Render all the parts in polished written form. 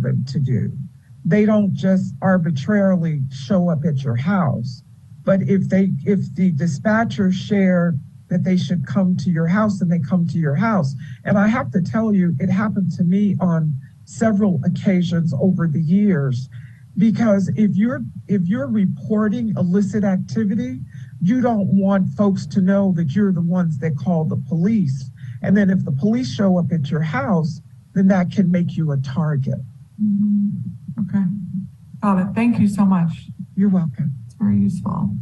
them to do. They don't just arbitrarily show up at your house. But if the dispatchers share that they should come to your house, then they come to your house. And I have to tell you, it happened to me on several occasions over the years, because if you're reporting illicit activity, you don't want folks to know that you're the ones that call the police. And then if the police show up at your house, then that can make you a target. Mm-hmm. Okay, got it. Thank you so much. You're welcome. It's very useful.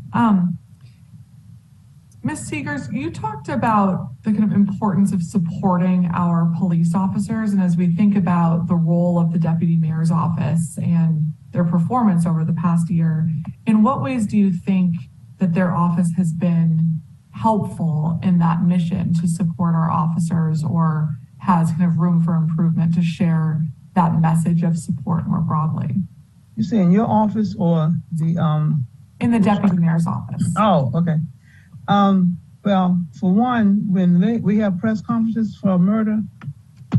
Ms. Seegers, you talked about the kind of importance of supporting our police officers. And as we think about the role of the deputy mayor's office and their performance over the past year, in what ways do you think that their office has been helpful in that mission to support our officers, or has kind of room for improvement to share that message of support more broadly? You say in your office or the in the deputy mayor's office? Oh, okay. Well, for one, when we have press conferences for a murder,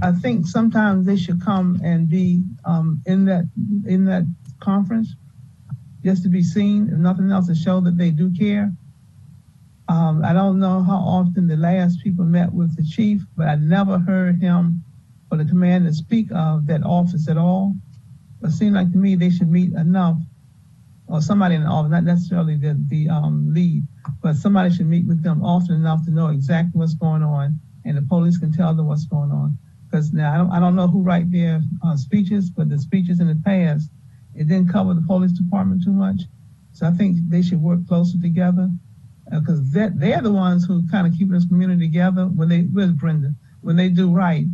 I think sometimes they should come and be in that conference just to be seen, if nothing else, to show that they do care. I don't know how often the last people met with the chief, but I never heard him or the commander speak of that office at all. But it seemed like to me they should meet enough, or somebody in the office, not necessarily the lead, but somebody should meet with them often enough to know exactly what's going on, and the police can tell them what's going on. Because now I don't know who write their speeches, but the speeches in the past, it didn't cover the police department too much. So I think they should work closer together, because they're the ones who kind of keep this community together when they do right,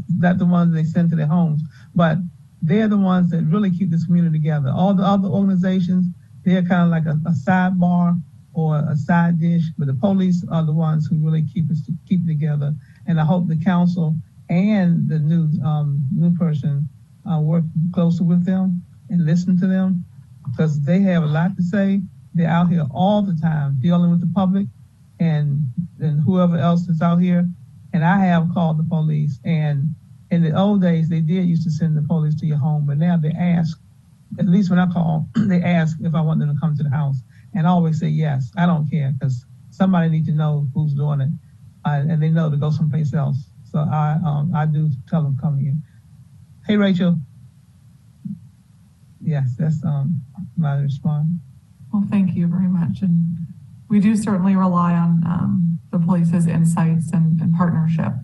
not the ones they send to their homes, but they're the ones that really keep this community together. All the other organizations, they're kind of like a sidebar or a side dish, but the police are the ones who really keep it together. And I hope the council and the new person work closer with them and listen to them, because they have a lot to say. They're out here all the time dealing with the public and whoever else is out here. And I have called the police, and in the old days, they did used to send the police to your home, but now they ask, at least when I call, they ask if I want them to come to the house. And I always say yes. I don't care, because somebody needs to know who's doing it, and they know to go someplace else. So I do tell them come here. Hey, Rachel. Yes, that's my response. Well, thank you very much. And we do certainly rely on the police's insights and partnership.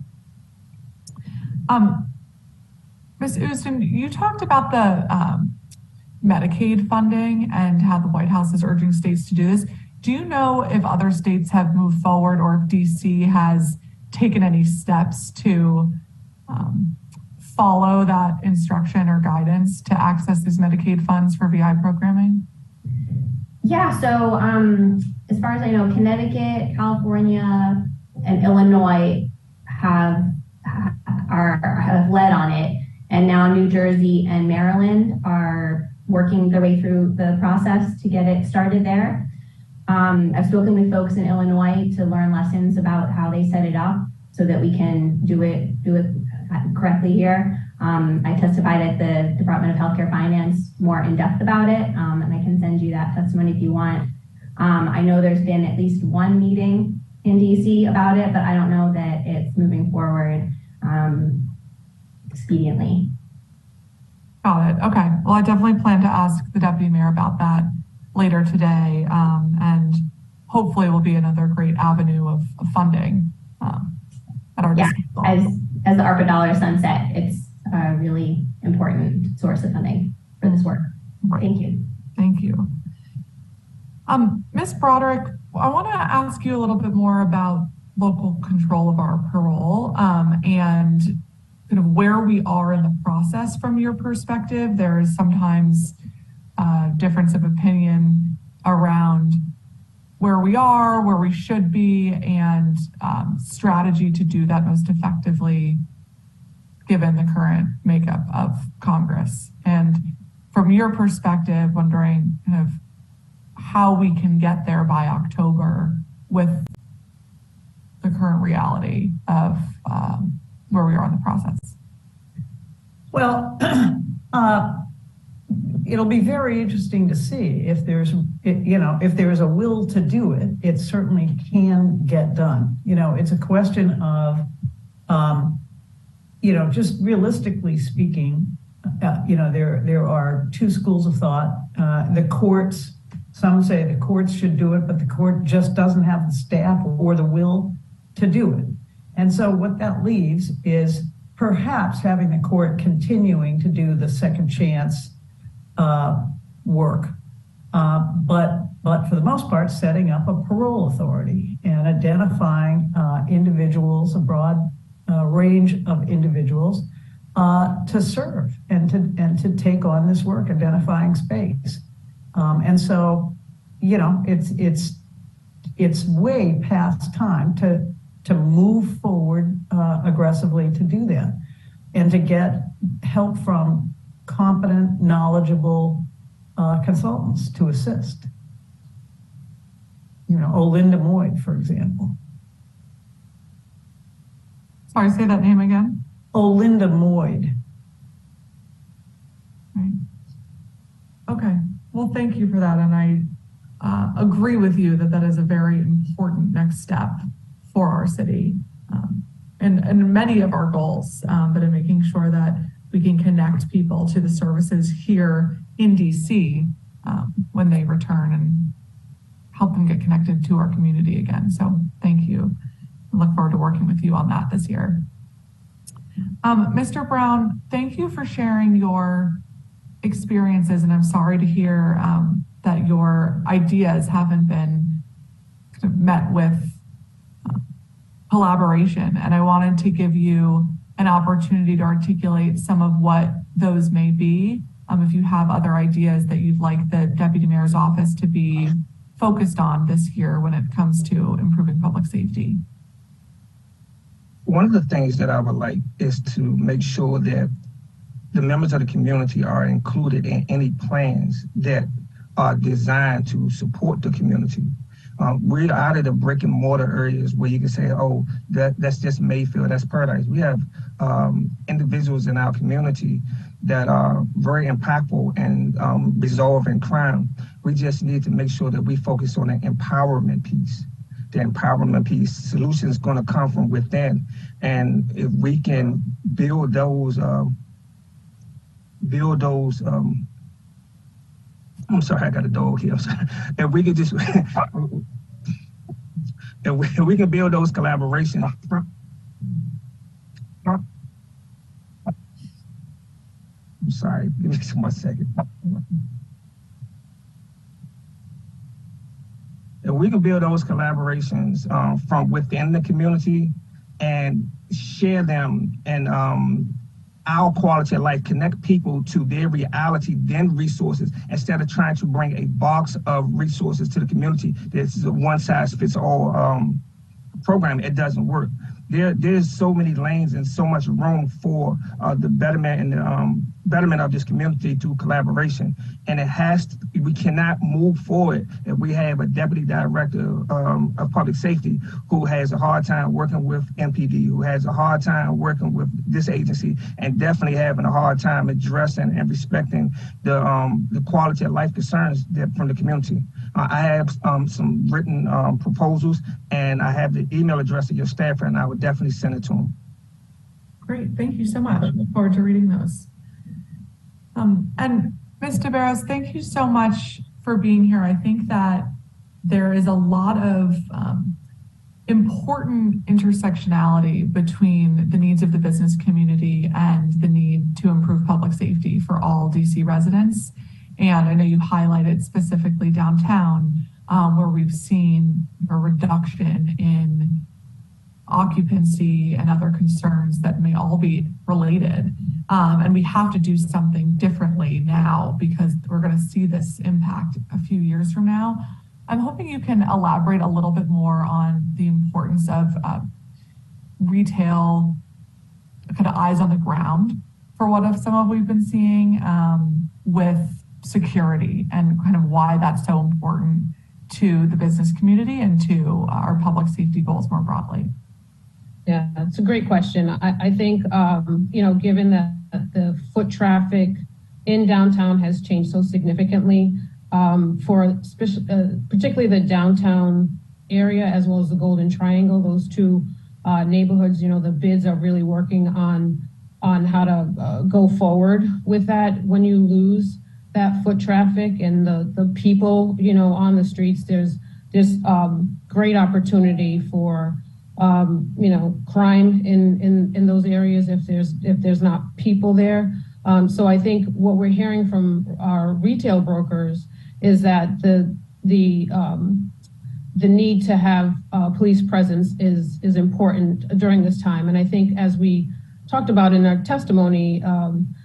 Ms. Houston, you talked about the Medicaid funding and how the White House is urging states to do this. Do you know if other states have moved forward, or if DC has taken any steps to follow that instruction or guidance to access these Medicaid funds for VI programming? Yeah, so as far as I know, Connecticut, California, and Illinois have led on it, and now New Jersey and Maryland are working their way through the process to get it started there. I've spoken with folks in Illinois to learn lessons about how they set it up so that we can do it correctly here. I testified at the Department of Healthcare Finance more in depth about it, and I can send you that testimony if you want. I know there's been at least one meeting in DC about it, but I don't know that it's moving forward expediently. Got it. Okay. Well, I definitely plan to ask the deputy mayor about that later today, and hopefully will be another great avenue of funding at our disposal. As the ARPA dollar sunset, it's a really important source of funding for this work. Right. Thank you. Thank you. Ms. Broderick, I want to ask you a little bit more about local control of our parole and kind of where we are in the process from your perspective. There is sometimes a difference of opinion around where we are, where we should be, and strategy to do that most effectively given the current makeup of Congress. And from your perspective, wondering kind of how we can get there by October with the current reality of where we are in the process. Well, It'll be very interesting to see if there's, if there's a will to do it, it certainly can get done. It's a question of, just realistically speaking, there are two schools of thought. The courts, some say the courts should do it, but the court just doesn't have the staff or the will to do it. And so what that leaves is perhaps having the court continuing to do the second chance work, but for the most part, setting up a parole authority and identifying individuals, a broad range of individuals to serve and to take on this work, identifying space. And so, it's way past time to move forward aggressively to do that and to get help from competent, knowledgeable consultants to assist. Olinda Moyd, for example. Sorry, say that name again. Olinda Moyd. Right. Okay. Well, thank you for that. And I agree with you that is a very important next step for our city and many of our goals, but in making sure that we can connect people to the services here in DC when they return and help them get connected to our community again. So thank you. I look forward to working with you on that this year. Mr. Brown, thank you for sharing your experiences, and I'm sorry to hear that your ideas haven't been met with collaboration. And I wanted to give you an opportunity to articulate some of what those may be. If you have other ideas that you'd like the Deputy Mayor's office to be focused on this year when it comes to improving public safety. One of the things that I would like is to make sure that the members of the community are included in any plans that are designed to support the community. We're out of the brick and mortar areas where you can say, oh, that's just Mayfield, that's Paradise. We have individuals in our community that are very impactful and resolving crime. We just need to make sure that we focus on the empowerment piece. The empowerment piece, solutions going to come from within. And if we can build those, I'm sorry, I got a dog here. If we could just, if we can build those collaborations. I'm sorry, give me just 1 second. If we can build those collaborations from within the community and share them and our quality of life, connect people to their reality, then resources, instead of trying to bring a box of resources to the community. This is a one-size-fits-all program. It doesn't work. There's so many lanes and so much room for the betterment and the betterment of this community through collaboration. And we cannot move forward if we have a deputy director of public safety who has a hard time working with MPD, who has a hard time working with this agency, and definitely having a hard time addressing and respecting the quality of life concerns from the community. I have some written proposals, and I have the email address of your staffer, and I would definitely send it to them. Great, thank you so much. I look forward to reading those. And Ms. DeBarros, thank you so much for being here. I think that there is a lot of important intersectionality between the needs of the business community and the need to improve public safety for all DC residents. And I know you highlighted specifically downtown where we've seen a reduction in occupancy and other concerns that may all be related. And we have to do something differently now because we're going to see this impact a few years from now. I'm hoping you can elaborate a little bit more on the importance of retail kind of eyes on the ground for some of we've been seeing with security and kind of why that's so important to the business community and to our public safety goals more broadly. Yeah, that's a great question. I think, given that the foot traffic in downtown has changed so significantly particularly the downtown area as well as the Golden Triangle, those two neighborhoods. The bids are really working on how to go forward with that. When you lose that foot traffic and the people, on the streets, there's great opportunity for crime in those areas if there's not people there. So I think what we're hearing from our retail brokers is that the need to have police presence is important during this time. And I think, as we talked about in our testimony,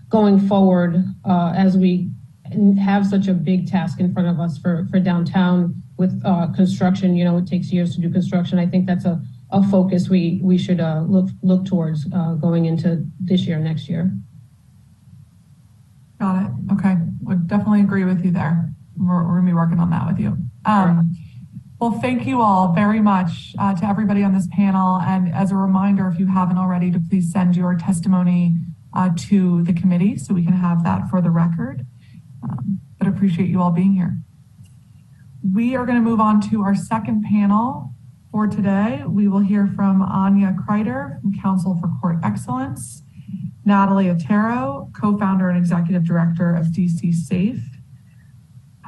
going forward, as we have such a big task in front of us for downtown with construction, it takes years to do construction. I think that's a focus we should look towards going into this year, next year. Got it. Okay. Would definitely agree with you there. We're going to be working on that with you. Well, thank you all very much to everybody on this panel. And as a reminder, if you haven't already, to please send your testimony to the committee so we can have that for the record. But appreciate you all being here. We are going to move on to our second panel for today. We will hear from Anya Kreider from Council for Court Excellence, Natalie Otero, co-founder and executive director of DC Safe,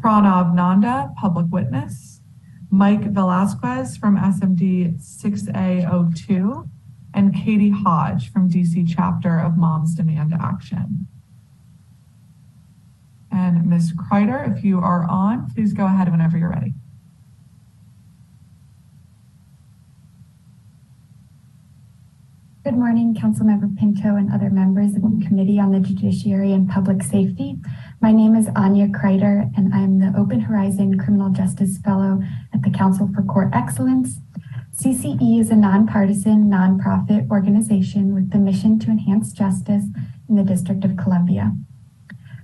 Pranav Nanda, public witness, Mike Velasquez from SMD 6A02, and Katie Hodge from DC chapter of Moms Demand Action. And Ms. Kreider, if you are on, please go ahead whenever you're ready. Good morning, Councilmember Pinto and other members of the Committee on the Judiciary and Public Safety. My name is Anya Kreider, and I'm the Open Horizon Criminal Justice Fellow at the Council for Court Excellence. CCE is a nonpartisan, nonprofit organization with the mission to enhance justice in the District of Columbia.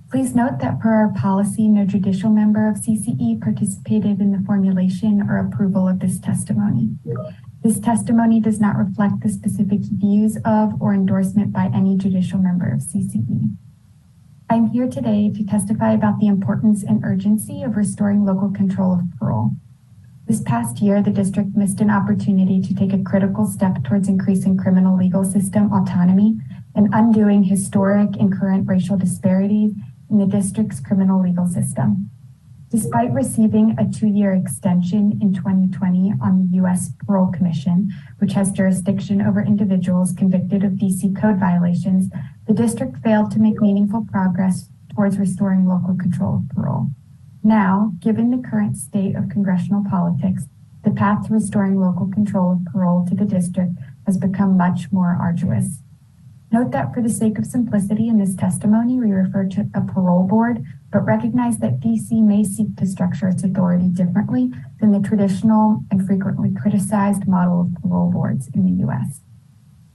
Please note that per our policy, no judicial member of CCE participated in the formulation or approval of this testimony. This testimony does not reflect the specific views of or endorsement by any judicial member of CCE. I'm here today to testify about the importance and urgency of restoring local control of parole. This past year, the district missed an opportunity to take a critical step towards increasing criminal legal system autonomy and undoing historic and current racial disparities in the district's criminal legal system. Despite receiving a 2-year extension in 2020 on the U.S. Parole Commission, which has jurisdiction over individuals convicted of DC code violations, the district failed to make meaningful progress towards restoring local control of parole. Now, given the current state of congressional politics, the path to restoring local control of parole to the district has become much more arduous. Note that for the sake of simplicity in this testimony, we refer to a parole board, but recognize that DC may seek to structure its authority differently than the traditional and frequently criticized model of parole boards in the US.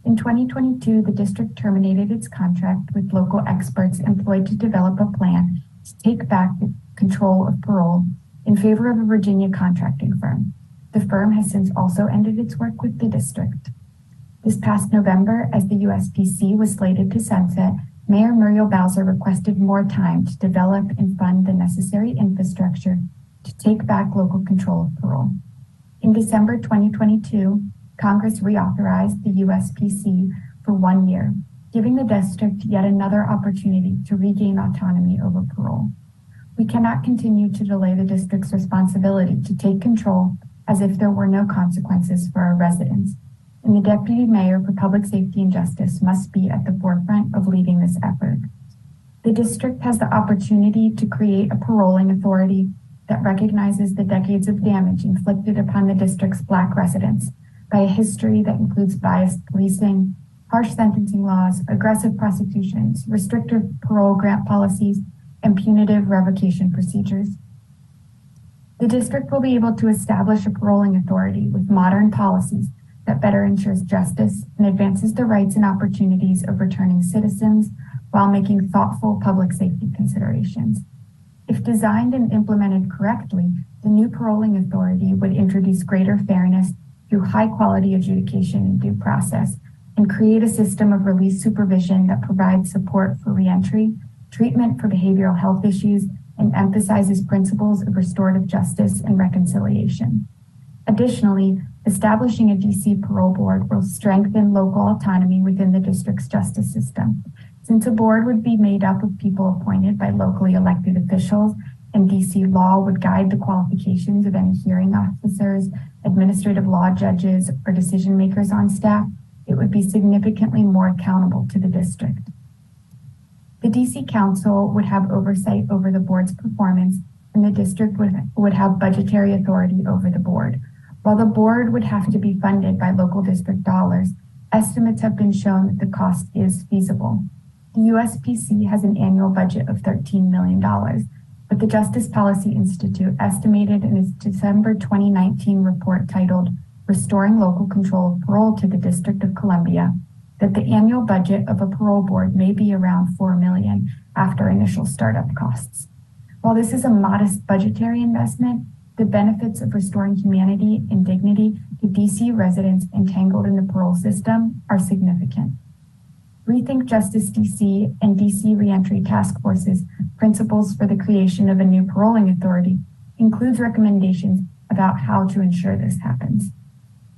In 2022, the district terminated its contract with local experts employed to develop a plan to take back control of parole in favor of a Virginia contracting firm. The firm has since also ended its work with the district. This past November, as the USPC was slated to sunset, Mayor Muriel Bowser requested more time to develop and fund the necessary infrastructure to take back local control of parole. In December 2022, Congress reauthorized the USPC for 1 year, giving the district yet another opportunity to regain autonomy over parole. We cannot continue to delay the district's responsibility to take control as if there were no consequences for our residents. And the Deputy Mayor for Public Safety and Justice must be at the forefront of leading this effort. The district has the opportunity to create a paroling authority that recognizes the decades of damage inflicted upon the district's Black residents by a history that includes biased policing, harsh sentencing laws, aggressive prosecutions, restrictive parole grant policies, and punitive revocation procedures. The district will be able to establish a paroling authority with modern policies that better ensures justice and advances the rights and opportunities of returning citizens while making thoughtful public safety considerations. If designed and implemented correctly, the new paroling authority would introduce greater fairness through high-quality adjudication and due process, and create a system of release supervision that provides support for reentry treatment for behavioral health issues, and emphasizes principles of restorative justice and reconciliation. Additionally, establishing a DC parole board will strengthen local autonomy within the district's justice system. Since a board would be made up of people appointed by locally elected officials, and DC law would guide the qualifications of any hearing officers, administrative law judges, or decision makers on staff, it would be significantly more accountable to the district. The DC Council would have oversight over the board's performance, and the district would have budgetary authority over the board. While the board would have to be funded by local district dollars, estimates have been shown that the cost is feasible. The USPC has an annual budget of $13 million, but the Justice Policy Institute estimated in its December 2019 report titled Restoring Local Control of Parole to the District of Columbia that the annual budget of a parole board may be around $4 million after initial startup costs. While this is a modest budgetary investment, the benefits of restoring humanity and dignity to DC residents entangled in the parole system are significant. Rethink Justice DC and DC Reentry Task Force's principles for the creation of a new paroling authority includes recommendations about how to ensure this happens.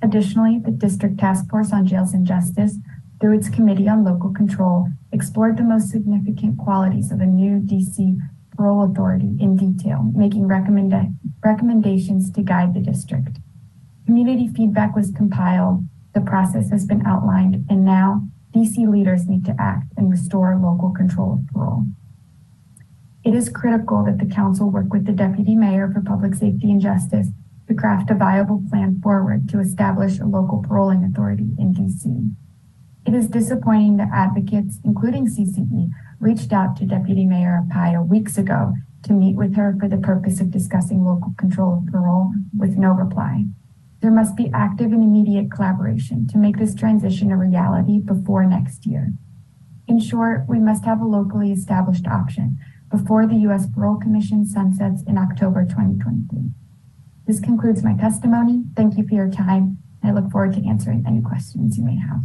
Additionally, the District Task Force on Jails and Justice, through its Committee on Local Control, explored the most significant qualities of a new DC parole authority in detail, making recommendations to guide the district. Community feedback was compiled, the process has been outlined, and now DC leaders need to act and restore local control of parole. It is critical that the council work with the Deputy Mayor for Public Safety and Justice to craft a viable plan forward to establish a local paroling authority in DC. It is disappointing that advocates, including CCE, reached out to Deputy Mayor Arpaio weeks ago to meet with her for the purpose of discussing local control of parole with no reply. There must be active and immediate collaboration to make this transition a reality before next year. In short, we must have a locally established option before the U.S. Parole Commission sunsets in October 2023. This concludes my testimony. Thank you for your time. I look forward to answering any questions you may have.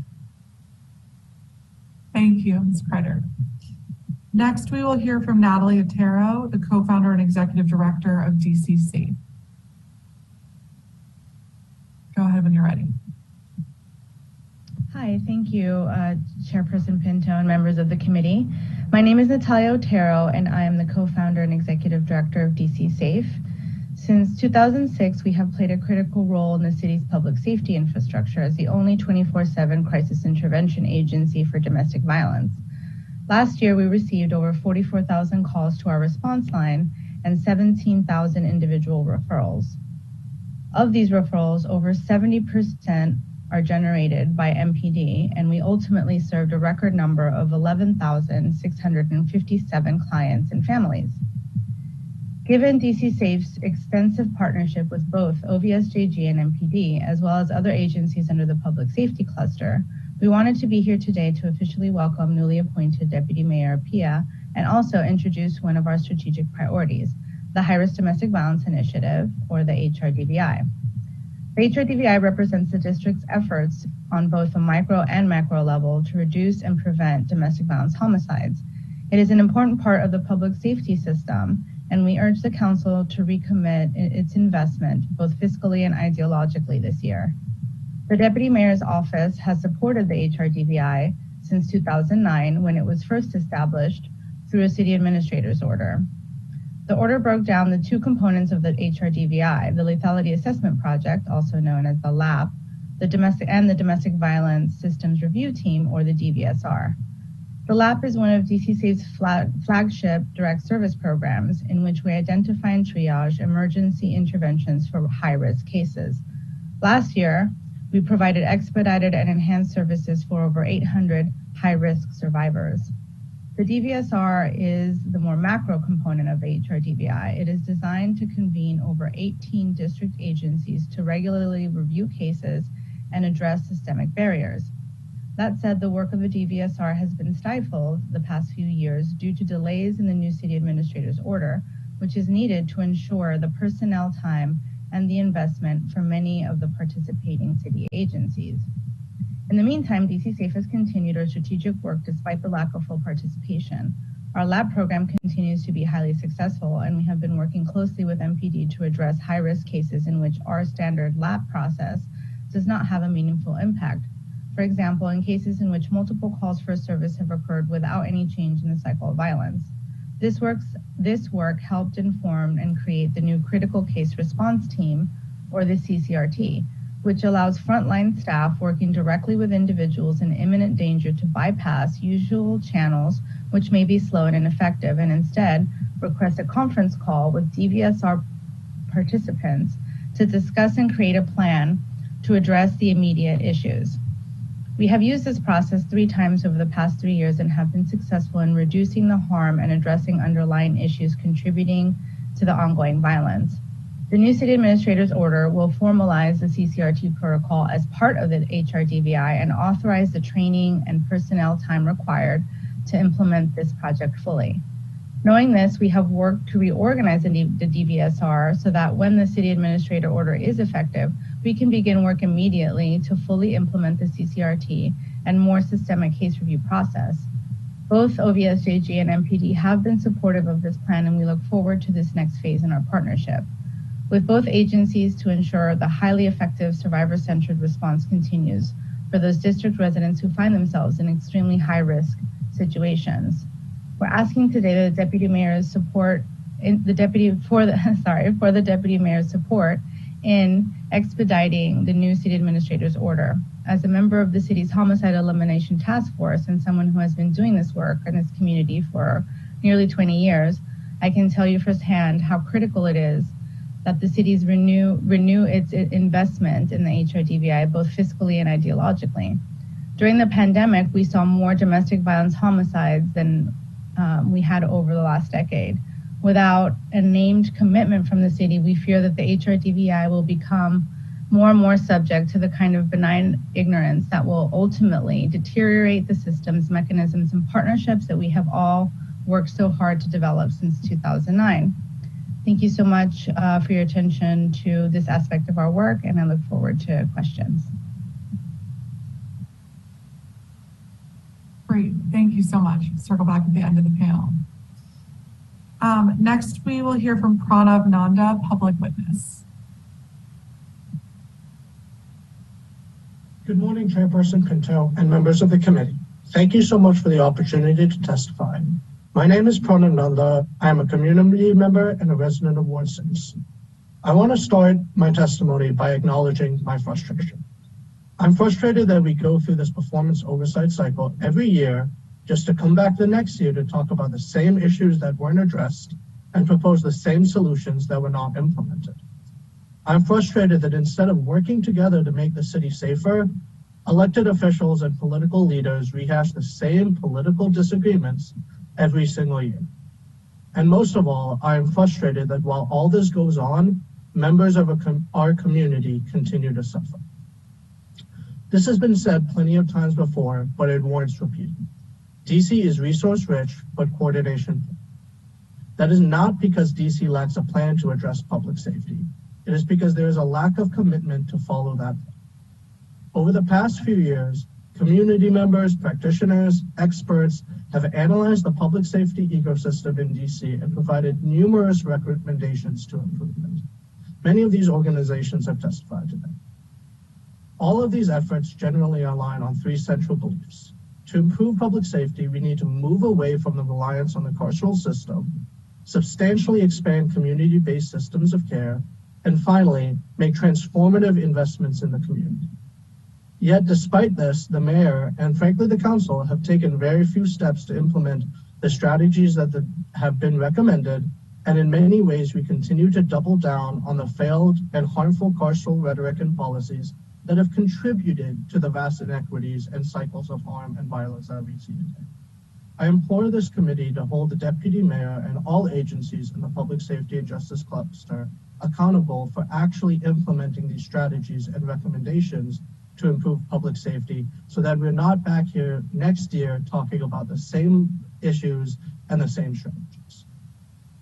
Thank you, Ms. Kreider. Next, we will hear from Natalie Otero, the co-founder and executive director of DC Safe. Go ahead when you're ready. Hi, thank you, Chairperson Pinto and members of the committee. My name is Natalia Otero, and I am the co-founder and executive director of DC Safe. Since 2006, we have played a critical role in the city's public safety infrastructure as the only 24/7 crisis intervention agency for domestic violence. Last year, we received over 44,000 calls to our response line and 17,000 individual referrals. Of these referrals, over 70% are generated by MPD, and we ultimately served a record number of 11,657 clients and families. Given DC Safe's extensive partnership with both OVSJG and MPD, as well as other agencies under the public safety cluster, we wanted to be here today to officially welcome newly appointed Deputy Mayor Pia and also introduce one of our strategic priorities, the High Risk Domestic Violence Initiative, or the HRDVI. The HRDVI represents the district's efforts on both a micro and macro level to reduce and prevent domestic violence homicides. It is an important part of the public safety system, and we urge the council to recommit its investment, both fiscally and ideologically this year. The Deputy Mayor's office has supported the HRDVI since 2009, when it was first established through a city administrator's order. The order broke down the two components of the HRDVI, the Lethality Assessment Project, also known as the LAP, the Domestic Violence Systems Review Team, or the DVSR. The LAP is one of DC Safe's flagship direct service programs in which we identify and triage emergency interventions for high-risk cases. Last year, we provided expedited and enhanced services for over 800 high-risk survivors. The DVSR is the more macro component of the HRDVI. It is designed to convene over 18 district agencies to regularly review cases and address systemic barriers. That said, the work of the DVSR has been stifled the past few years due to delays in the new city administrator's order, which is needed to ensure the personnel time and the investment for many of the participating city agencies. In the meantime, DC Safe has continued our strategic work despite the lack of full participation. Our lab program continues to be highly successful, and we have been working closely with MPD to address high-risk cases in which our standard lab process does not have a meaningful impact. For example, in cases in which multiple calls for service have occurred without any change in the cycle of violence. This work helped inform and create the new Critical Case Response Team, or the CCRT, which allows frontline staff working directly with individuals in imminent danger to bypass usual channels which may be slow and ineffective, and instead request a conference call with DVSR participants to discuss and create a plan to address the immediate issues. We have used this process 3 times over the past 3 years and have been successful in reducing the harm and addressing underlying issues contributing to the ongoing violence. The new city administrator's order will formalize the CCRT protocol as part of the HRDVI and authorize the training and personnel time required to implement this project fully. Knowing this, we have worked to reorganize the DVSR so that when the city administrator order is effective, we can begin work immediately to fully implement the CCRT and more systemic case review process. Both OVSJG and MPD have been supportive of this plan, and we look forward to this next phase in our partnership with both agencies to ensure the highly effective survivor-centered response continues for those district residents who find themselves in extremely high-risk situations. We're asking today that the deputy mayor's support in the deputy mayor's support in expediting the new city administrator's order. As a member of the city's homicide elimination task force and someone who has been doing this work in this community for nearly 20 years, I can tell you firsthand how critical it is that the cities renew its investment in the HRDVI, both fiscally and ideologically. During the pandemic, we saw more domestic violence homicides than we had over the last decade. Without a named commitment from the city, we fear that the HRDVI will become more and more subject to the kind of benign ignorance that will ultimately deteriorate the systems, mechanisms, and partnerships that we have all worked so hard to develop since 2009. Thank you so much for your attention to this aspect of our work, and I look forward to questions. Great, thank you so much. Circle back at the end of the panel. Next, we will hear from Pranav Nanda, public witness. Good morning, Chairperson Pinto and members of the committee. Thank you so much for the opportunity to testify. My name is Pranav Nanda. I am a community member and a resident of Ward 6. I want to start my testimony by acknowledging my frustration. I'm frustrated that we go through this performance oversight cycle every year just to come back the next year to talk about the same issues that weren't addressed and propose the same solutions that were not implemented. I'm frustrated that instead of working together to make the city safer, elected officials and political leaders rehash the same political disagreements every single year. And most of all, I am frustrated that while all this goes on, members of our community continue to suffer. This has been said plenty of times before, but it warrants repeating. DC is resource rich, but coordination poor. That is not because DC lacks a plan to address public safety. It is because there is a lack of commitment to follow that plan. Over the past few years, community members, practitioners, experts have analyzed the public safety ecosystem in DC and provided numerous recommendations to improvement. Many of these organizations have testified today. All of these efforts generally align on 3 central beliefs. To improve public safety, we need to move away from the reliance on the carceral system, substantially expand community-based systems of care, and finally, make transformative investments in the community. Yet despite this, the mayor and frankly the council have taken very few steps to implement the strategies that have been recommended, and in many ways we continue to double down on the failed and harmful carceral rhetoric and policies that have contributed to the vast inequities and cycles of harm and violence that we see today. I implore this committee to hold the deputy mayor and all agencies in the public safety and justice cluster accountable for actually implementing these strategies and recommendations to improve public safety so that we're not back here next year talking about the same issues and the same strategies.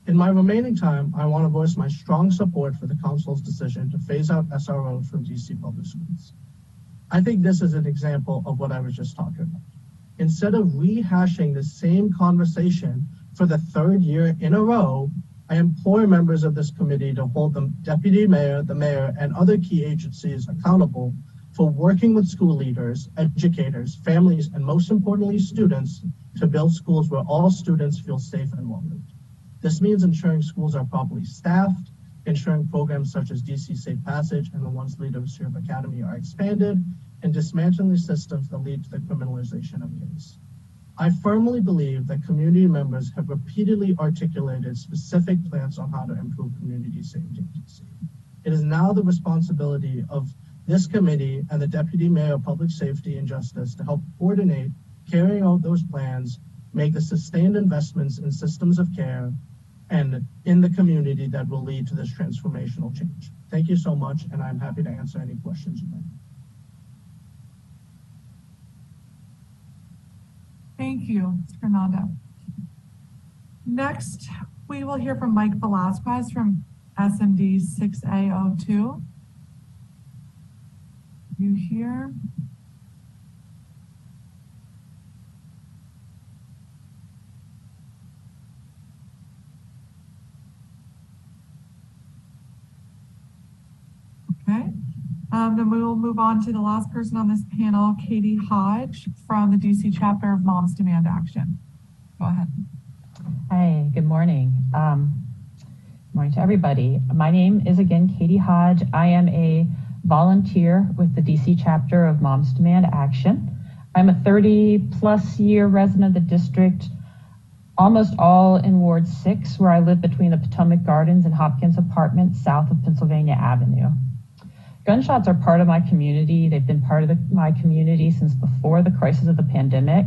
In my remaining time, I want to voice my strong support for the council's decision to phase out SROs from DC public schools. I think this is an example of what I was just talking about. Instead of rehashing the same conversation For the third year in a row, I implore members of this committee to hold the deputy mayor, the mayor, and other key agencies accountable for working with school leaders, educators, families, and most importantly, students to build schools where all students feel safe and welcomed. This means ensuring schools are properly staffed, ensuring programs such as DC Safe Passage and the Once Leadership Academy are expanded, and dismantling the systems that lead to the criminalization of kids. I firmly believe that community members have repeatedly articulated specific plans on how to improve community safety in DC. It is now the responsibility of this committee and the Deputy Mayor of Public Safety and Justice to help coordinate carrying out those plans, make the sustained investments in systems of care and in the community that will lead to this transformational change. Thank you so much, and I'm happy to answer any questions you may have. Thank you, Mr. Fernando. Next, we will hear from Mike Velasquez from SMD 6A02. You here? Okay. Then we will move on to the last person on this panel, Katie Hodge from the DC chapter of Moms Demand Action. Go ahead. Hi, good morning. Good morning to everybody. My name is again Katie Hodge. I am a volunteer with the DC chapter of Moms Demand Action. I'm a 30+ year resident of the district, almost all in Ward 6, where I live between the Potomac Gardens and Hopkins Apartments south of Pennsylvania Avenue. Gunshots are part of my community. They've been part of my community since before the crisis of the pandemic.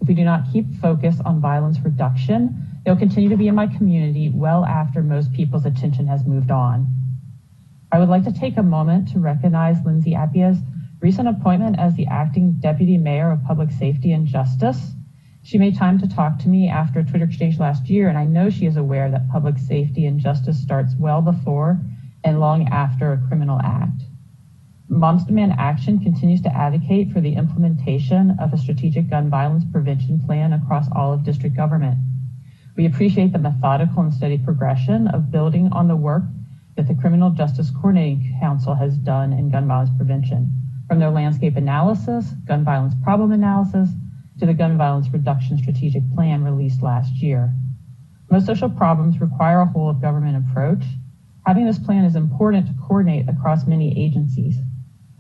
If we do not keep focus on violence reduction, they'll continue to be in my community well after most people's attention has moved on. I would like to take a moment to recognize Lindsay Appiah's recent appointment as the acting Deputy Mayor of Public Safety and Justice. She made time to talk to me after a Twitter exchange last year, and I know she is aware that public safety and justice starts well before and long after a criminal act. Moms Demand Action continues to advocate for the implementation of a strategic gun violence prevention plan across all of district government. We appreciate the methodical and steady progression of building on the work that the Criminal Justice Coordinating Council has done in gun violence prevention, from their landscape analysis, gun violence problem analysis, to the gun violence reduction strategic plan released last year. Most social problems require a whole of government approach. Having this plan is important to coordinate across many agencies.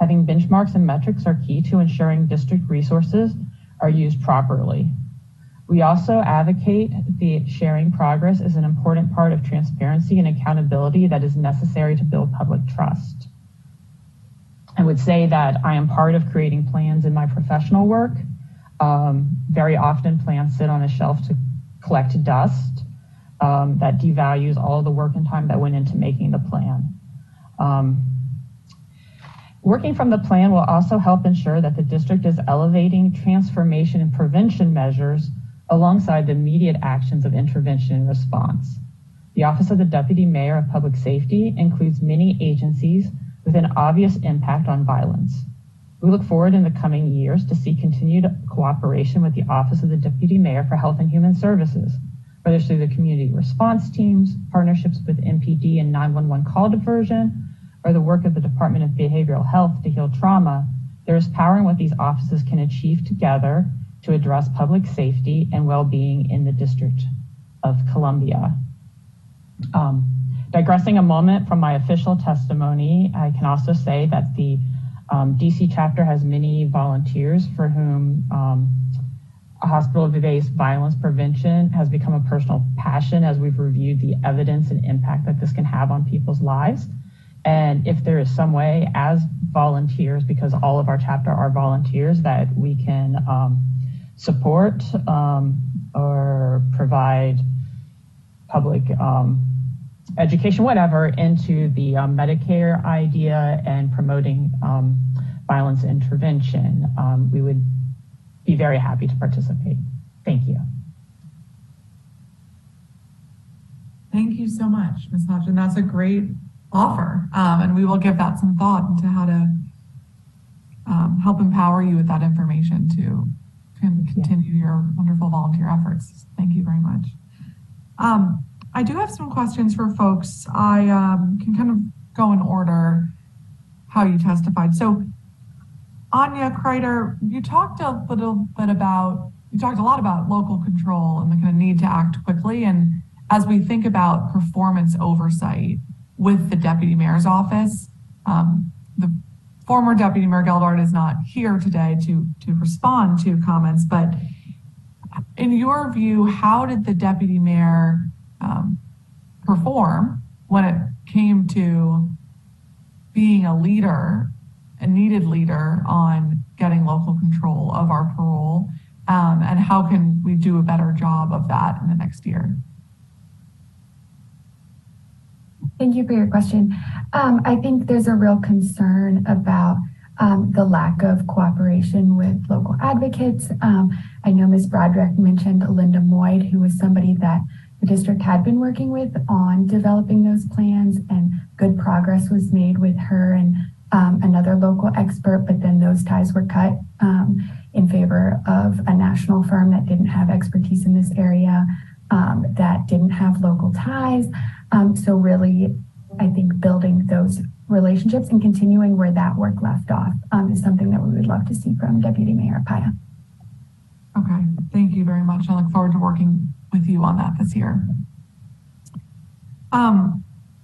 Having benchmarks and metrics are key to ensuring district resources are used properly. We also advocate the sharing progress is an important part of transparency and accountability that is necessary to build public trust. I would say that I am part of creating plans in my professional work. Very often plans sit on a shelf to collect dust that devalues all the work and time that went into making the plan. Working from the plan will also help ensure that the district is elevating transformation and prevention measures alongside the immediate actions of intervention and response. The Office of the Deputy Mayor of Public Safety includes many agencies with an obvious impact on violence. We look forward in the coming years to see continued cooperation with the Office of the Deputy Mayor for Health and Human Services, whether it's through the community response teams, partnerships with MPD and 911 call diversion, or the work of the Department of Behavioral Health to heal trauma. There is power in what these offices can achieve together to address public safety and well-being in the District of Columbia. Digressing a moment from my official testimony, I can also say that the DC chapter has many volunteers for whom hospital-based violence prevention has become a personal passion as we've reviewed the evidence and impact that this can have on people's lives. And if there is some way as volunteers, because all of our chapter are volunteers, that we can support or provide public education, whatever, into the Medicare idea and promoting violence intervention, we would be very happy to participate. Thank you. Thank you so much, Ms. Hodgson. That's a great offer, and we will give that some thought into how to help empower you with that information to continue your wonderful volunteer efforts. Thank you very much. I do have some questions for folks. I can kind of go in order how you testified. So Anya Kreider, you talked a lot about local control and the kind of need to act quickly. And as we think about performance oversight with the Deputy Mayor's Office, the former Deputy Mayor Geldart is not here today to respond to comments, but in your view, how did the Deputy Mayor perform when it came to being a leader, a needed leader on getting local control of our parole? And how can we do a better job of that in the next year? Thank you for your question. I think there's a real concern about the lack of cooperation with local advocates. I know Ms. Broderick mentioned Linda Moyd, who was somebody that the district had been working with on developing those plans, and good progress was made with her and another local expert, but then those ties were cut in favor of a national firm that didn't have expertise in this area, that didn't have local ties. So really, I think building those relationships and continuing where that work left off is something that we would love to see from Deputy Mayor Paya. Okay, thank you very much. I look forward to working with you on that this year.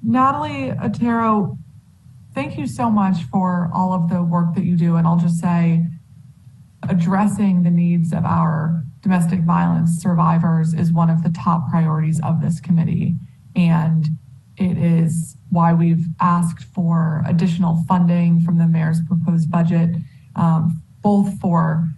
Natalie Otero, thank you so much for all of the work that you do. And I'll just say, addressing the needs of our domestic violence survivors is one of the top priorities of this committee. And it is why we've asked for additional funding from the mayor's proposed budget, both for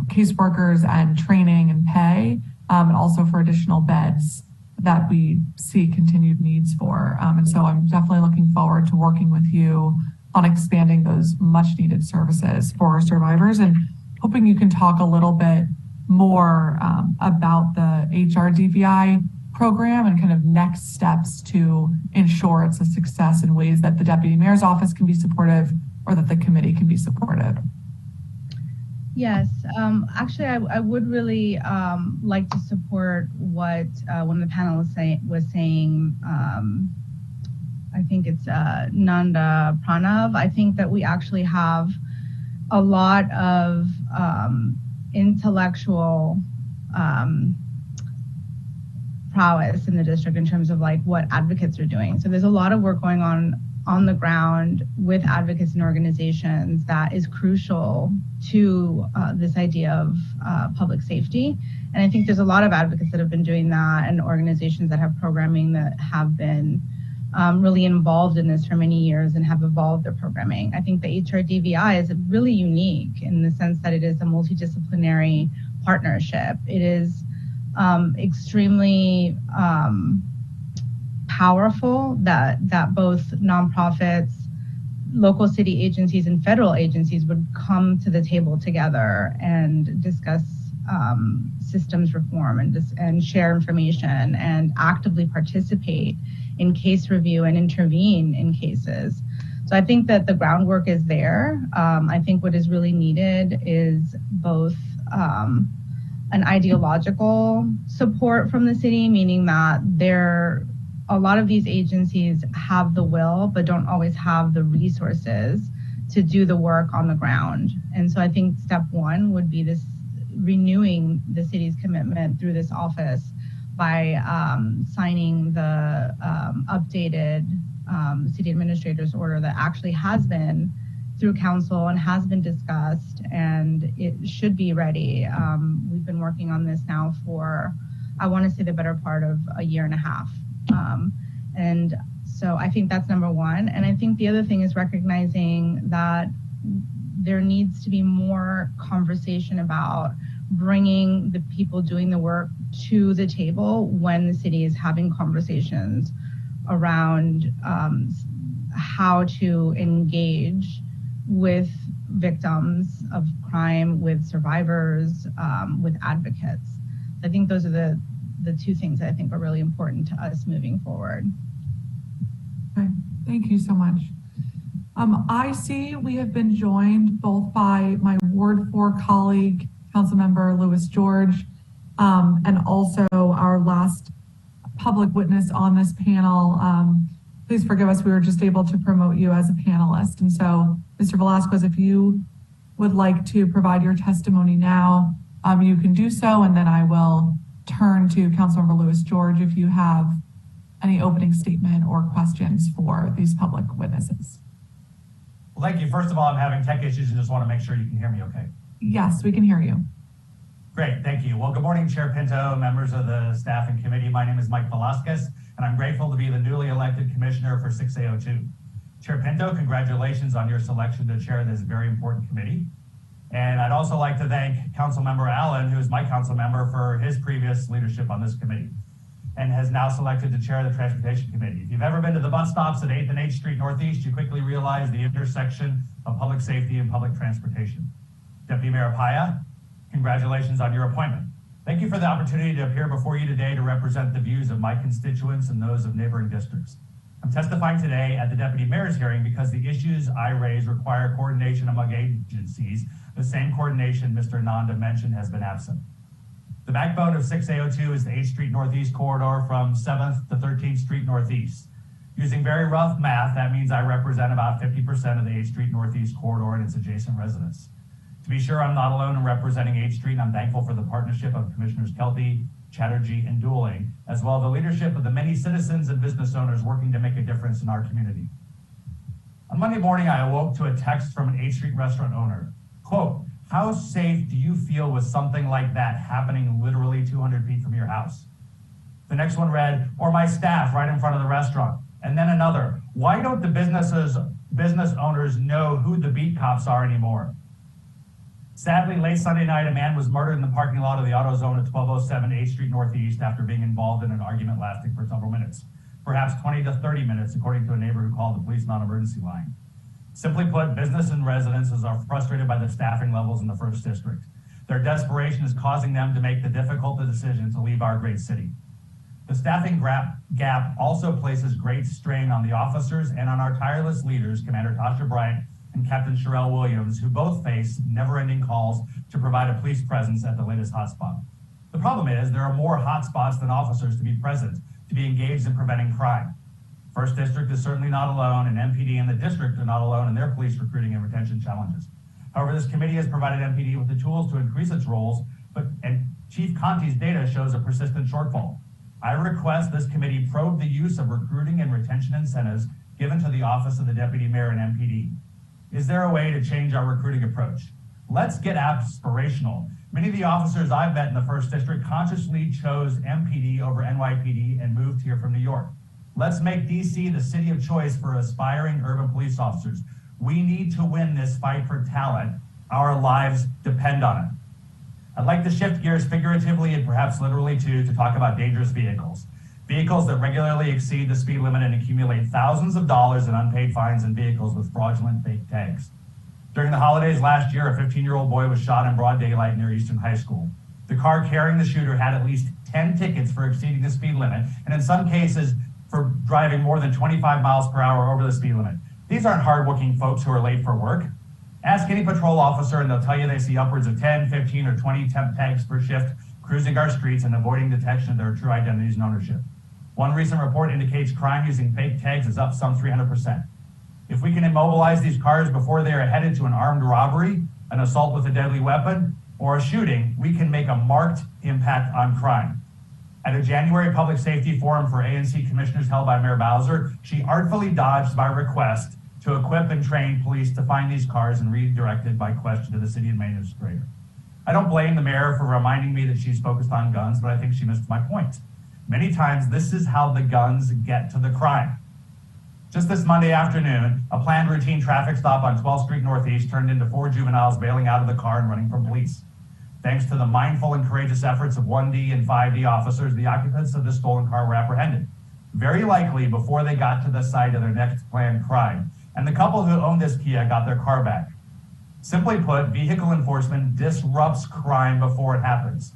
caseworkers and training and pay, and also for additional beds that we see continued needs for. And so I'm definitely looking forward to working with you on expanding those much needed services for survivors, and hoping you can talk a little bit more about the HRDVI program and kind of next steps to ensure it's a success in ways that the Deputy Mayor's Office can be supportive or that the committee can be supportive. Yes, actually, I would really like to support what one of the panelists was saying. I think it's Nanda Pranav. I think that we actually have a lot of intellectual prowess in the district in terms of like what advocates are doing. So there's a lot of work going on the ground with advocates and organizations that is crucial to this idea of public safety. And I think there's a lot of advocates that have been doing that, and organizations that have programming that have been really involved in this for many years and have evolved their programming. I think the HRDVI is really unique in the sense that it is a multidisciplinary partnership. It is extremely powerful that both nonprofits, local city agencies, and federal agencies would come to the table together and discuss systems reform and share information and actively participate in case review and intervene in cases. So I think that the groundwork is there. I think what is really needed is both an ideological support from the city, meaning that a lot of these agencies have the will, but don't always have the resources to do the work on the ground. And so I think step one would be this renewing the city's commitment through this office by signing the updated city administrator's order that actually has been through council and has been discussed, and it should be ready. We've been working on this now for, I want to say, the better part of a year and a half. And so I think that's number one. And I think the other thing is recognizing that there needs to be more conversation about bringing the people doing the work to the table when the city is having conversations around how to engage with victims of crime, with survivors, with advocates. I think those are the two things that I think are really important to us moving forward. Okay, thank you so much. I see we have been joined both by my Ward 4 colleague, Councilmember Louis George, and also our last public witness on this panel. Please forgive us, we were just able to promote you as a panelist. And so, Mr. Velasquez, if you would like to provide your testimony now, you can do so, and then I will turn to Councilmember Lewis George if you have any opening statement or questions for these public witnesses. Well, thank you. First of all, I'm having tech issues and just want to make sure you can hear me okay. Yes, we can hear you. Great, thank you. Well, good morning, Chair Pinto, members of the staff and committee. My name is Mike Velasquez, and I'm grateful to be the newly elected commissioner for 6A02. Chair Pinto, congratulations on your selection to chair this very important committee. And I'd also like to thank Councilmember Allen, who is my council member, for his previous leadership on this committee and has now selected to chair the Transportation Committee. If you've ever been to the bus stops at 8th and H Street Northeast, you quickly realize the intersection of public safety and public transportation. Deputy Mayor Paya, congratulations on your appointment. Thank you for the opportunity to appear before you today to represent the views of my constituents and those of neighboring districts. I'm testifying today at the Deputy Mayor's hearing because the issues I raise require coordination among agencies. The same coordination Mr. Nanda mentioned has been absent. The backbone of 6A02 is the 8th Street Northeast corridor from 7th to 13th Street Northeast. Using very rough math, that means I represent about 50% of the 8th Street Northeast corridor and its adjacent residents. To be sure, I'm not alone in representing 8th Street, and I'm thankful for the partnership of Commissioners Kelty, Chatterjee, and Dooling, as well as the leadership of the many citizens and business owners working to make a difference in our community. On Monday morning, I awoke to a text from an 8th Street restaurant owner. Quote, "How safe do you feel with something like that happening literally 200 feet from your house?" The next one read, "Or my staff right in front of the restaurant." And then another, "Why don't the business owners know who the beat cops are anymore?" Sadly, late Sunday night, a man was murdered in the parking lot of the AutoZone at 1207 8th Street Northeast after being involved in an argument lasting for several minutes, perhaps 20 to 30 minutes, according to a neighbor who called the police non-emergency line. Simply put, business and residences are frustrated by the staffing levels in the 1st District. Their desperation is causing them to make the difficult decision to leave our great city. The staffing gap also places great strain on the officers and on our tireless leaders, Commander Tasha Bryant and Captain Sherelle Williams, who both face never-ending calls to provide a police presence at the latest hotspot. The problem is there are more hotspots than officers to be present, to be engaged in preventing crime. 1st District is certainly not alone, and MPD and the district are not alone in their police recruiting and retention challenges. However, this committee has provided MPD with the tools to increase its roles, and Chief Conti's data shows a persistent shortfall. I request this committee probe the use of recruiting and retention incentives given to the Office of the Deputy Mayor and MPD. Is there a way to change our recruiting approach? Let's get aspirational. Many of the officers I've met in the 1st District consciously chose MPD over NYPD and moved here from New York. Let's make DC the city of choice for aspiring urban police officers. We need to win this fight for talent. Our lives depend on it. I'd like to shift gears figuratively and perhaps literally too to talk about dangerous vehicles. Vehicles that regularly exceed the speed limit and accumulate thousands of dollars in unpaid fines in vehicles with fraudulent fake tags. During the holidays last year, a 15-year-old boy was shot in broad daylight near Eastern High School. The car carrying the shooter had at least 10 tickets for exceeding the speed limit, and in some cases for driving more than 25 miles per hour over the speed limit. These aren't hardworking folks who are late for work. Ask any patrol officer and they'll tell you they see upwards of 10, 15, or 20 temp tags per shift cruising our streets and avoiding detection of their true identities and ownership. One recent report indicates crime using fake tags is up some 300%. If we can immobilize these cars before they are headed to an armed robbery, an assault with a deadly weapon, or a shooting, we can make a marked impact on crime. At a January public safety forum for ANC commissioners held by Mayor Bowser, she artfully dodged my request to equip and train police to find these cars and redirect it by question to the city administrator. I don't blame the mayor for reminding me that she's focused on guns, but I think she missed my point. Many times, this is how the guns get to the crime. Just this Monday afternoon, a planned routine traffic stop on 12th Street Northeast turned into 4 juveniles bailing out of the car and running from police. Thanks to the mindful and courageous efforts of 1D and 5D officers, the occupants of the stolen car were apprehended, very likely before they got to the site of their next planned crime. And the couple who owned this Kia got their car back. Simply put, vehicle enforcement disrupts crime before it happens.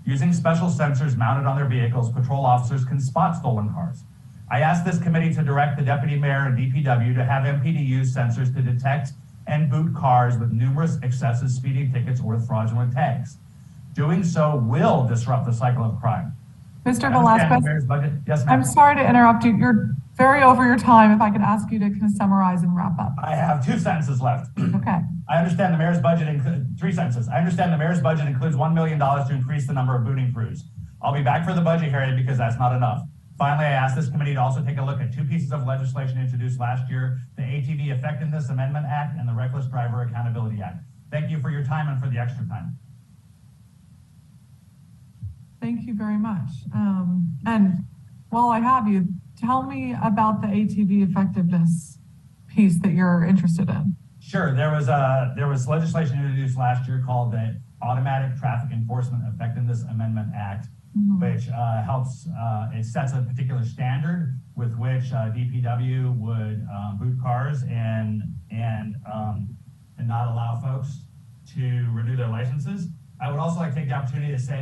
Using special sensors mounted on their vehicles, patrol officers can spot stolen cars. I asked this committee to direct the deputy mayor and DPW to have MPD use sensors to detect and boot cars with numerous excessive speeding tickets or with fraudulent tags. Doing so will disrupt the cycle of crime. Mr. The Velasquez, mayor's budget. Yes, ma'am. I'm sorry to interrupt you. You're very over your time. If I could ask you to kind of summarize and wrap up. I have 2 sentences left. Okay. I understand the mayor's budget, 3 sentences. I understand the mayor's budget includes $1 million to increase the number of booting crews. I'll be back for the budget hearing because that's not enough. Finally, I asked this committee to also take a look at 2 pieces of legislation introduced last year, the ATV Effectiveness Amendment Act and the Reckless Driver Accountability Act. Thank you for your time and for the extra time. Thank you very much. And while I have you, tell me about the ATV effectiveness piece that you're interested in. Sure. There was legislation introduced last year called the Automatic Traffic Enforcement Effectiveness Amendment Act, which helps, it sets a particular standard with which DPW would boot cars and not allow folks to renew their licenses. I would also like to take the opportunity to say,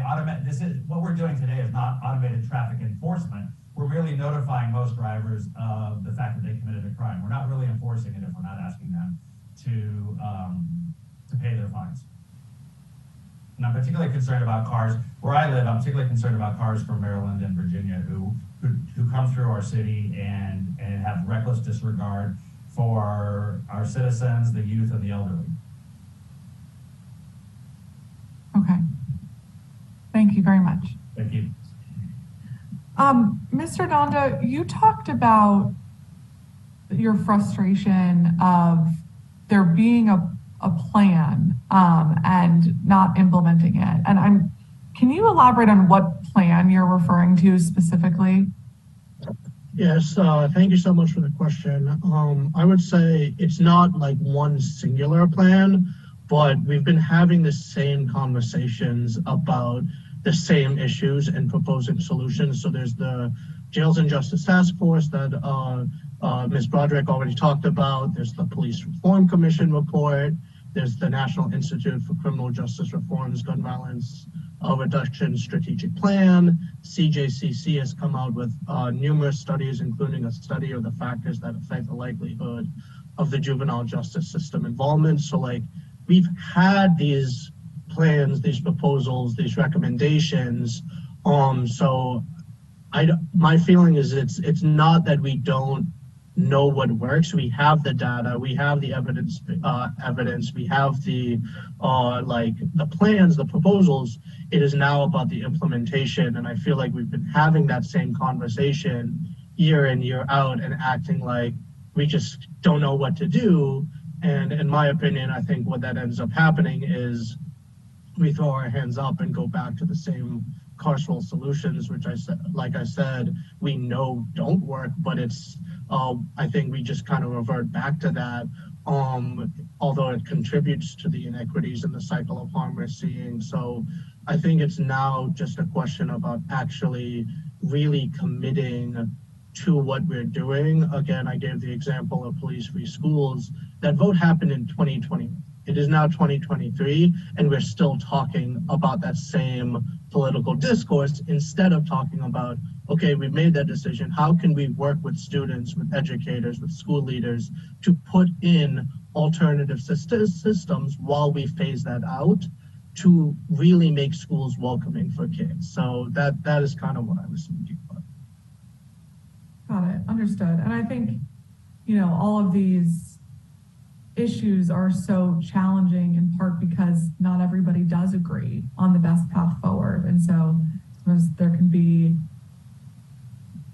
what we're doing today is not automated traffic enforcement. We're merely notifying most drivers of the fact that they committed a crime. We're not really enforcing it if we're not asking them to pay their fines. And I'm particularly concerned about cars where I live. I'm particularly concerned about cars from Maryland and Virginia who come through our city and have reckless disregard for our citizens, the youth, and the elderly. Okay. Thank you very much. Thank you. Mr. Nanda, you talked about your frustration of there being a plan and not implementing it. And can you elaborate on what plan you're referring to specifically? Yes, thank you so much for the question. I would say it's not like one singular plan, but we've been having the same conversations about the same issues and proposing solutions. So there's the Jails and Justice Task Force that Ms. Broderick already talked about. There's the Police Reform Commission report. There's the National Institute for Criminal Justice Reform's Gun Violence Reduction Strategic Plan. CJCC has come out with numerous studies, including a study of the factors that affect the likelihood of the juvenile justice system involvement. So like, we've had these plans, these proposals, these recommendations. So my feeling is it's not that we don't know what works. We have the data, we have the evidence, we have the the plans, the proposals. It is now about the implementation. And I feel like we've been having that same conversation year in, year out and acting like we just don't know what to do. And in my opinion, I think what that ends up happening is we throw our hands up and go back to the same carceral solutions, which I said, we know don't work, but it's, I think we just kind of revert back to that, although it contributes to the inequities and the cycle of harm we're seeing. So I think it's now just a question about actually really committing to what we're doing. Again, I gave the example of police-free schools. That vote happened in 2020. It is now 2023, and we're still talking about that same political discourse instead of talking about, okay, we've made that decision. How can we work with students, with educators, with school leaders to put in alternative systems while we phase that out to really make schools welcoming for kids? So that is kind of what I was thinking about. Got it. Understood. And I think, all of these issues are so challenging in part because not everybody does agree on the best path forward. And so there can be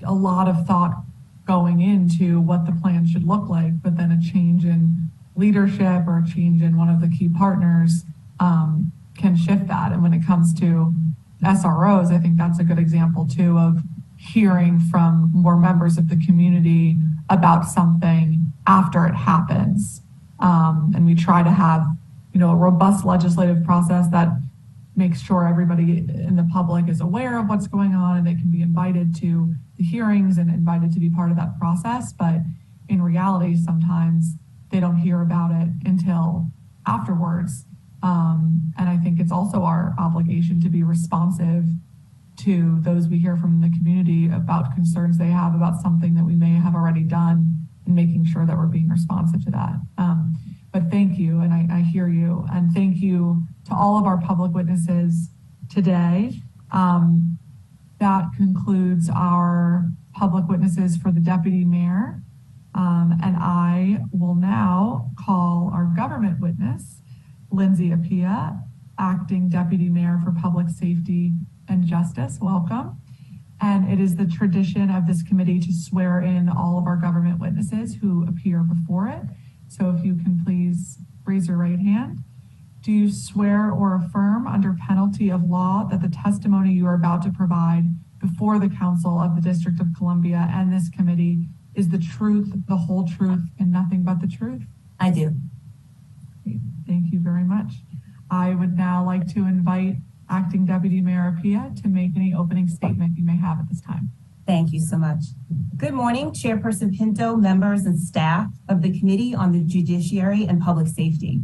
a lot of thought going into what the plan should look like, but then a change in leadership or a change in one of the key partners can shift that. And when it comes to SROs, I think that's a good example too of hearing from more members of the community about something after it happens. And we try to have, a robust legislative process that makes sure everybody in the public is aware of what's going on and they can be invited to the hearings and invited to be part of that process. But in reality, sometimes they don't hear about it until afterwards. And I think it's also our obligation to be responsive to those we hear from the community about concerns they have about something that we may have already done, and making sure that we're being responsive to that. But thank you, and I hear you, and thank you to all of our public witnesses today. that concludes our public witnesses for the deputy mayor. And I will now call our government witness, Lindsay Appiah, acting deputy mayor for public safety and justice. Welcome. And it is the tradition of this committee to swear in all of our government witnesses who appear before it. So if you can please raise your right hand. Do you swear or affirm under penalty of law that the testimony you are about to provide before the Council of the District of Columbia and this committee is the truth, the whole truth, and nothing but the truth? I do. Great. Thank you very much. I would now like to invite Acting Deputy Mayor Appiah to make any opening statement you may have at this time. Thank you so much. Good morning, Chairperson Pinto, members and staff of the Committee on the Judiciary and Public Safety.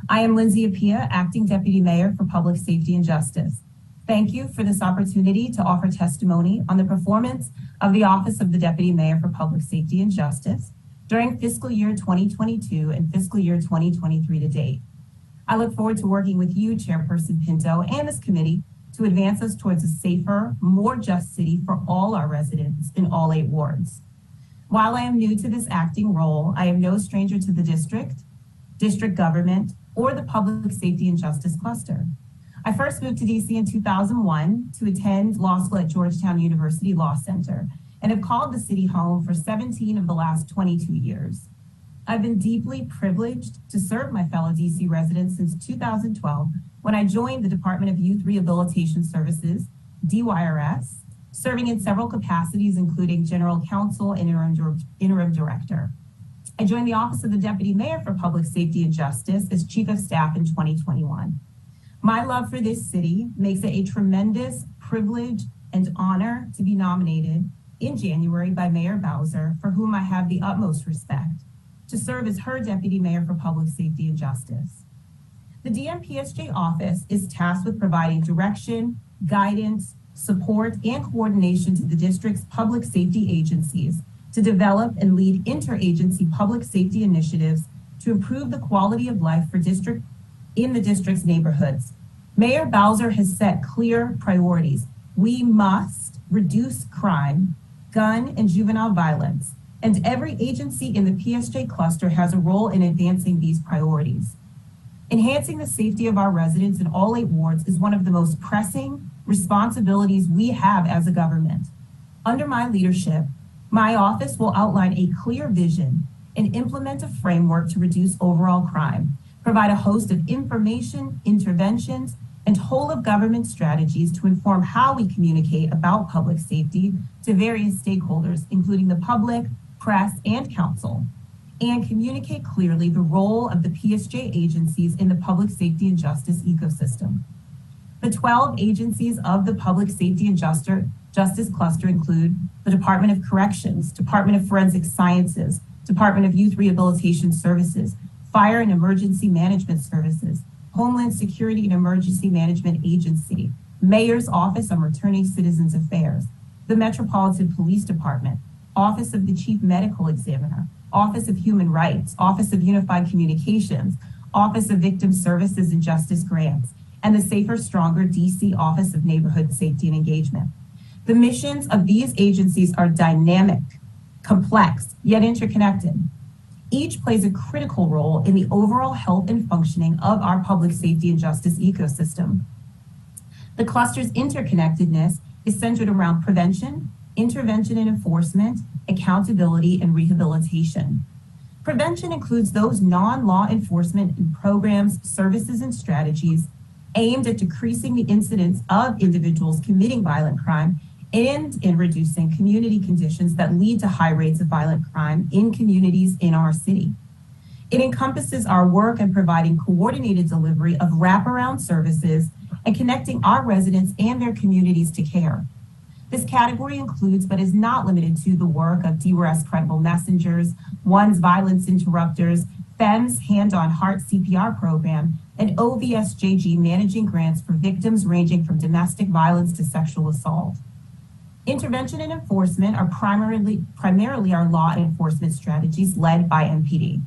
I am Lindsay Appiah, Acting Deputy Mayor for Public Safety and Justice. Thank you for this opportunity to offer testimony on the performance of the Office of the Deputy Mayor for Public Safety and Justice during fiscal year 2022 and fiscal year 2023 to date. I look forward to working with you, Chairperson Pinto, and this committee to advance us towards a safer, more just city for all our residents in all 8 wards. While I am new to this acting role, I am no stranger to the district government, or the public safety and justice cluster. I first moved to DC in 2001 to attend law school at Georgetown University Law Center and have called the city home for 17 of the last 22 years. I've been deeply privileged to serve my fellow DC residents since 2012 when I joined the Department of Youth Rehabilitation Services, DYRS, serving in several capacities including General Counsel and Interim Director. I joined the Office of the Deputy Mayor for Public Safety and Justice as Chief of Staff in 2021. My love for this city makes it a tremendous privilege and honor to be nominated in January by Mayor Bowser, for whom I have the utmost respect, to serve as her Deputy Mayor for Public Safety and Justice. The DMPSJ office is tasked with providing direction, guidance, support, and coordination to the district's public safety agencies to develop and lead interagency public safety initiatives to improve the quality of life for in the district's neighborhoods. Mayor Bowser has set clear priorities. We must reduce crime, gun and juvenile violence, and every agency in the PSJ cluster has a role in advancing these priorities. Enhancing the safety of our residents in all 8 wards is one of the most pressing responsibilities we have as a government. Under my leadership, my office will outline a clear vision and implement a framework to reduce overall crime, provide a host of information, interventions, and whole of government strategies to inform how we communicate about public safety to various stakeholders, including the public, press, and council, and communicate clearly the role of the PSJ agencies in the public safety and justice ecosystem. The 12 agencies of the public safety and justice cluster include the Department of Corrections, Department of Forensic Sciences, Department of Youth Rehabilitation Services, Fire and Emergency Management Services, Homeland Security and Emergency Management Agency, Mayor's Office on Returning Citizens Affairs, the Metropolitan Police Department, Office of the Chief Medical Examiner, Office of Human Rights, Office of Unified Communications, Office of Victim Services and Justice Grants, and the Safer, Stronger DC Office of Neighborhood Safety and Engagement. The missions of these agencies are dynamic, complex, yet interconnected. Each plays a critical role in the overall health and functioning of our public safety and justice ecosystem. The cluster's interconnectedness is centered around prevention, intervention and enforcement, accountability, and rehabilitation. Prevention includes those non-law enforcement programs, services, and strategies aimed at decreasing the incidence of individuals committing violent crime and in reducing community conditions that lead to high rates of violent crime in communities in our city. It encompasses our work in providing coordinated delivery of wraparound services and connecting our residents and their communities to care. This category includes, but is not limited to, the work of DWRS Credible Messengers, ONE's Violence Interrupters, FEM's Hand on Heart CPR program, and OVSJG managing grants for victims ranging from domestic violence to sexual assault. Intervention and enforcement are primarily our law enforcement strategies led by MPD.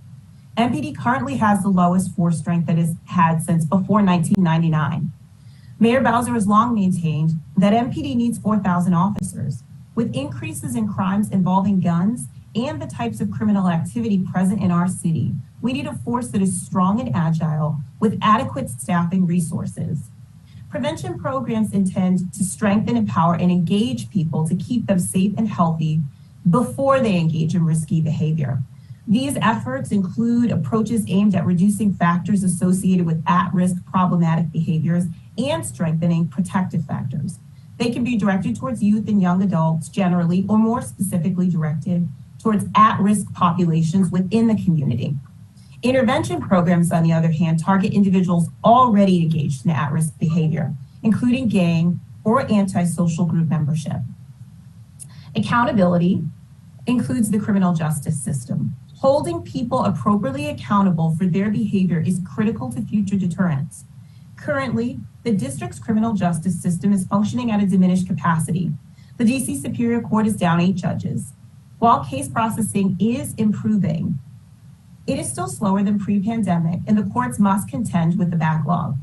MPD currently has the lowest force strength that it's had since before 1999. Mayor Bowser has long maintained that MPD needs 4,000 officers. With increases in crimes involving guns and the types of criminal activity present in our city, we need a force that is strong and agile with adequate staffing resources. Prevention programs intend to strengthen, empower, and engage people to keep them safe and healthy before they engage in risky behavior. These efforts include approaches aimed at reducing factors associated with at-risk problematic behaviors and strengthening protective factors. They can be directed towards youth and young adults generally, or more specifically directed towards at-risk populations within the community. Intervention programs, on the other hand, target individuals already engaged in at-risk behavior, including gang or antisocial group membership. Accountability includes the criminal justice system. Holding people appropriately accountable for their behavior is critical to future deterrence. Currently, the district's criminal justice system is functioning at a diminished capacity. The DC Superior Court is down 8 judges. While case processing is improving, it is still slower than pre-pandemic, and the courts must contend with the backlog.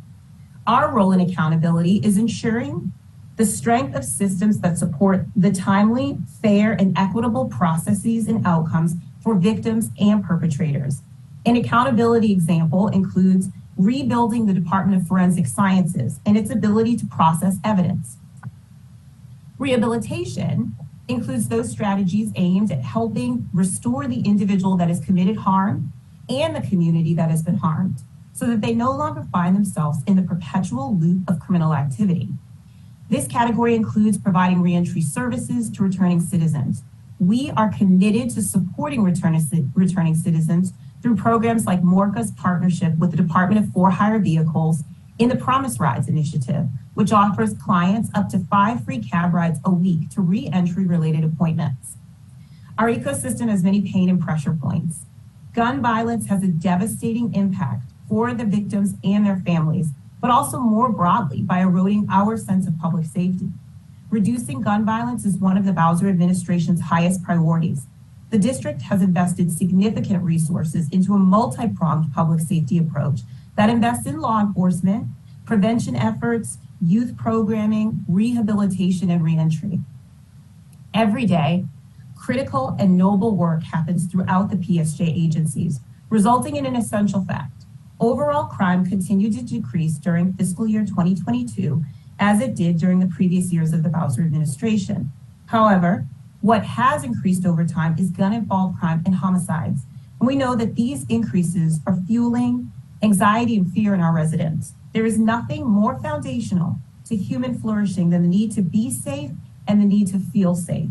Our role in accountability is ensuring the strength of systems that support the timely, fair, and equitable processes and outcomes for victims and perpetrators. An accountability example includes rebuilding the Department of Forensic Sciences and its ability to process evidence. Rehabilitation includes those strategies aimed at helping restore the individual that has committed harm and the community that has been harmed, so that they no longer find themselves in the perpetual loop of criminal activity. This category includes providing reentry services to returning citizens. We are committed to supporting returning citizens through programs like MORCA's partnership with the Department of For-Hire Vehicles in the Promise Rides initiative, which offers clients up to 5 free cab rides a week to re-entry related appointments. Our ecosystem has many pain and pressure points. Gun violence has a devastating impact for the victims and their families, but also more broadly by eroding our sense of public safety. Reducing gun violence is one of the Bowser administration's highest priorities. The district has invested significant resources into a multi-pronged public safety approach that invests in law enforcement, prevention efforts, youth programming, rehabilitation, and reentry. Every day, critical and noble work happens throughout the PSJ agencies, resulting in an essential fact. Overall crime continued to decrease during fiscal year 2022, as it did during the previous years of the Bowser administration. However, what has increased over time is gun-involved crime and homicides. And we know that these increases are fueling anxiety and fear in our residents. There is nothing more foundational to human flourishing than the need to be safe and the need to feel safe.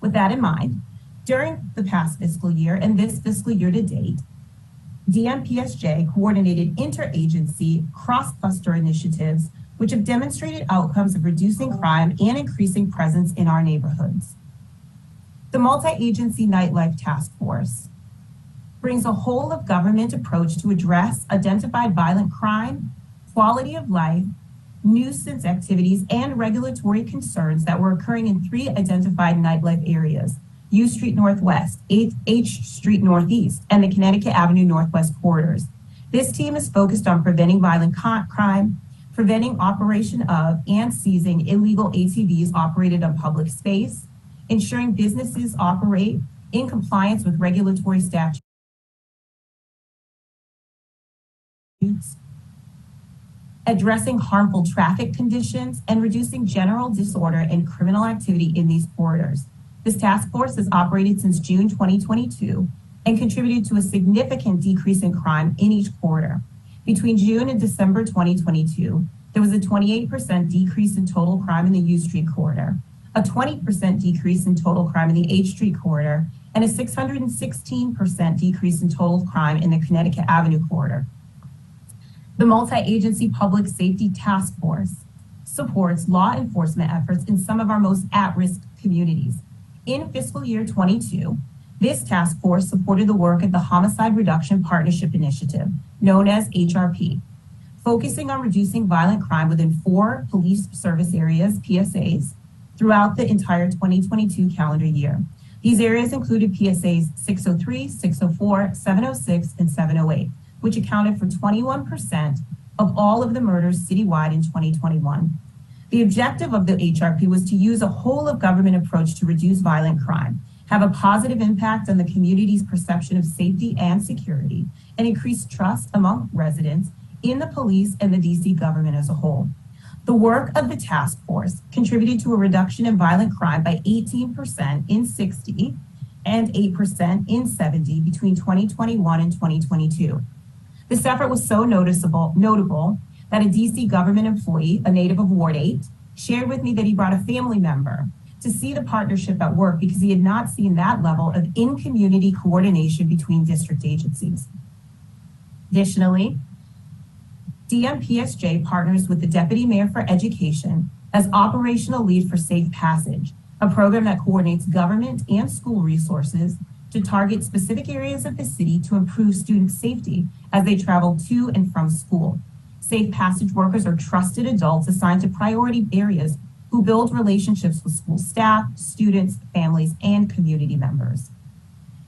With that in mind, during the past fiscal year and this fiscal year to date, DMPSJ coordinated interagency cross-cluster initiatives which have demonstrated outcomes of reducing crime and increasing presence in our neighborhoods. The Multi-Agency Nightlife Task Force brings a whole-of-government approach to address identified violent crime, quality of life, nuisance activities, and regulatory concerns that were occurring in 3 identified nightlife areas: U Street Northwest, H Street Northeast, and the Connecticut Avenue Northwest corridors. This team is focused on preventing violent crime, preventing operation of and seizing illegal ATVs operated on public space, ensuring businesses operate in compliance with regulatory statutes, addressing harmful traffic conditions, and reducing general disorder and criminal activity in these corridors. This task force has operated since June 2022 and contributed to a significant decrease in crime in each corridor. Between June and December 2022, there was a 28% decrease in total crime in the U Street corridor, a 20% decrease in total crime in the H Street corridor, and a 616% decrease in total crime in the Connecticut Avenue corridor. The Multi-Agency Public Safety Task Force supports law enforcement efforts in some of our most at-risk communities. In fiscal year 22, this task force supported the work of the Homicide Reduction Partnership Initiative, known as HRP, focusing on reducing violent crime within 4 police service areas, PSAs, throughout the entire 2022 calendar year. These areas included PSAs 603, 604, 706, and 708, which accounted for 21% of all of the murders citywide in 2021. The objective of the HRP was to use a whole of government approach to reduce violent crime, have a positive impact on the community's perception of safety and security, and increase trust among residents in the police and the DC government as a whole. The work of the task force contributed to a reduction in violent crime by 18% in 60 and 8% in 70 between 2021 and 2022. This effort was so notable that a DC government employee, a native of Ward 8, shared with me that he brought a family member to see the partnership at work because he had not seen that level of in-community coordination between district agencies. Additionally, DMPSJ partners with the Deputy Mayor for Education as operational lead for Safe Passage, a program that coordinates government and school resources to target specific areas of the city to improve student safety as they travel to and from school. Safe Passage workers are trusted adults assigned to priority areas who build relationships with school staff, students, families, and community members.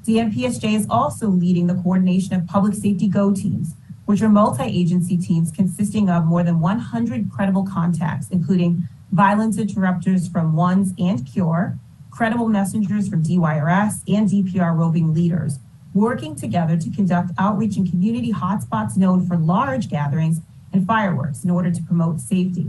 DMPSJ is also leading the coordination of public safety GO teams, which are multi-agency teams consisting of more than 100 credible contacts, including violence interrupters from WONS and CURE, credible messengers from DYRS, and DPR roving leaders, working together to conduct outreach in community hotspots known for large gatherings and fireworks in order to promote safety.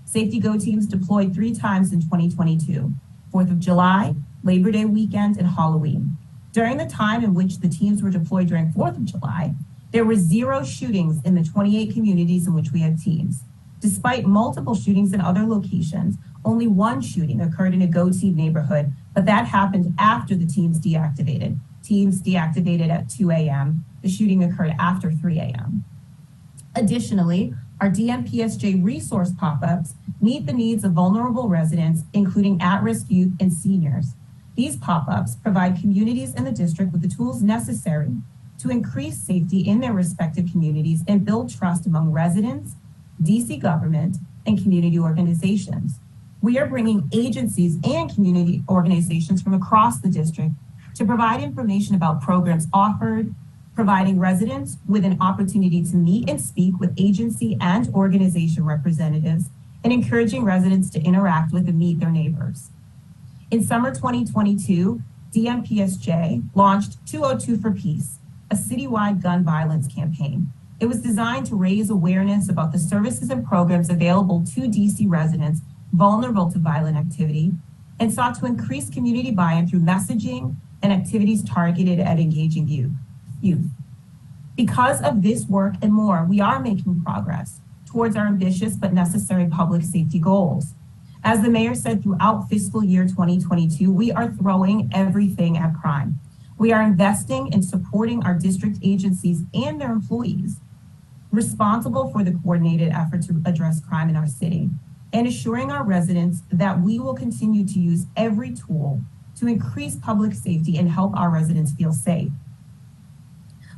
Safety GO teams deployed 3 times in 2022, 4th of July, Labor Day weekend, and Halloween. During the time in which the teams were deployed during 4th of July, there were 0 shootings in the 28 communities in which we had teams. Despite multiple shootings in other locations, only 1 shooting occurred in a GO team neighborhood, but that happened after the teams deactivated. Teams deactivated at 2 a.m. The shooting occurred after 3 a.m. Additionally, our DMPSJ resource pop-ups meet the needs of vulnerable residents, including at-risk youth and seniors. These pop-ups provide communities in the district with the tools necessary to increase safety in their respective communities and build trust among residents, DC government, and community organizations. We are bringing agencies and community organizations from across the district to provide information about programs offered, providing residents with an opportunity to meet and speak with agency and organization representatives, and encouraging residents to interact with and meet their neighbors. In summer 2022, DMPSJ launched 202 for Peace, a citywide gun violence campaign. It was designed to raise awareness about the services and programs available to DC residents vulnerable to violent activity, and sought to increase community buy-in through messaging and activities targeted at engaging youth. Because of this work and more, we are making progress towards our ambitious but necessary public safety goals. As the mayor said throughout fiscal year 2022, we are throwing everything at crime. We are investing and supporting our district agencies and their employees responsible for the coordinated effort to address crime in our city, and assuring our residents that we will continue to use every tool to increase public safety and help our residents feel safe.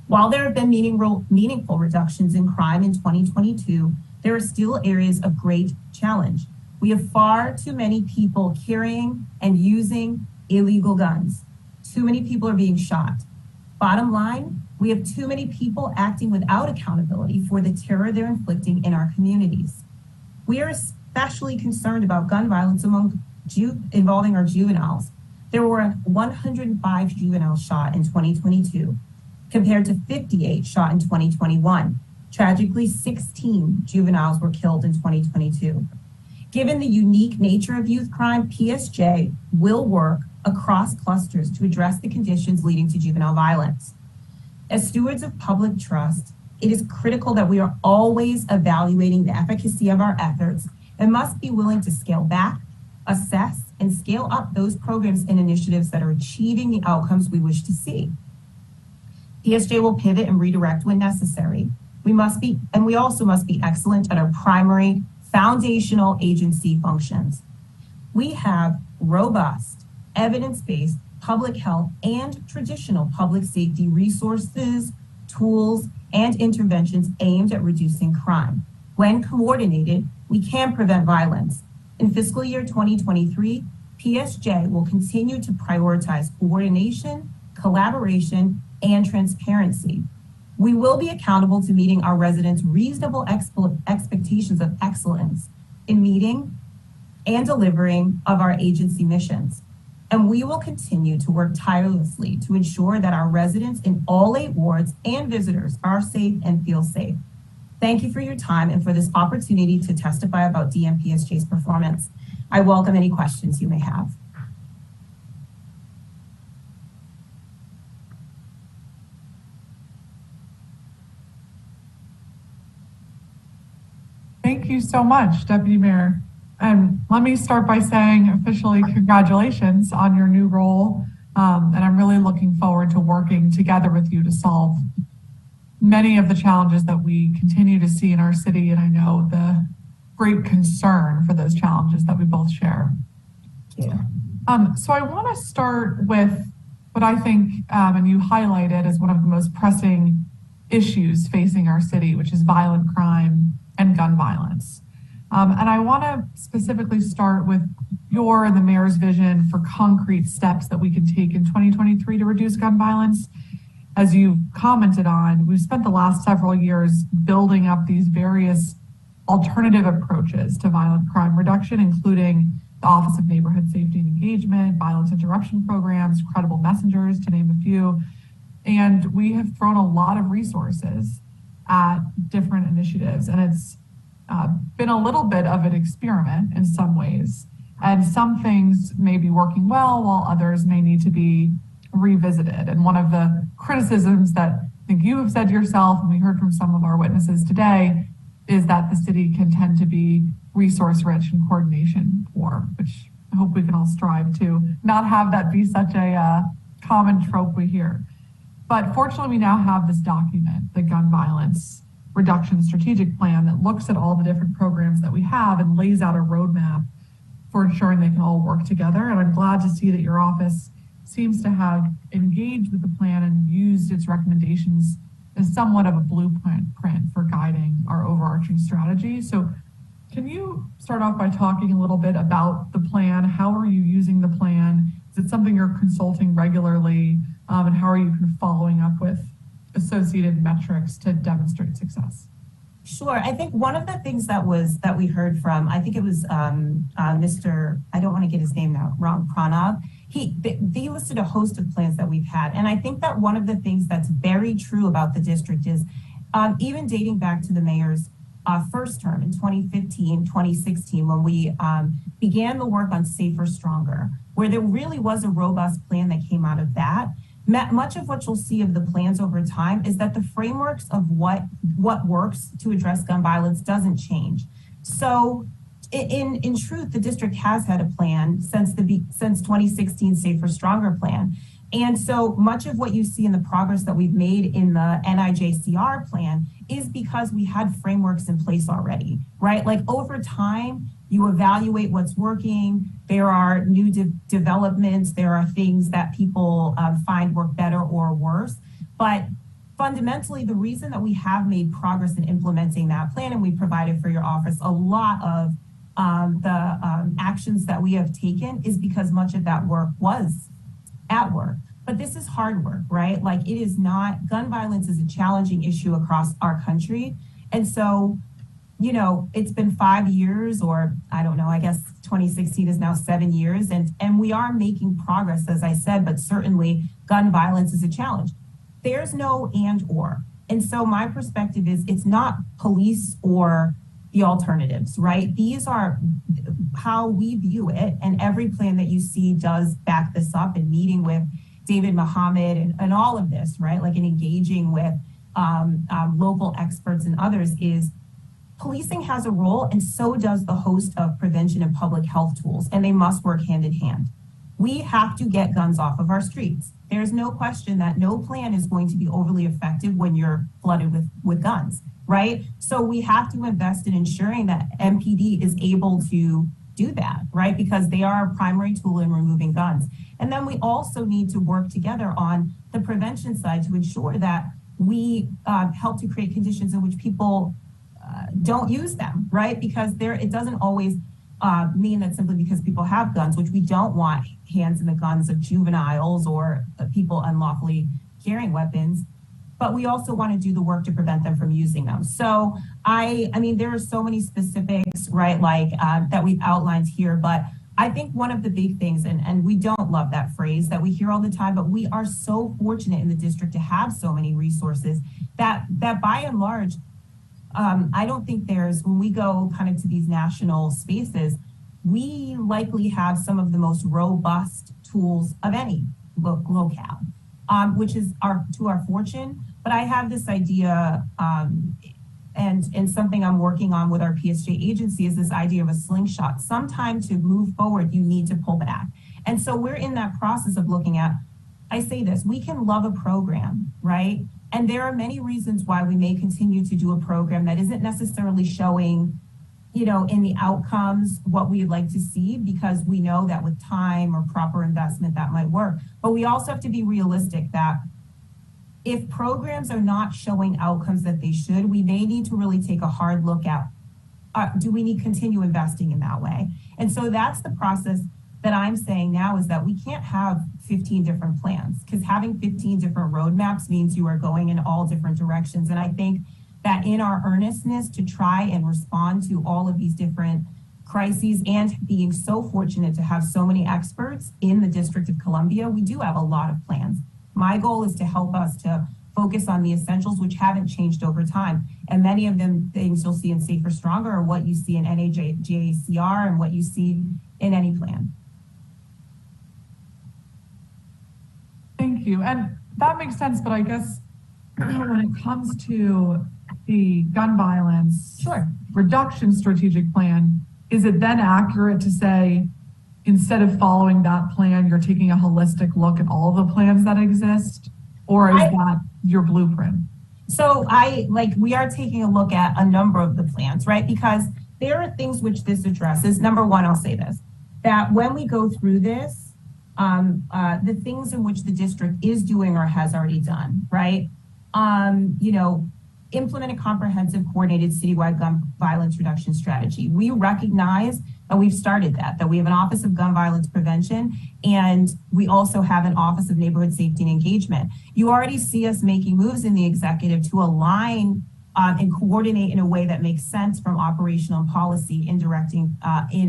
While there have been meaningful reductions in crime in 2022, there are still areas of great challenge. We have far too many people carrying and using illegal guns. Too many people are being shot. Bottom line, we have too many people acting without accountability for the terror they're inflicting in our communities. We are especially concerned about gun violence involving our juveniles. There were 105 juveniles shot in 2022, compared to 58 shot in 2021. Tragically, 16 juveniles were killed in 2022. Given the unique nature of youth crime, PSJ will work across clusters to address the conditions leading to juvenile violence. As stewards of public trust, it is critical that we are always evaluating the efficacy of our efforts and must be willing to scale back, assess, and scale up those programs and initiatives that are achieving the outcomes we wish to see. PSJ will pivot and redirect when necessary. We also must be excellent at our primary foundational agency functions. We have robust, evidence-based public health and traditional public safety resources, tools, and interventions aimed at reducing crime. When coordinated, we can prevent violence. In fiscal year 2023, PSJ will continue to prioritize coordination, collaboration, and transparency. We will be accountable to meeting our residents' reasonable expectations of excellence in meeting and delivering of our agency missions. And we will continue to work tirelessly to ensure that our residents in all 8 wards and visitors are safe and feel safe. Thank you for your time and for this opportunity to testify about DMPSJ's performance. I welcome any questions you may have. Thank you so much, Deputy Mayor. And let me start by saying officially congratulations on your new role. And I'm really looking forward to working together with you to solve many of the challenges that we continue to see in our city. And I know the great concern for those challenges that we both share. Yeah. So I want to start with what I think, and you highlighted as one of the most pressing issues facing our city, which is violent crime and gun violence. And I want to specifically start with your and the mayor's vision for concrete steps that we can take in 2023 to reduce gun violence. As you've commented on, we've spent the last several years building up these various alternative approaches to violent crime reduction, including the Office of Neighborhood Safety and Engagement, violence interruption programs, credible messengers, to name a few. And we have thrown a lot of resources at different initiatives. And it's been a little bit of an experiment in some ways. And some things may be working well, while others may need to be revisited. And one of the criticisms that I think you have said yourself, and we heard from some of our witnesses today, is that the city can tend to be resource rich and coordination poor, which I hope we can all strive to not have that be such a common trope we hear. But fortunately, we now have this document, the Gun Violence Reduction Strategic Plan, that looks at all the different programs that we have and lays out a roadmap for ensuring they can all work together. And I'm glad to see that your office seems to have engaged with the plan and used its recommendations as somewhat of a blueprint for guiding our overarching strategy. So can you start off by talking a little bit about the plan? How are you using the plan? Is it something you're consulting regularly? And how are you kind of following up with associated metrics to demonstrate success? Sure. I think one of the things that we heard from, I think it was Mr. I don't want to get his name now wrong, Pranav. They listed a host of plans that we've had. And I think that one of the things that's very true about the district is even dating back to the mayor's first term in 2015, 2016, when we began the work on Safer, Stronger, where there really was a robust plan that came out of that. Much of what you'll see of the plans over time is that the frameworks of what works to address gun violence doesn't change. So in truth, the district has had a plan since 2016 Safer, Stronger plan. And so much of what you see in the progress that we've made in the NIJCR plan is because we had frameworks in place already, right? Like over time, you evaluate what's working. There are new developments. There are things that people find work better or worse. But fundamentally, the reason that we have made progress in implementing that plan, and we provided for your office a lot of the actions that we have taken, is because much of that work was at work. But this is hard work, right? Like it is not, gun violence is a challenging issue across our country. And so, you know, it's been 5 years, or I don't know, I guess 2016 is now 7 years. And we are making progress, as I said, but certainly gun violence is a challenge. There's no and or. And so my perspective is it's not police or the alternatives, right? These are how we view it. And every plan that you see does back this up, and meeting with David Muhammad and all of this, right? Like in engaging with local experts and others, is policing has a role, and so does the host of prevention and public health tools, and they must work hand in hand. We have to get guns off of our streets. There's no question that no plan is going to be overly effective when you're flooded with guns, right? So we have to invest in ensuring that MPD is able to do that, right? Because they are a primary tool in removing guns. And then we also need to work together on the prevention side to ensure that we help to create conditions in which people don't use them, right? Because it doesn't always mean that simply because people have guns, which we don't want hands in the guns of juveniles or people unlawfully carrying weapons. but we also want to do the work to prevent them from using them. So I mean, there are so many specifics, right, like that we've outlined here, but I think one of the big things, and we don't love that phrase that we hear all the time, but we are so fortunate in the district to have so many resources that by and large, I don't think when we go kind of to these national spaces, we likely have some of the most robust tools of any locale, which is to our fortune. But I have this idea, and something I'm working on with our PSJ agency is this idea of a slingshot. Sometime to move forward, you need to pull back. And so we're in that process of looking at, I say this, we can love a program, right? And there are many reasons why we may continue to do a program that isn't necessarily showing, in the outcomes what we'd like to see, because we know that with time or proper investment that might work. But we also have to be realistic that if programs are not showing outcomes that they should, we may need to really take a hard look at, do we need to continue investing in that way? And so that's the process that I'm saying now, is that we can't have 15 different plans, because having 15 different roadmaps means you are going in all different directions. And I think that in our earnestness to try and respond to all of these different crises, and being so fortunate to have so many experts in the District of Columbia, we do have a lot of plans. My goal is to help us to focus on the essentials, which haven't changed over time. And many of them things you'll see in Safer Stronger are what you see in NAJACR and what you see in any plan. Thank you. And that makes sense, but I guess when it comes to the gun violence reduction strategic plan, is it then accurate to say, instead of following that plan, you're taking a holistic look at all the plans that exist? Or is that your blueprint? So we are taking a look at a number of the plans, right? Because there are things which this addresses. Number one, I'll say this, that when we go through this, the things in which the district is doing or has already done, right? Implement a comprehensive, coordinated citywide gun violence reduction strategy. We recognize that we've started that we have an Office of Gun Violence Prevention, and we also have an Office of Neighborhood Safety and Engagement. You already see us making moves in the executive to align and coordinate in a way that makes sense from operational and policy in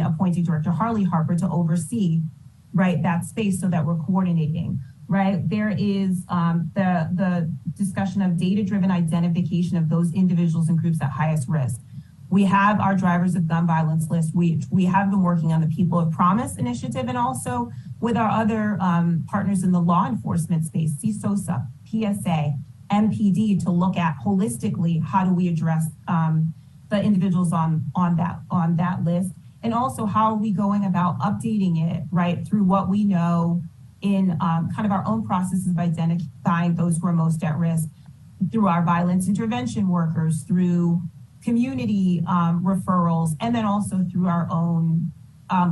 appointing Director Harley Harper to oversee, right, that space so that we're coordinating. Right, there is the discussion of data-driven identification of those individuals and groups at highest risk. We have our drivers of gun violence list. We have been working on the People of Promise initiative, and also with our other partners in the law enforcement space, CSOSA, PSA, MPD, to look at holistically how do we address the individuals on that list, and also how are we going about updating it, right, through what we know in kind of our own processes of identifying those who are most at risk, through our violence intervention workers, through community referrals, and then also through our own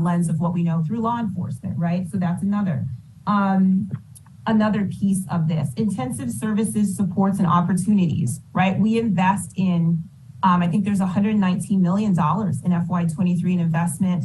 lens of what we know through law enforcement, right? So that's another piece of this. Intensive services, supports, and opportunities, right? We invest in, I think there's $119 million in FY23 in investment,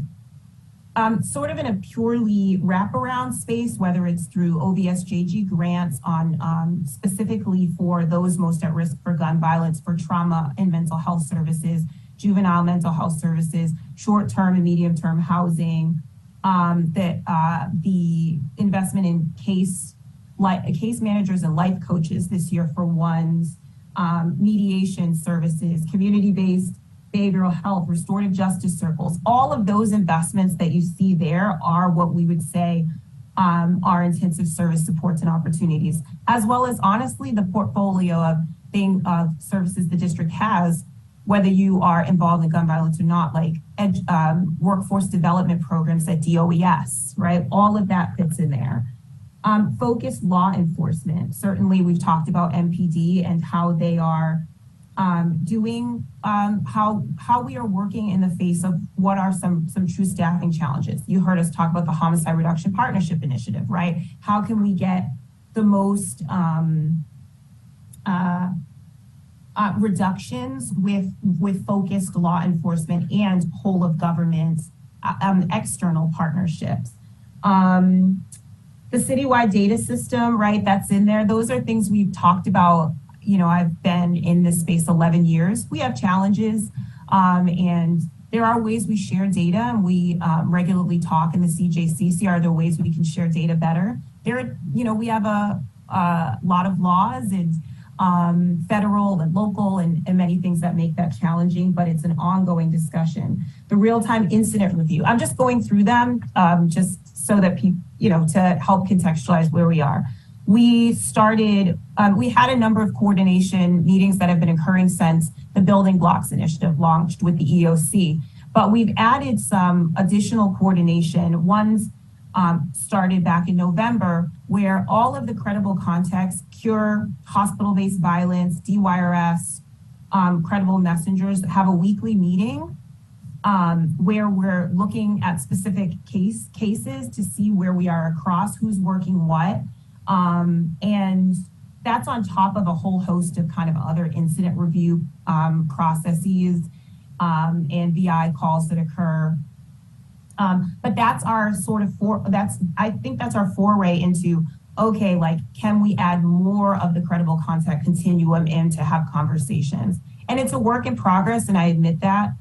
sort of in a purely wraparound space, whether it's through OVSJG grants on specifically for those most at risk for gun violence, for trauma and mental health services, juvenile mental health services, short-term and medium-term housing, the investment in case managers and life coaches this year for ones, mediation services, community-based behavioral health, restorative justice circles. All of those investments that you see there are what we would say are intensive service supports and opportunities, as well as honestly the portfolio of services the district has, whether you are involved in gun violence or not, like workforce development programs at DOES, right? All of that fits in there. Focused law enforcement. Certainly we've talked about MPD and how they are doing, how we are working in the face of what are some true staffing challenges. You heard us talk about the Homicide Reduction Partnership Initiative, right? How can we get the most reductions with focused law enforcement and whole of government external partnerships. The citywide data system, right? That's in there. Those are things we've talked about, I've been in this space 11 years. We have challenges, and there are ways we share data, and we regularly talk in the CJCC. Are there ways we can share data better? We have a lot of laws and federal and local and many things that make that challenging, but it's an ongoing discussion. The real-time incident review, I'm just going through them just so that people, to help contextualize where we are. We started, we had a number of coordination meetings that have been occurring since the Building Blocks Initiative launched with the EOC, but we've added some additional coordination. One's started back in November, where all of the credible contexts, CURE, hospital-based violence, DYRS, credible messengers have a weekly meeting where we're looking at specific cases to see where we are across, who's working what. And that's on top of a whole host of kind of other incident review processes and VI calls that occur. But that's our sort of I think that's our foray into, okay, like, can we add more of the credible contact continuum in to have conversations? And it's a work in progress, and I admit that.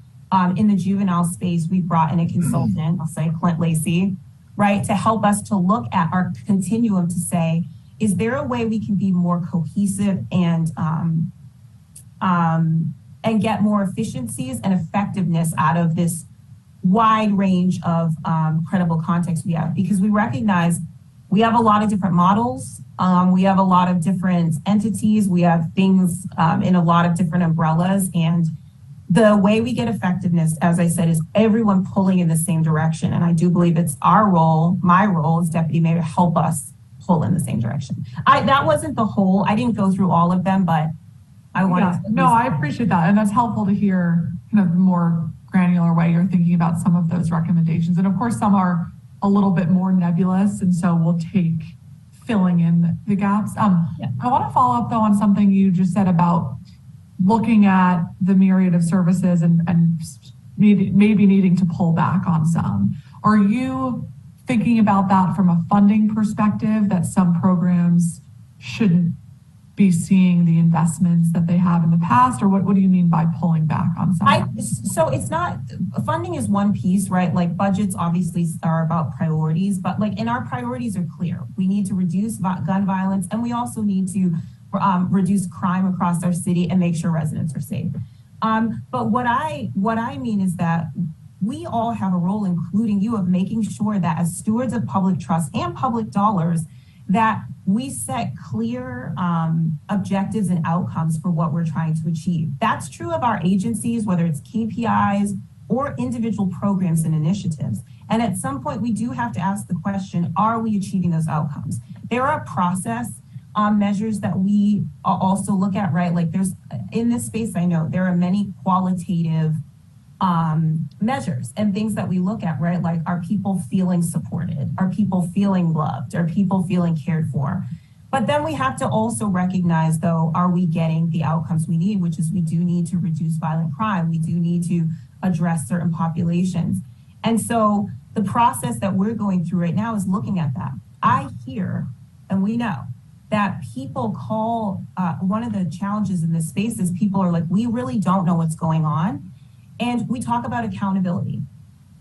In the juvenile space, we brought in a consultant, I'll say Clint Lacey, right, to help us to look at our continuum to say, is there a way we can be more cohesive and get more efficiencies and effectiveness out of this wide range of credible context we have? Because we recognize we have a lot of different models. We have a lot of different entities. We have things in a lot of different umbrellas. And the way we get effectiveness, as I said, is everyone pulling in the same direction. And I do believe it's our role, my role as deputy mayor, to help us pull in the same direction. That wasn't the whole, I didn't go through all of them, but I wanted to. No, I appreciate that. And that's helpful to hear kind of the more granular way you're thinking about some of those recommendations. And of course, some are a little bit more nebulous, and so we'll take filling in the gaps. I want to follow up though on something you just said about looking at the myriad of services and maybe needing to pull back on some. Are you thinking about that from a funding perspective, that some programs shouldn't be seeing the investments that they have in the past? Or what do you mean by pulling back on some? So it's not, funding is one piece, right? Like budgets obviously are about priorities, but like in our priorities are clear. We need to reduce gun violence, and we also need to reduce crime across our city and make sure residents are safe. But what I mean is that we all have a role, including you, of making sure that as stewards of public trust and public dollars, that we set clear objectives and outcomes for what we're trying to achieve. That's true of our agencies, whether it's KPIs or individual programs and initiatives. And at some point, we do have to ask the question, are we achieving those outcomes? There are process measures that we also look at, right? Like there's, in this space, I know there are many qualitative measures and things that we look at, right? Like, are people feeling supported? Are people feeling loved? Are people feeling cared for? But then we have to also recognize, though, are we getting the outcomes we need, which is we do need to reduce violent crime. We do need to address certain populations. And so the process that we're going through right now is looking at that. I hear, and we know, that people call, one of the challenges in this space is people are like, we really don't know what's going on. And we talk about accountability.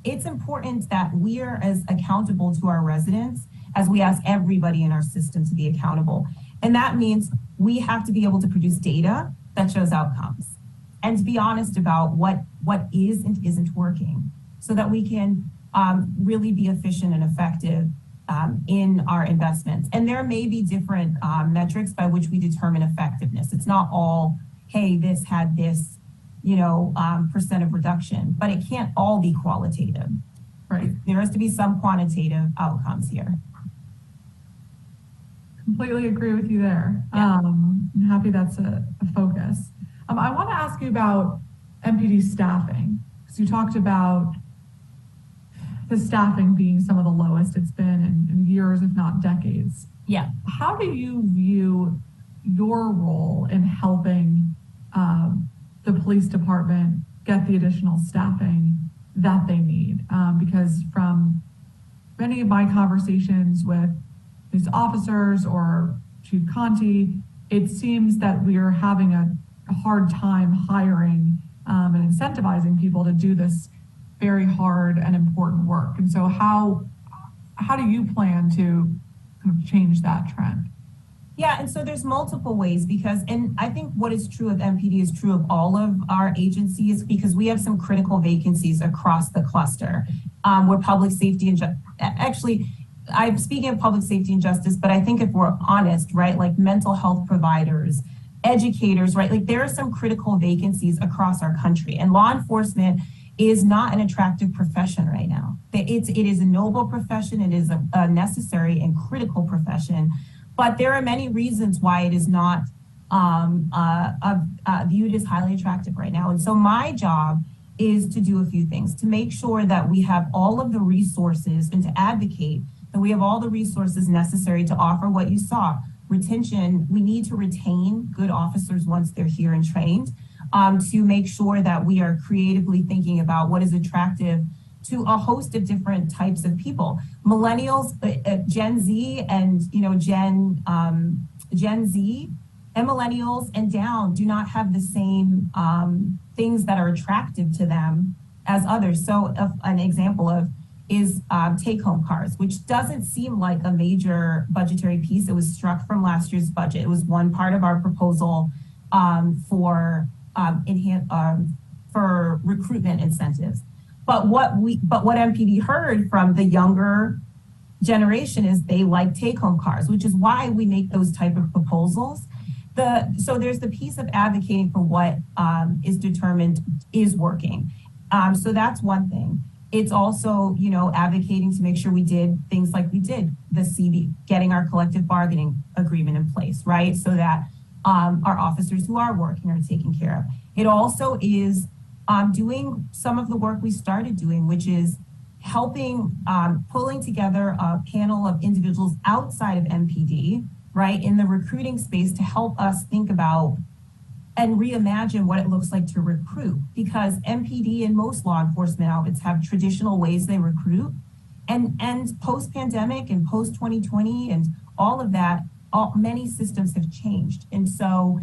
It's important that we are as accountable to our residents as we ask everybody in our system to be accountable. And that means we have to be able to produce data that shows outcomes and to be honest about what is and isn't working so that we can really be efficient and effective in our investments. And there may be different metrics by which we determine effectiveness. It's not all, hey, this had this, percent of reduction, but it can't all be qualitative. Right. There has to be some quantitative outcomes here. Completely agree with you there. Yeah. I'm happy that's a focus. I want to ask you about MPD staffing, because you talked about the staffing being some of the lowest it's been in years, if not decades. Yeah. How do you view your role in helping the police department get the additional staffing that they need? Because from many of my conversations with these officers or Chief Conti, it seems that we are having a hard time hiring and incentivizing people to do this very hard and important work. And so how do you plan to kind of change that trend? Yeah, and so there's multiple ways and I think what is true of MPD is true of all of our agencies, because we have some critical vacancies across the cluster where public safety and actually, I'm speaking of public safety and justice, but I think if we're honest, right, like mental health providers, educators, right, like there are some critical vacancies across our country, and law enforcement is not an attractive profession right now. It is a noble profession. It is a necessary and critical profession. But there are many reasons why it is not viewed as highly attractive right now. And so my job is to do a few things, to make sure that we have all of the resources and to advocate that we have all the resources necessary to offer what you saw. Retention, we need to retain good officers once they're here and trained, to make sure that we are creatively thinking about what is attractive to a host of different types of people. Millennials, Gen Z, and Gen Z and millennials and down do not have the same things that are attractive to them as others. So an example of is take-home cars, which doesn't seem like a major budgetary piece. It was struck from last year's budget. It was one part of our proposal for recruitment incentives. But what MPD heard from the younger generation is they like take-home cars, which is why we make those type of proposals. So there's the piece of advocating for what is determined is working. So that's one thing. It's also, advocating to make sure we did things like we did the CB, getting our collective bargaining agreement in place, right? So that our officers who are working are taken care of. It also is doing some of the work we started doing, which is helping, pulling together a panel of individuals outside of MPD, right, in the recruiting space to help us think about and reimagine what it looks like to recruit, because MPD and most law enforcement outfits have traditional ways they recruit, and post-pandemic and post-2020 and all of that, many systems have changed. And so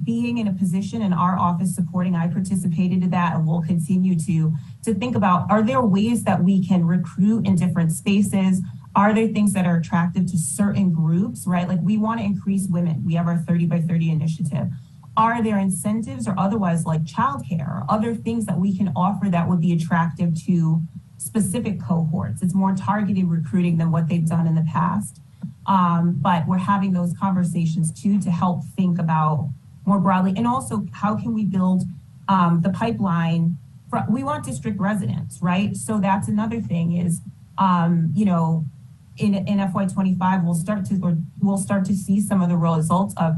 being in a position in our office supporting, I participated in that and will continue to think about, are there ways that we can recruit in different spaces? Are there things that are attractive to certain groups, right? Like we want to increase women. We have our 30 by 30 initiative. Are there incentives or otherwise like childcare or other things that we can offer that would be attractive to specific cohorts? It's more targeted recruiting than what they've done in the past. But we're having those conversations too to help think about more broadly. And also, how can we build the pipeline? We want district residents, right? So that's another thing is, in FY25, we'll start to see some of the results of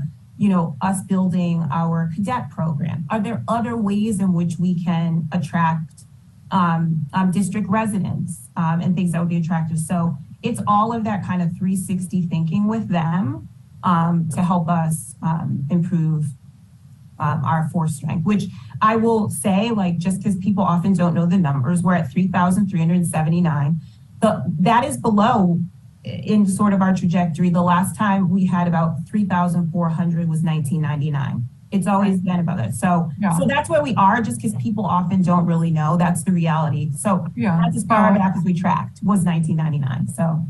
us building our cadet program. Are there other ways in which we can attract district residents and things that would be attractive? So it's all of that kind of 360 thinking with them to help us improve our force strength, which I will say, like, just because people often don't know the numbers, we're at 3,379. That is below in sort of our trajectory. The last time we had about 3,400 was 1999. It's always been about that. So that's where we are, just because people often don't really know. That's the reality. So that's as far back as we tracked was 1999. So.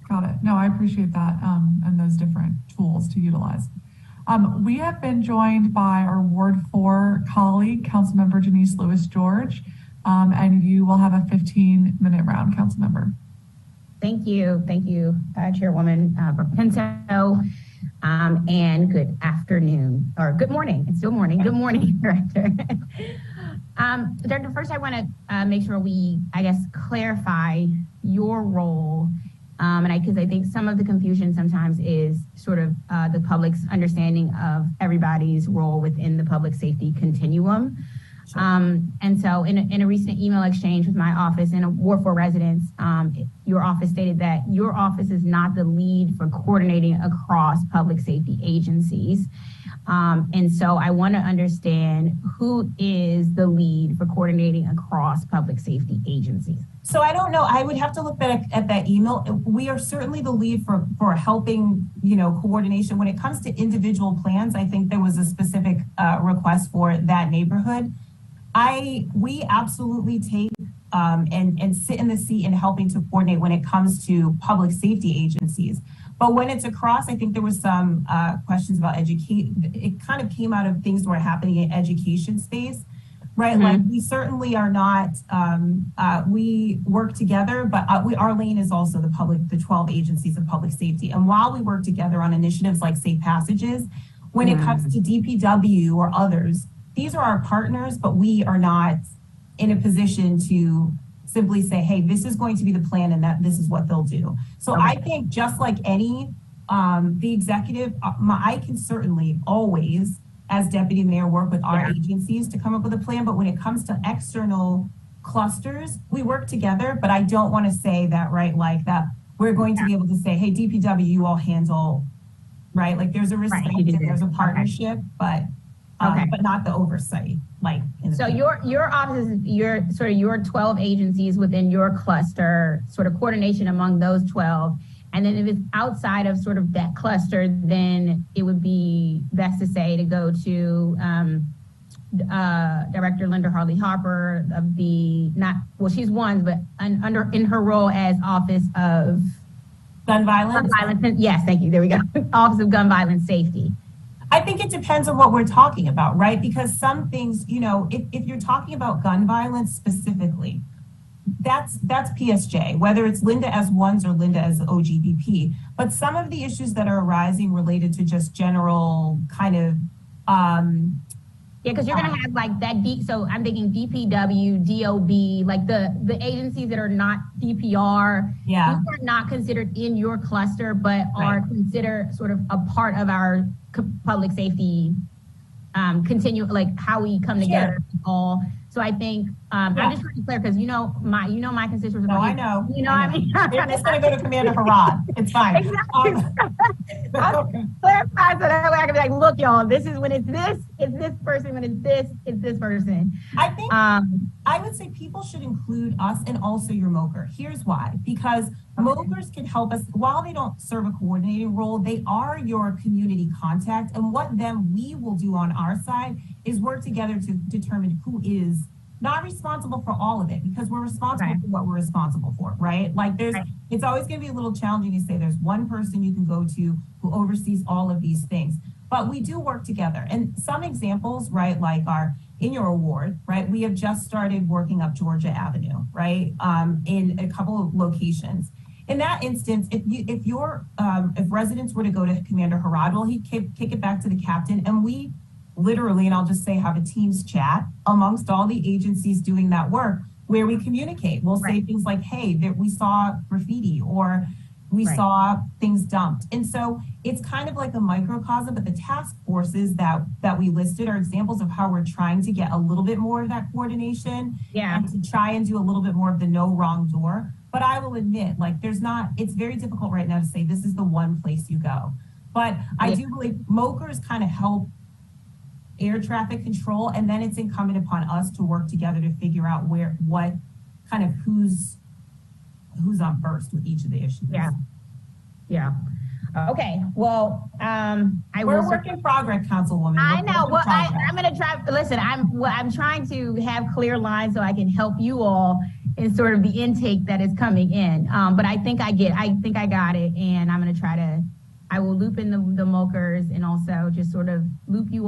Got it. No, I appreciate that and those different tools to utilize. We have been joined by our Ward 4 colleague, Councilmember Janice Lewis-George, and you will have a 15-minute round, Councilmember. Thank you, Chairwoman Pinto, and good afternoon, or good morning. It's still morning. Good morning, Director. Director, first I want to make sure we, clarify your role, because I think some of the confusion sometimes is sort of the public's understanding of everybody's role within the public safety continuum. Sure. And so in a recent email exchange with my office and a Ward 4 residents, your office stated that your office is not the lead for coordinating across public safety agencies. And so I want to understand who is the lead for coordinating across public safety agencies. So I don't know. I would have to look back at that email. We are certainly the lead for helping, coordination. When it comes to individual plans, I think there was a specific request for that neighborhood. We absolutely take and sit in the seat in helping to coordinate when it comes to public safety agencies. But when it's across, I think there was some questions about education. It kind of came out of things that were happening in education space, right? Mm-hmm. Like we certainly are not, we work together, but our lane is also the 12 agencies of public safety. And while we work together on initiatives like Safe Passages, when it comes to DPW or others, these are our partners, but we are not in a position to simply say, hey, this is going to be the plan and that this is what they'll do. So okay. I think just like any, the executive, I can certainly always, as deputy mayor, work with our agencies to come up with a plan. But when it comes to external clusters, we work together, but I don't want to say that, right, like that we're going to be able to say, hey, DPW, you all handle, right? Like there's a respect and there's a partnership, but not the oversight. Like so your offices, your 12 agencies within your cluster, sort of coordination among those 12. And then if it's outside of sort of that cluster, then it would be best to say to go to Director Linda Harley Harper of she's one, but in her role as Office of Gun Violence. Yes, thank you. There we go. Office of Gun Violence Safety. I think it depends on what we're talking about, right? Because some things, if you're talking about gun violence specifically, that's PSJ, whether it's Linda as ones or Linda as OGVP. But some of the issues that are arising related to just general kind of because you're gonna have like that so I'm thinking DPW, DOB, like the agencies that are not DPR, these are not considered in your cluster, but are considered sort of a part of our public safety like how we come together all. So I think I'm just trying to be clear because my constituents. No, I know. What I mean? You're just gonna go to Commander Harad. It's fine. Exactly. I'll clarify so that way I can be like, look, y'all, this is when it's this person. When it's this person. I think I would say people should include us and also your MOCR. Here's why: because MOCRs can help us while they don't serve a coordinating role. They are your community contact, and what we will do on our side is work together to determine who is not responsible for all of it, because we're responsible for what we're responsible for, right? Like it's always going to be a little challenging to say there's one person you can go to who oversees all of these things, but we do work together. And some examples, right, like are in your award, right? We have just started working up Georgia Avenue, right? In a couple of locations. In that instance, if residents were to go to Commander Harad, well, he'd kick it back to the captain, and we literally, and I'll just say, have a Teams chat amongst all the agencies doing that work where we communicate. We'll say things like, hey, we saw graffiti, or we saw things dumped. And so it's kind of like a microcosm, but the task forces that we listed are examples of how we're trying to get a little bit more of that coordination and to try and do a little bit more of the no wrong door. But I will admit, like it's very difficult right now to say this is the one place you go. But I do believe MOCRs kind of help air traffic control, and then it's incumbent upon us to work together to figure out who's on first with each of the issues. Okay, well, we're a work in progress, Councilwoman. I know. Well, I'm going to try. Listen, I'm trying to have clear lines so I can help you all in sort of the intake that is coming in. But I think I got it, and I'm going to try to. I will loop in the MOCRs and also just sort of loop you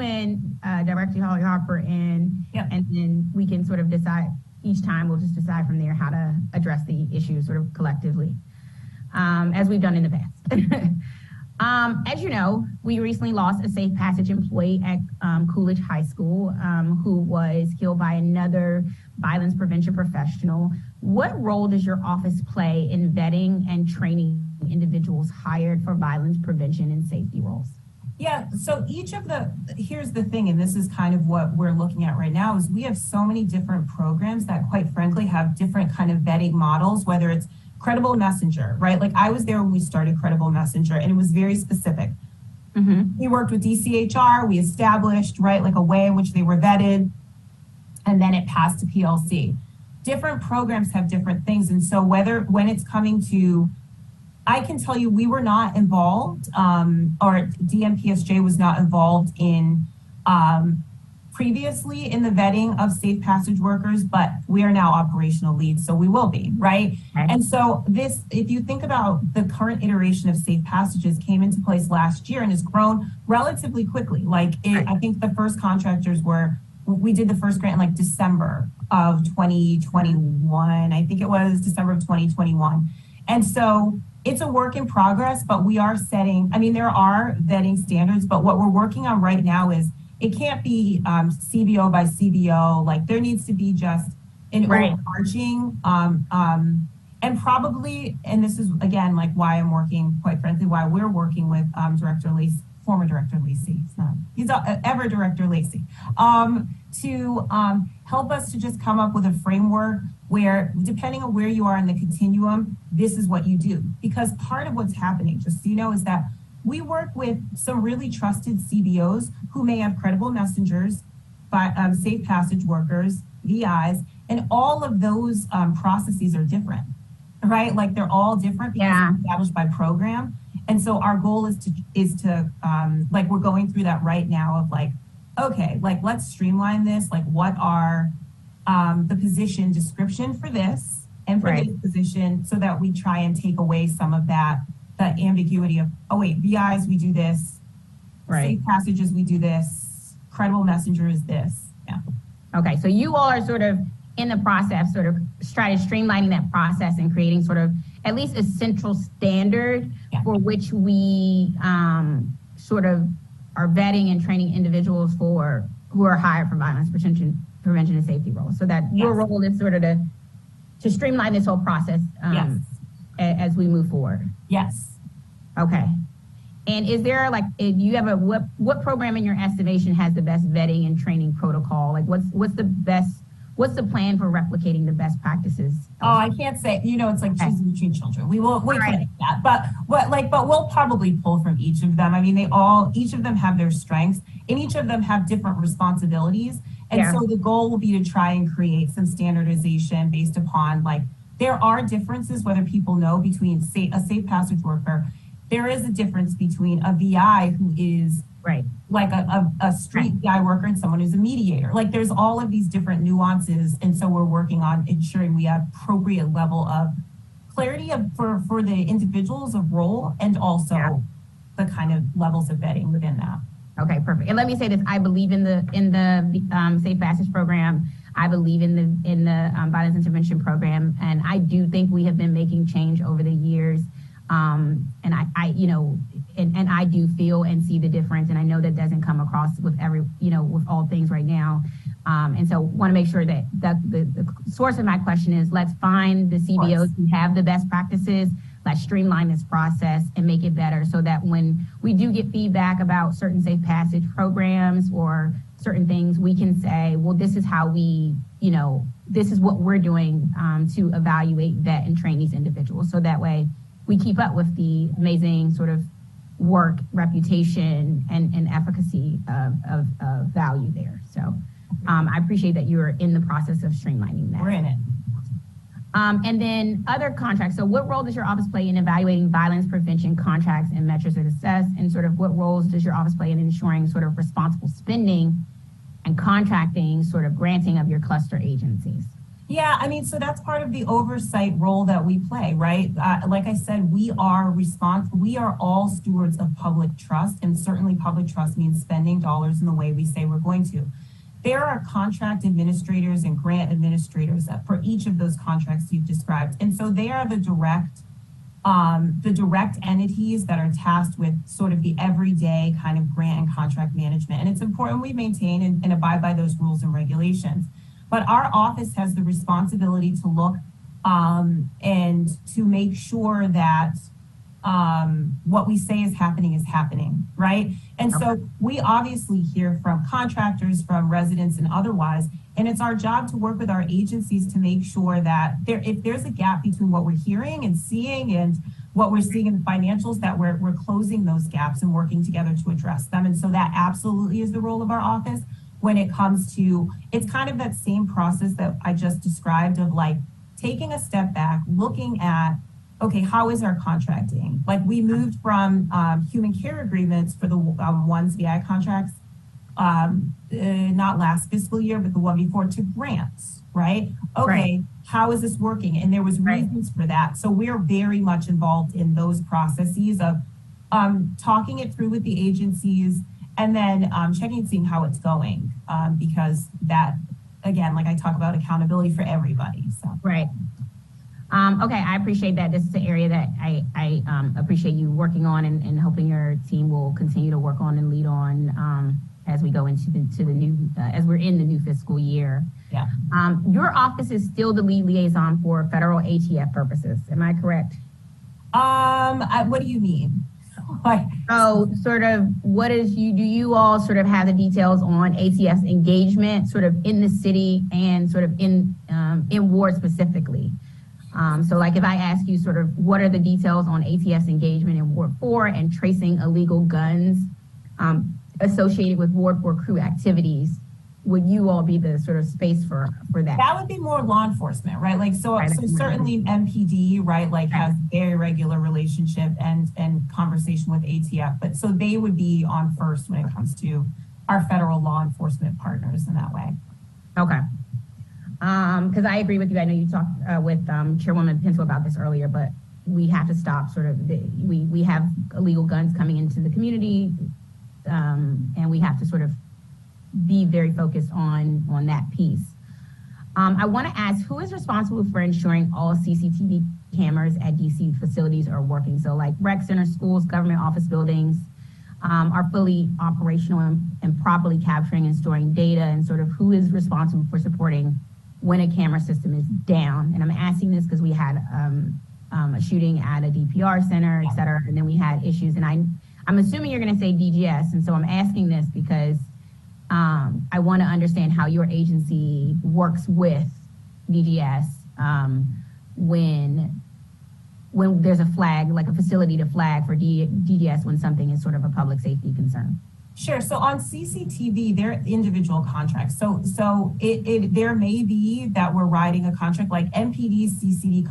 in, Director Holly Harper in, and then we can sort of decide each time. We'll just decide from there how to address the issues sort of collectively, as we've done in the past. As you know, we recently lost a Safe Passage employee at Coolidge High School who was killed by another violence prevention professional. What role does your office play in vetting and training individuals hired for violence prevention and safety roles? Yeah, so here's the thing, and this is kind of what we're looking at right now, is we have so many different programs that quite frankly have different kind of vetting models, whether it's Credible Messenger, right? Like I was there when we started Credible Messenger, and it was very specific. We worked with DCHR, we established, right, like a way in which they were vetted, and then it passed to PLC. Different programs have different things. And so when it's coming to, I can tell you we were not involved, or DMPSJ was not involved in previously in the vetting of safe passage workers, but we are now operational leads, so we will be, right? And so this, if you think about the current iteration of safe passages came into place last year and has grown relatively quickly. Like I think the first contractors we did the first grant in like December of 2021. I think it was December of 2021. And so it's a work in progress, but we are setting, I mean, there are vetting standards, but what we're working on right now is it can't be CBO by CBO. Like there needs to be just an overarching, and probably, and this is again, like why I'm working, quite frankly, why we're working with former Director Lacey, he's ever Director Lacey, to help us to just come up with a framework where, depending on where you are in the continuum, this is what you do. Because part of what's happening, just so you know, is that we work with some really trusted CBOs who may have credible messengers, safe passage workers, VIs, and all of those processes are different, right? Like they're all different because they're established by program. And so our goal is to like we're going through that right now of like, okay, like let's streamline this. Like what are the position description for this and for this position, so that we try and take away some of that ambiguity of, oh wait, VIs, we do this, safe passages, we do this, credible messenger is this. Yeah. Okay, so you all are sort of in the process, sort of streamlining that process and creating sort of at least a central standard for which we sort of are vetting and training individuals who are hired for violence prevention and safety roles. So that your role is sort of to streamline this whole process as we move forward. Yes. Okay. And is there like, if you have what program in your estimation has the best vetting and training protocol? Like what's the plan for replicating the best practices? Oh, I can't say, it's like choosing between children. We can't do that, but we'll probably pull from each of them. I mean, each of them have their strengths and each of them have different responsibilities. And so the goal will be to try and create some standardization based upon like, there are differences, whether people know, between a safe passage worker. There is a difference between a VI who is like a street VI worker and someone who's a mediator. Like there's all of these different nuances. And so we're working on ensuring we have appropriate level of clarity for the individuals of role and also the kind of levels of vetting within that. Okay, perfect. And let me say this, I believe in the Safe Passage program. I believe in the violence intervention program. And I do think we have been making change over the years. And I do feel and see the difference. And I know that doesn't come across with with all things right now. And so want to make sure that the source of my question is, let's find the CBOs who have the best practices. Let's streamline this process and make it better so that when we do get feedback about certain safe passage programs or certain things, we can say, well, this is how this is what we're doing to evaluate, vet, and train these individuals. So that way we keep up with the amazing sort of work, reputation, and efficacy of value there. So I appreciate that you're in the process of streamlining that. We're in it. And then other contracts. So what role does your office play in evaluating violence prevention contracts and metrics of success? And sort of what roles does your office play in ensuring sort of responsible spending and contracting, sort of granting of your cluster agencies? Yeah, I mean, so that's part of the oversight role that we play, right? Like I said, we are all stewards of public trust, and certainly public trust means spending dollars in the way we say we're going to. There are contract administrators and grant administrators for each of those contracts you've described. And so they are the direct entities that are tasked with sort of the everyday kind of grant and contract management. And it's important we maintain and abide by those rules and regulations. But our office has the responsibility to look and to make sure that what we say is happening, right? And so we obviously hear from contractors, from residents and otherwise, and it's our job to work with our agencies to make sure that if there's a gap between what we're hearing and seeing and what we're seeing in the financials, that we're closing those gaps and working together to address them. And so that absolutely is the role of our office when it comes to, it's kind of that same process that I just described of like taking a step back, looking at, okay, how is our contracting? Like we moved from human care agreements for the ones VI contracts, not last fiscal year, but the one before, to grants, right? Okay, right. How is this working? And there was reasons for that. So we're very much involved in those processes of talking it through with the agencies and then checking and seeing how it's going. Because that, again, like I talk about accountability for everybody, so. Right. Okay, I appreciate that. This is an area that I appreciate you working on and hoping your team will continue to work on and lead on as we go into the new, as we're in the new fiscal year. Yeah. Your office is still the lead liaison for federal ATF purposes. Am I correct? What do you mean? So sort of do you all sort of have the details on ATF's engagement sort of in the city and sort of in ward specifically? So like if I ask you sort of what are the details on ATF's engagement in Ward 4 and tracing illegal guns associated with Ward 4 crew activities, would you all be the sort of space for that? That would be more law enforcement, right? Like, so certainly MPD, right, like has very regular relationship and conversation with ATF, but so they would be on first when it comes to our federal law enforcement partners in that way. Okay. Because I agree with you. I know you talked with Chairwoman Pinto about this earlier, but we have to stop sort of, we have illegal guns coming into the community, and we have to sort of be very focused on that piece. I want to ask, who is responsible for ensuring all CCTV cameras at DC facilities are working? So like rec centers, schools, government office buildings are fully operational and properly capturing and storing data, and sort of who is responsible for supporting when a camera system is down. And I'm asking this because we had a shooting at a DPR center, et cetera, and then we had issues. And I'm assuming you're going to say DGS. And so I'm asking this because I want to understand how your agency works with DGS when there's a flag, like a facility to flag for DGS when something is sort of a public safety concern. Sure. So on CCTV, they're individual contracts. So there may be that we're writing a contract like MPD CCTV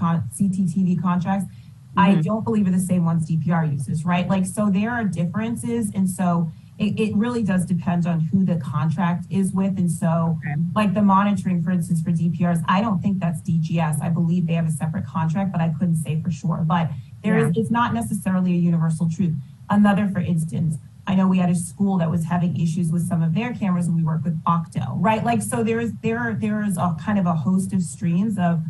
contracts. Mm-hmm. I don't believe are the same ones DPR uses, right? Like, so there are differences. And so it really does depend on who the contract is with. And so like the monitoring, for instance, for DPRs, I don't think that's DGS. I believe they have a separate contract, but I couldn't say for sure. But it's not necessarily a universal truth. Another, for instance, I know we had a school that was having issues with some of their cameras and we work with Octo, right? Like, so there is a kind of a host of streams of,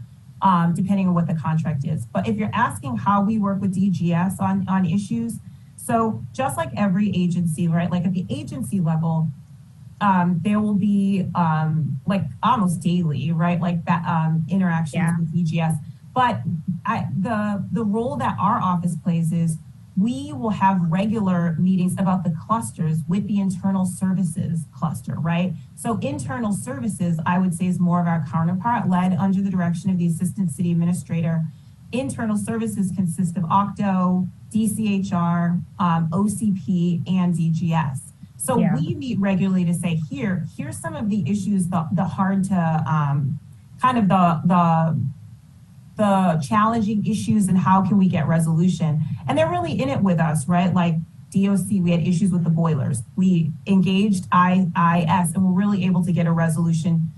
depending on what the contract is. But if you're asking how we work with DGS on issues, so just like every agency, right? Like at the agency level, there will be like almost daily, right? Like that interactions with DGS. But the role that our office plays is we will have regular meetings about the clusters with the internal services cluster, right? So internal services, I would say, is more of our counterpart, led under the direction of the Assistant City Administrator. Internal services consist of Octo, DCHR, OCP, and DGS. So we meet regularly to say, here's some of the issues, the hard to, kind of the challenging issues and how can we get resolution. And they're really in it with us, right? Like DOC, we had issues with the boilers. We engaged IIS and we're really able to get a resolution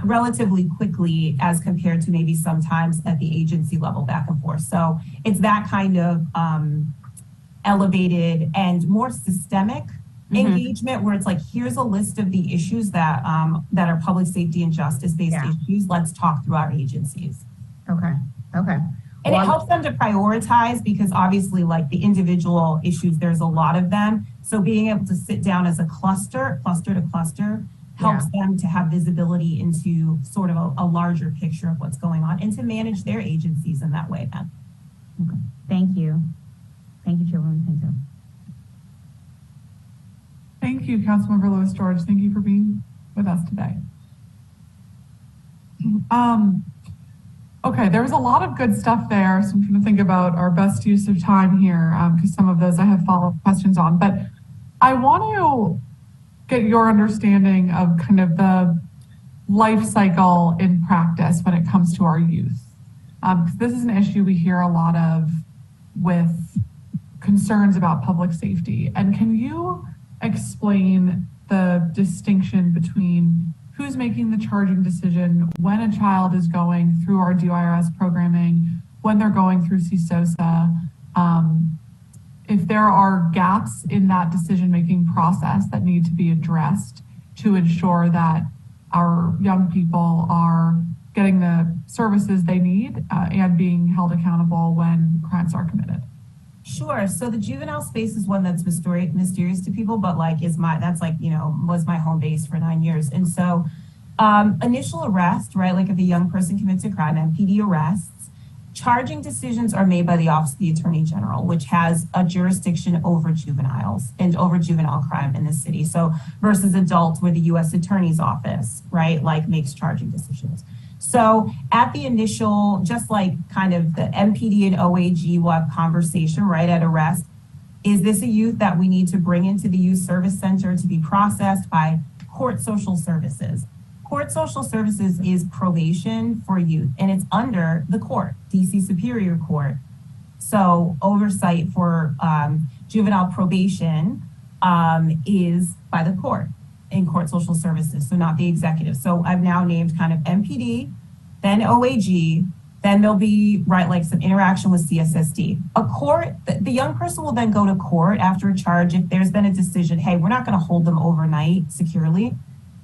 relatively quickly as compared to maybe sometimes at the agency level back and forth. So it's that kind of elevated and more systemic engagement where it's like, here's a list of the issues that are public safety and justice-based issues. Let's talk through our agencies. Okay. And it helps them to prioritize because obviously like the individual issues, there's a lot of them. So being able to sit down as a cluster to cluster, helps them to have visibility into sort of a larger picture of what's going on and to manage their agencies in that way then. Okay. Thank you. Thank you, Chairwoman Pinto. Thank you, Councilmember Lewis George. Thank you for being with us today. Okay, there was a lot of good stuff there. So I'm trying to think about our best use of time here, because some of those I have follow-up questions on. But I want to get your understanding of kind of the life cycle in practice when it comes to our youth. Because this is an issue we hear a lot of with concerns about public safety. And can you explain the distinction between who's making the charging decision when a child is going through our DYRS programming, when they're going through CSOSA, if there are gaps in that decision-making process that need to be addressed to ensure that our young people are getting the services they need and being held accountable when crimes are committed. Sure. So the juvenile space is one that's mysterious to people, but was my home base for 9 years. And so initial arrest, right? Like if a young person commits a crime, MPD arrests, charging decisions are made by the Office of the Attorney General, which has a jurisdiction over juveniles and over juvenile crime in the city. So versus adults, where the U.S. Attorney's Office, right, like makes charging decisions. So at the initial, just like kind of the MPD and OAG will have conversation right at arrest. Is this a youth that we need to bring into the youth service center to be processed by court social services? Court social services is probation for youth, and it's under the court, DC Superior Court. So oversight for juvenile probation is by the court in court social services, so not the executive. So I've now named kind of MPD, then OAG, then there'll be, right, like some interaction with CSSD. A court, the young person will then go to court after a charge if there's been a decision, hey, we're not gonna hold them overnight securely.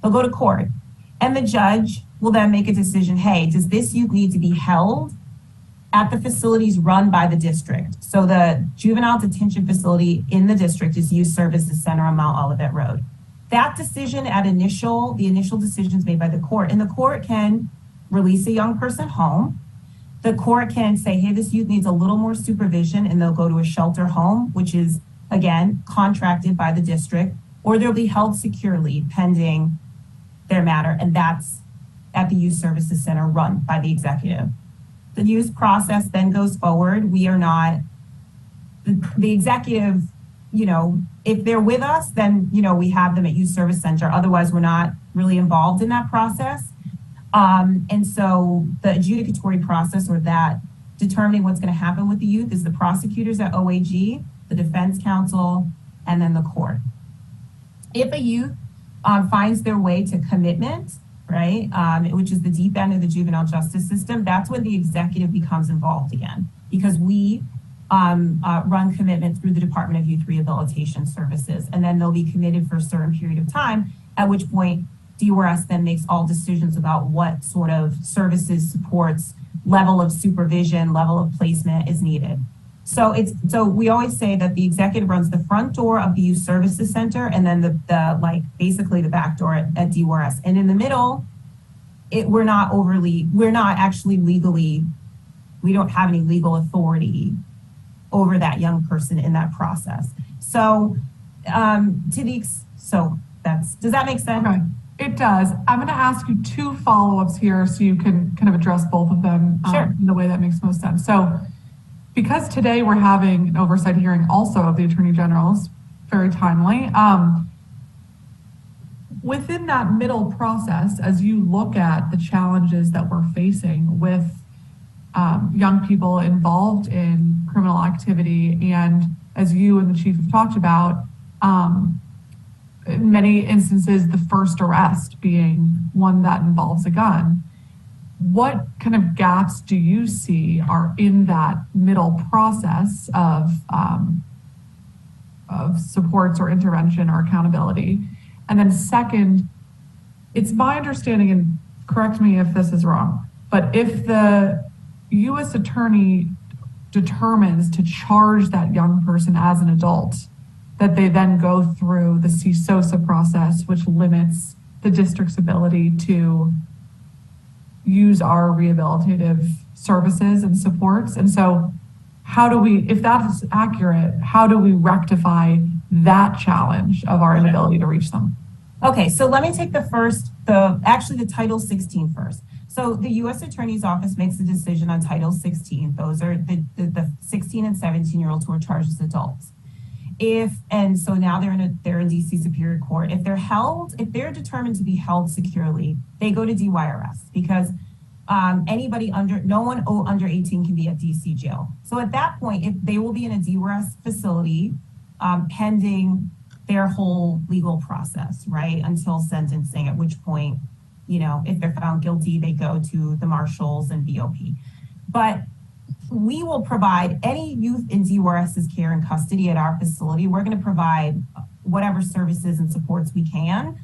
They'll go to court. And the judge will then make a decision, hey, does this youth need to be held at the facilities run by the district? So the juvenile detention facility in the district is Youth Services Center on Mount Olivet Road. That decision the initial decision is made by the court, and the court can release a young person home. The court can say, hey, this youth needs a little more supervision, and they'll go to a shelter home, which is, again, contracted by the district, or they'll be held securely pending their matter, and that's at the Youth Services Center run by the executive. The youth process then goes forward. We are not, the executive, if they're with us, then, we have them at Youth Service Center. Otherwise, we're not really involved in that process. And so the adjudicatory process, or that determining what's going to happen with the youth, is the prosecutors at OAG, the defense counsel, and then the court. If a youth finds their way to commitment, right, which is the deep end of the juvenile justice system, that's when the executive becomes involved again, because we run commitment through the Department of Youth Rehabilitation Services, and then they'll be committed for a certain period of time, at which point DYRS then makes all decisions about what sort of services, supports, level of supervision, level of placement is needed. So we always say that the executive runs the front door of the Youth Services Center, and then basically the back door at DYRS. And in the middle, we're not actually legally, we don't have any legal authority over that young person in that process. So does that make sense? Okay. It does. I'm going to ask you two follow-ups here so you can kind of address both of them in the way that makes most sense. So because today we're having an oversight hearing also of the Attorney General's, very timely. Within that middle process, as you look at the challenges that we're facing with young people involved in criminal activity, and as you and the chief have talked about, in many instances, the first arrest being one that involves a gun, what kind of gaps do you see are in that middle process of supports or intervention or accountability? And then second, it's my understanding, and correct me if this is wrong, but if the U.S. attorney determines to charge that young person as an adult, that they then go through the CSOSA process, which limits the district's ability to use our rehabilitative services and supports. And so if that is accurate, how do we rectify that challenge of our inability to reach them? Okay, so let me take the Title 16 first. So the U.S. Attorney's Office makes a decision on Title 16. Those are the 16 and 17-year-olds who are charged as adults. So now they're in DC Superior Court. If they're determined to be held securely, they go to DYRS because no one under 18 can be at DC jail. So at that point, they will be in a DYRS facility pending their whole legal process, right? Until sentencing, at which point, if they're found guilty, they go to the marshals and BOP. But we will provide any youth in DYRS's care and custody at our facility. We're going to provide whatever services and supports we can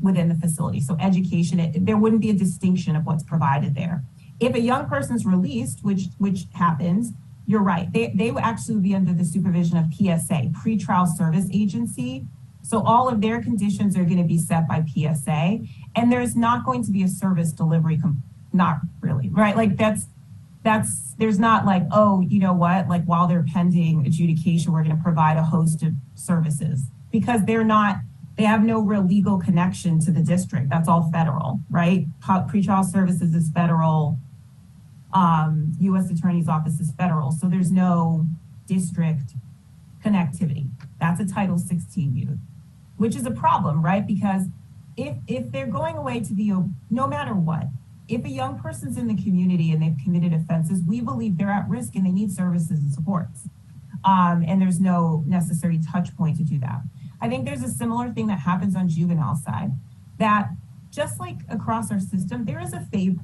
within the facility. So education, there wouldn't be a distinction of what's provided there. If a young person's released, which happens, you're right. They would actually be under the supervision of PSA, Pretrial Service Agency. So all of their conditions are going to be set by PSA, and there's not going to be a service delivery. Not really, right? Like there's not like, oh, you know what? Like while they're pending adjudication, we're going to provide a host of services because they have no real legal connection to the district. That's all federal, right? Pretrial services is federal. U.S. Attorney's Office is federal. So there's no district connectivity. That's a Title 16 youth, which is a problem, right? Because if they're going away to no matter what, if a young person's in the community and they've committed offenses, we believe they're at risk and they need services and supports. And there's no necessary touch point to do that. I think there's a similar thing that happens on juvenile side, that just like across our system, there is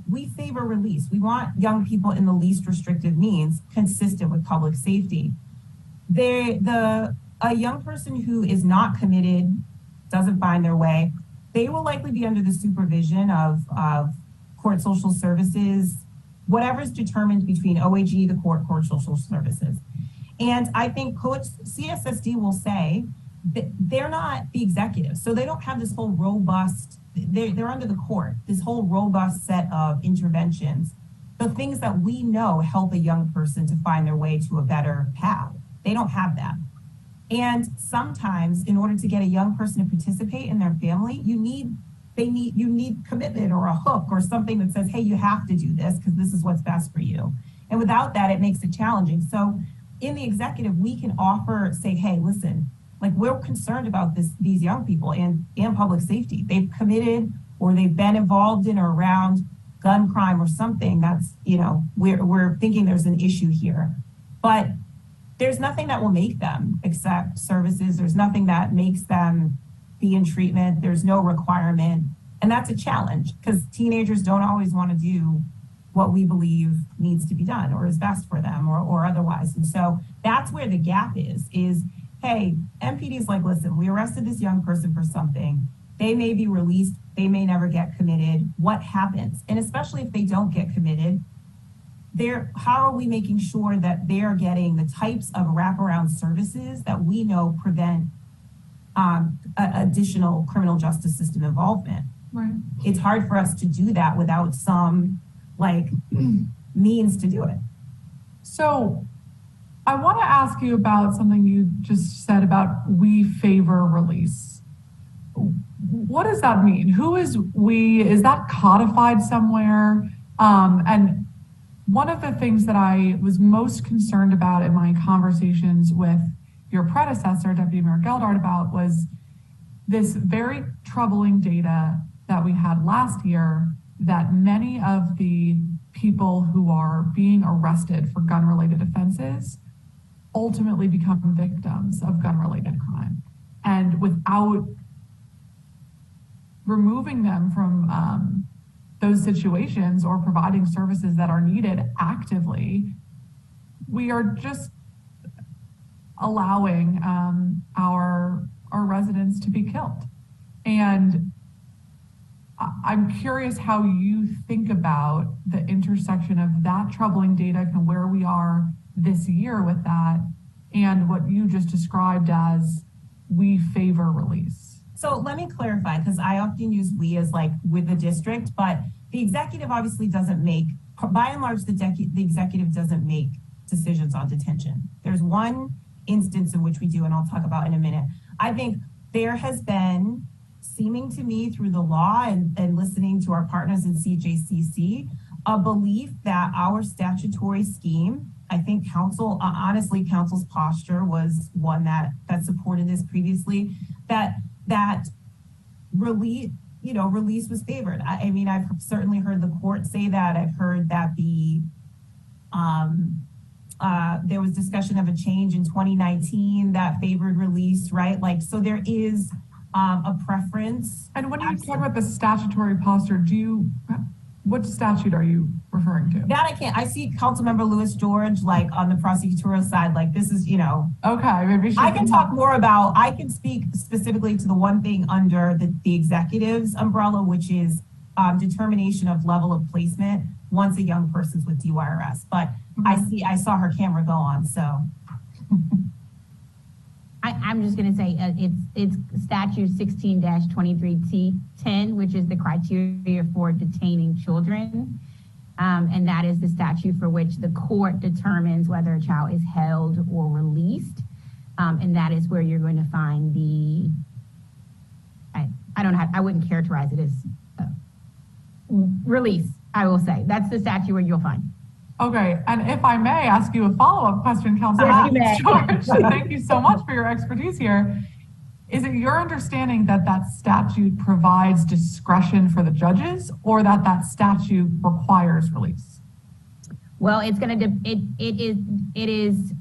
we favor release. We want young people in the least restrictive means consistent with public safety. A young person who is not committed, doesn't find their way, they will likely be under the supervision of court social services, whatever's determined between OAG, the court social services. And I think CSSD will say that they're not the executive. So they don't have this whole robust, they're under the court, this whole robust set of interventions, the things that we know help a young person to find their way to a better path. They don't have that. And sometimes in order to get a young person to participate in their family, you need commitment or a hook or something that says, hey, you have to do this because this is what's best for you. And without that, it makes it challenging. So in the executive, we can say, hey, listen, like we're concerned about these young people and public safety. They've committed or they've been involved in or around gun crime or something that's, we're thinking there's an issue here. But there's nothing that will make them accept services. There's nothing that makes them be in treatment. There's no requirement. And that's a challenge because teenagers don't always want to do what we believe needs to be done or is best for them or otherwise. And so that's where the gap is, hey, MPD is like, listen, we arrested this young person for something. They may be released. They may never get committed. What happens? And especially if they don't get committed, how are we making sure that they're getting the types of wraparound services that we know prevent additional criminal justice system involvement? Right. It's hard for us to do that without some means to do it. So I want to ask you about something you just said about we favor release. What does that mean? Who is we? Is that codified somewhere? And one of the things that I was most concerned about in my conversations with your predecessor, Deputy Mayor Geldart, about was this very troubling data that we had last year that many of the people who are being arrested for gun-related offenses ultimately become victims of gun-related crime. And without removing them from those situations or providing services that are needed actively, we are just allowing our residents to be killed. And I'm curious how you think about the intersection of that troubling data and where we are this year with that and what you just described as we favor release. So let me clarify, because I often use we as like with the district, but the executive obviously doesn't make, by and large, the executive doesn't make decisions on detention. There's one instance in which we do, and I'll talk about in a minute. I think there has been seeming to me through the law and listening to our partners in CJCC, a belief that our statutory scheme, I think council, honestly, council's posture was one that supported this previously, that release was favored. I mean, I've certainly heard the court say that. I've heard that there was discussion of a change in 2019 that favored release, right? Like, so there is a preference. And when you talk about the statutory posture, what statute are you referring to? That I can't. I see Councilmember Lewis George, like on the prosecutorial side, like this is, Okay, maybe I can talk more about, I can speak specifically to the one thing under the executive's umbrella, which is determination of level of placement once a young person's with DYRS. But I saw her camera go on, so. I'm just going to say it's statute 16-23T10, which is the criteria for detaining children. And that is the statute for which the court determines whether a child is held or released. And that is where you're going to find I wouldn't characterize it as release, I will say. That's the statute where you'll find. Okay, and if I may ask you a follow-up question, Councilor George, thank you so much for your expertise here. Is it your understanding that statute provides discretion for the judges, or that statute requires release? Well, it's going to, it is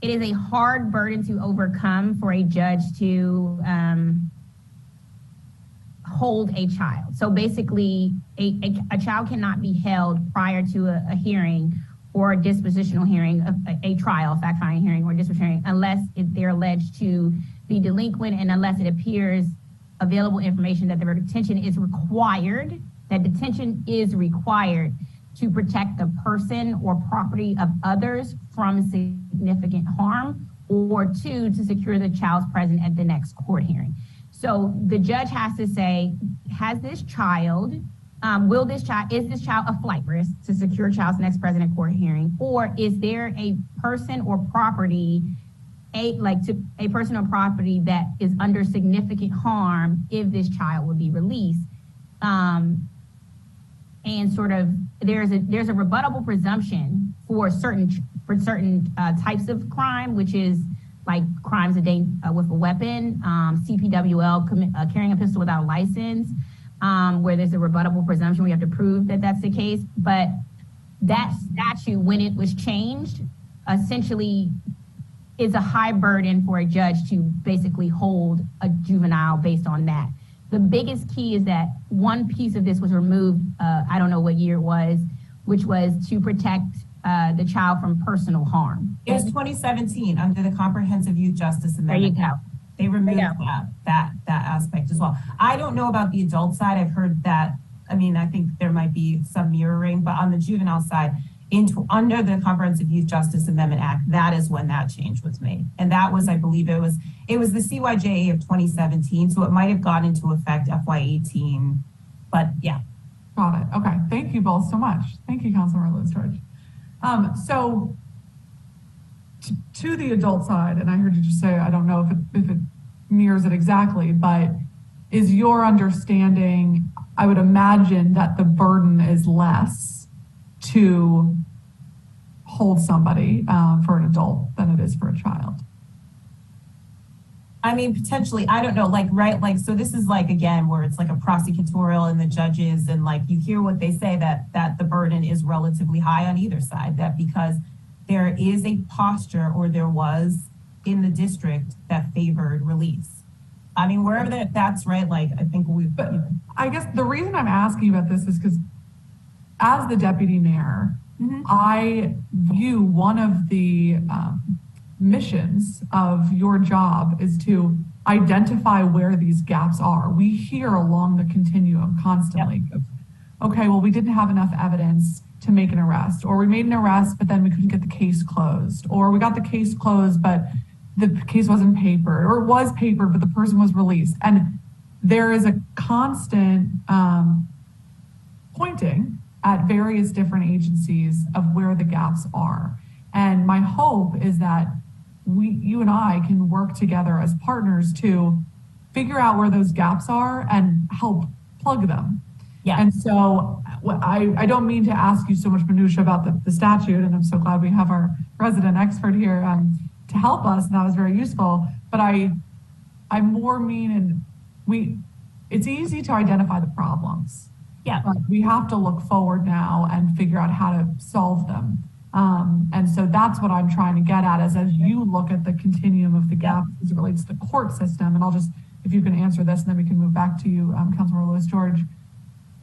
a hard burden to overcome for a judge to hold a child. So basically, a child cannot be held prior to a hearing or a dispositional hearing, a trial, fact-finding hearing or dispositional hearing, unless they're alleged to be delinquent and unless it appears available information that the detention is required, to protect the person or property of others from significant harm, or two, to secure the child's presence at the next court hearing. So the judge has to say, has this child, is this child a flight risk to secure child's next presence at court hearing, or is there a person or property, a person or property that is under significant harm if this child would be released? And sort of there's a rebuttable presumption for certain types of crime, which is like crimes with a weapon, CPWL, carrying a pistol without a license, where there's a rebuttable presumption. We have to prove that that's the case. But that statute, when it was changed, essentially is a high burden for a judge to basically hold a juvenile based on that. The biggest key is that one piece of this was removed, I don't know what year it was, which was to protect the child from personal harm. It was 2017 under the Comprehensive Youth Justice Amendment. There you go. They removed that aspect as well. I don't know about the adult side. I've heard that, I think there might be some mirroring, but on the juvenile side, under the Comprehensive Youth Justice Amendment Act, that is when that change was made. And that was, I believe it was the CYJA of 2017. So it might have gone into effect FY18, but yeah. Got it. Okay. Thank you both so much. Thank you, Councilor Lewis George. So to the adult side, and I heard you just say, I don't know if it mirrors it exactly, but is your understanding, I would imagine that the burden is less to hold somebody for an adult than it is for a child? Potentially, I don't know, so this is again, where it's like a prosecutorial and the judges, and you hear what they say, that the burden is relatively high on either side, that because there is a posture, or there was in the district, that favored release. Wherever that's right, I think I guess the reason I'm asking you about this is because as the deputy mayor, I view one of the missions of your job is to identify where these gaps are. We hear along the continuum constantly of, okay, well, we didn't have enough evidence to make an arrest, or we made an arrest, but then we couldn't get the case closed, or we got the case closed, but the case wasn't papered, or it was papered, but the person was released. And there is a constant pointing at various different agencies of where the gaps are. And my hope is that you and I can work together as partners to figure out where those gaps are and help plug them. Yeah. And so I don't mean to ask you so much minutia about the statute, and I'm so glad we have our resident expert here to help us, and that was very useful. But I more mean, it's easy to identify the problems. Yeah. But we have to look forward now and figure out how to solve them. And so that's what I'm trying to get at is as you look at the continuum of the gaps as it relates to the court system, and I'll just, if you can answer this, and then we can move back to you, Councilmember Lewis George,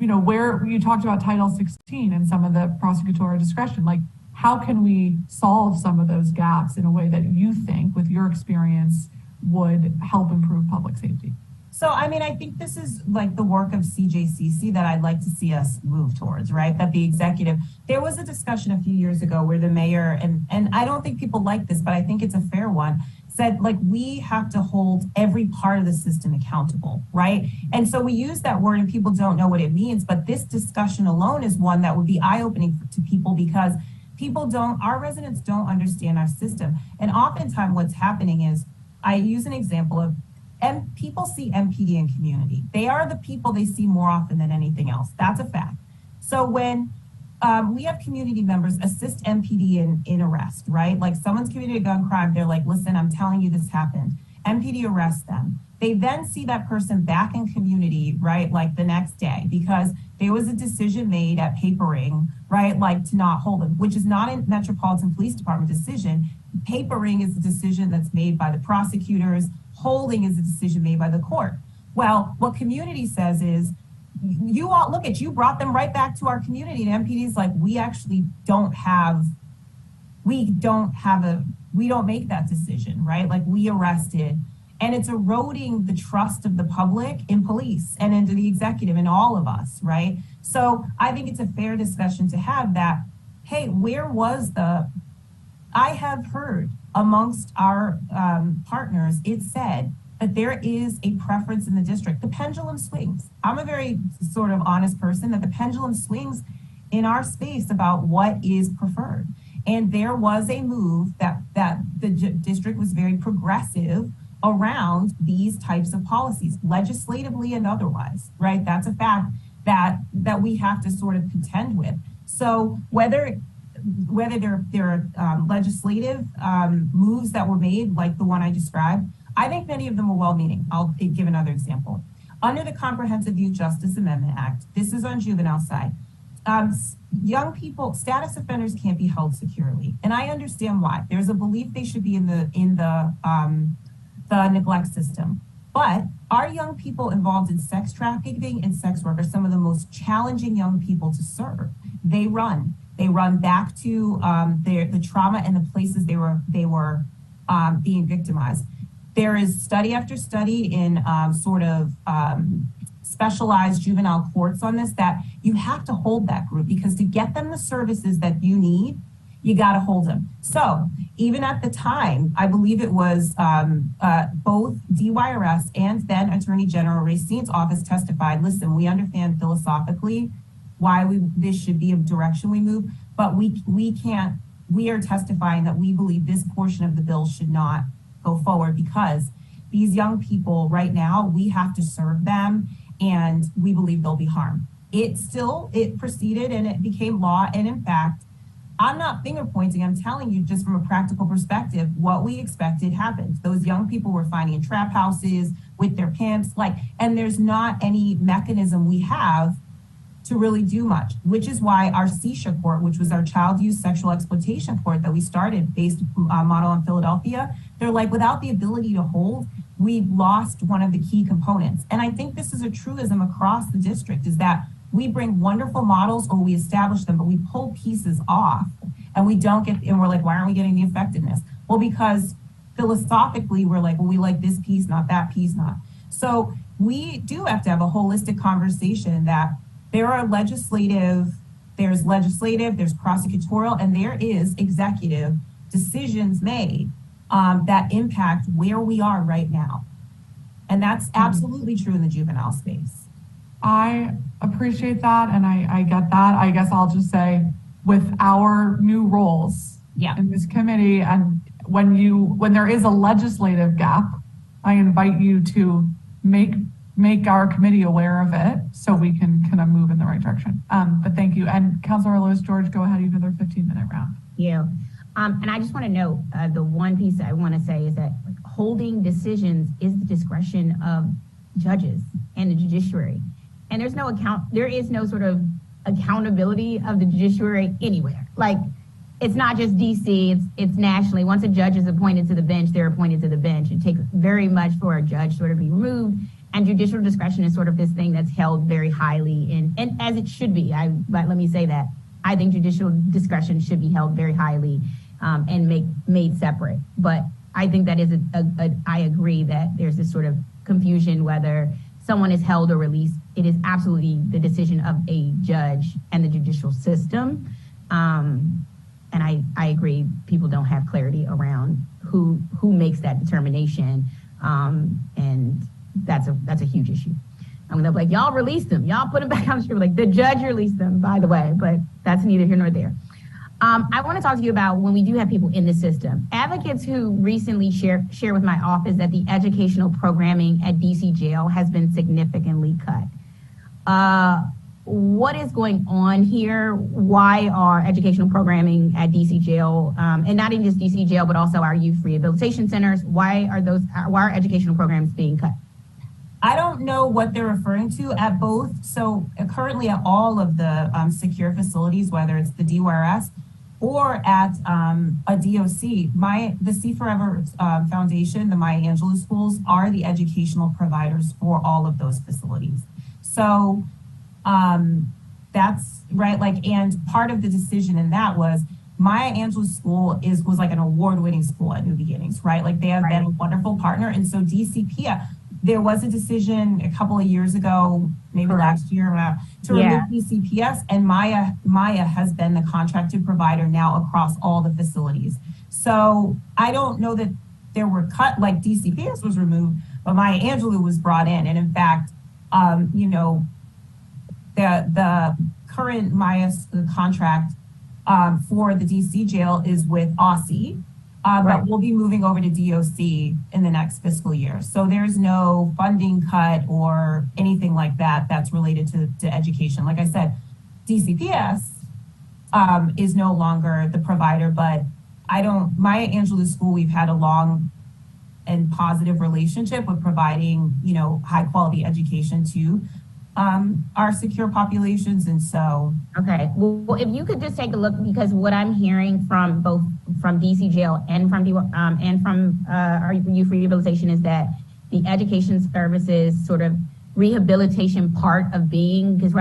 you know, where you talked about Title 16 and some of the prosecutorial discretion, like how can we solve some of those gaps in a way that you think with your experience would help improve public safety? So, I mean, I think this is like the work of CJCC that I'd like to see us move towards, right? That the executive, there was a discussion a few years ago where the mayor, and I don't think people like this, but I think it's a fair one, said like, we have to hold every part of the system accountable, right? And so we use that word and people don't know what it means, but this discussion alone is one that would be eye-opening to people because our residents don't understand our system. And oftentimes what's happening is, I use an example of, and people see MPD in community. They are the people they see more often than anything else. That's a fact. So when we have community members assist MPD in arrest, right? Like someone's committed a gun crime, they're like, listen, I'm telling you this happened. MPD arrests them. They then see that person back in community, right? Like the next day, because there was a decision made at papering, right? Like to not hold them, which is not a Metropolitan Police Department decision. Papering is a decision that's made by the prosecutors. Holding is a decision made by the court. Well, what community says is, you all look at, you brought them right back to our community, and MPD is like, we don't make that decision, right? Like we arrested, and it's eroding the trust of the public in police and into the executive and all of us, right? So I think it's a fair discussion to have that, hey, I have heard amongst our partners, it said that there is a preference in the district. The pendulum swings. I'm a very sort of honest person that the pendulum swings in our space about what is preferred. And there was a move that the district was very progressive around these types of policies, legislatively and otherwise, right? That's a fact that we have to sort of contend with. So whether there are legislative moves that were made, like the one I described, I think many of them were well-meaning. I'll give another example. Under the Comprehensive Youth Justice Amendment Act, this is on juvenile side, young people, status offenders can't be held securely. And I understand why. There's a belief they should be in the neglect system. But our young people involved in sex trafficking and sex work are some of the most challenging young people to serve. They run back to the trauma and the places they were being victimized. There is study after study in specialized juvenile courts on this, that you have to hold that group, because to get them the services that you need, you got to hold them. So even at the time, I believe it was both DYRS and then Attorney General Racine's office testified, listen, we understand philosophically why this should be a direction we move, but we are testifying that we believe this portion of the bill should not go forward, because these young people right now, we have to serve them and we believe they'll be harmed. It proceeded and it became law. And in fact, I'm not finger pointing, I'm telling you just from a practical perspective, what we expected happened. Those young people were finding in trap houses with their pimps, and there's not any mechanism we have to really do much, which is why our CSHA court, which was our child use sexual exploitation court that we started based model in Philadelphia, they're like, without the ability to hold, we lost one of the key components. And I think this is a truism across the district, is that we bring wonderful models or we establish them, but we pull pieces off and we're like, why aren't we getting the effectiveness? Well, because philosophically, we're like, well, we like this piece, not that piece, not. So we do have to have a holistic conversation that there's legislative, there's prosecutorial, and there is executive decisions made that impact where we are right now. And that's absolutely true in the juvenile space. I appreciate that, and I get that. I guess I'll just say, with our new roles in this committee, and when there is a legislative gap, I invite you to make our committee aware of it so we can kind of move in the right direction. But thank you. And Councilor Lewis George, go ahead, you have another 15-minute round. Yeah. And I just want to note, the one piece I want to say is that like, holding decisions is the discretion of judges and the judiciary. And there is no sort of accountability of the judiciary anywhere. Like, it's not just DC, it's nationally. Once a judge is appointed to the bench, they're appointed to the bench. It takes very much for a judge sort of be removed. And judicial discretion is sort of this thing that's held very highly and as it should be. But let me say that I think judicial discretion should be held very highly and made separate. But I think that is I agree that there's this sort of confusion whether someone is held or released. It is absolutely the decision of a judge and the judicial system. And I agree, people don't have clarity around who makes that determination. And that's a huge issue. I mean, they're like, y'all released them. Y'all put them back on the street. Like, the judge released them, by the way, but that's neither here nor there. I want to talk to you about when we do have people in the system. Advocates who recently share with my office that the educational programming at DC jail has been significantly cut. What is going on here? Why are educational programming at DC jail, and not even just DC jail, but also our youth rehabilitation centers, why are educational programs being cut? I don't know what they're referring to at both. So currently at all of the secure facilities, whether it's the DYRS or at a DOC, the See Forever Foundation, the Maya Angelou schools are the educational providers for all of those facilities. So that's right. Like, and part of the decision in that was Maya Angelou School was like an award-winning school at New Beginnings, right? Like, they have been a wonderful partner. And so DCPS, there was a decision a couple of years ago, maybe last year, to remove DCPS, and Maya has been the contracted provider now across all the facilities. So I don't know that there were cut, like DCPS was removed, but Maya Angelou was brought in. And in fact, the current Maya contract for the DC jail is with Aussie. But we'll be moving over to DOC in the next fiscal year. So there's no funding cut or anything like that that's related to education. Like I said, DCPS is no longer the provider, but Maya Angelou School, we've had a long and positive relationship with providing, high quality education to our secure populations. And so okay, well, if you could just take a look, because what I'm hearing from both from DC jail and from our youth rehabilitation is that the education services sort of rehabilitation part of being, because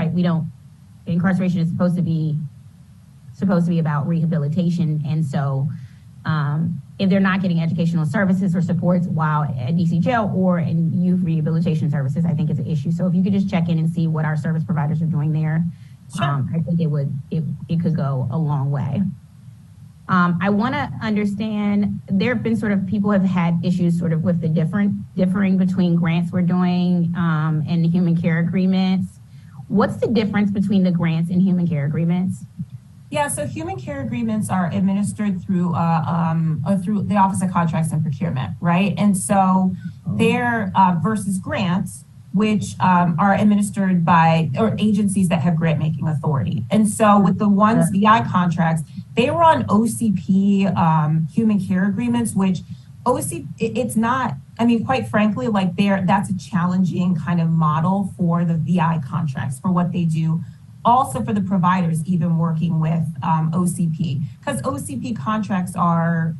incarceration is supposed to be about rehabilitation. And so if they're not getting educational services or supports while at DC jail or in youth rehabilitation services, I think it's an issue. So if you could just check in and see what our service providers are doing there, sure. I think it could go a long way. I want to understand, there have been people have had issues with the differing between grants we're doing and the human care agreements. What's the difference between the grants and human care agreements? Yeah, so human care agreements are administered through the Office of Contracts and Procurement, right? And so they're versus grants, which are administered by agencies that have grant making authority. And so with the ones VI contracts, they were on OCP human care agreements, which it's not. I mean, quite frankly, that's a challenging kind of model for the VI contracts for what they do. Also for the providers, even working with OCP, because OCP contracts are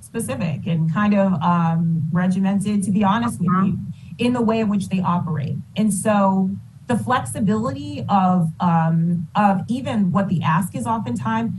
specific and kind of regimented, to be honest with you, in the way in which they operate. And so the flexibility of even what the ask is oftentimes,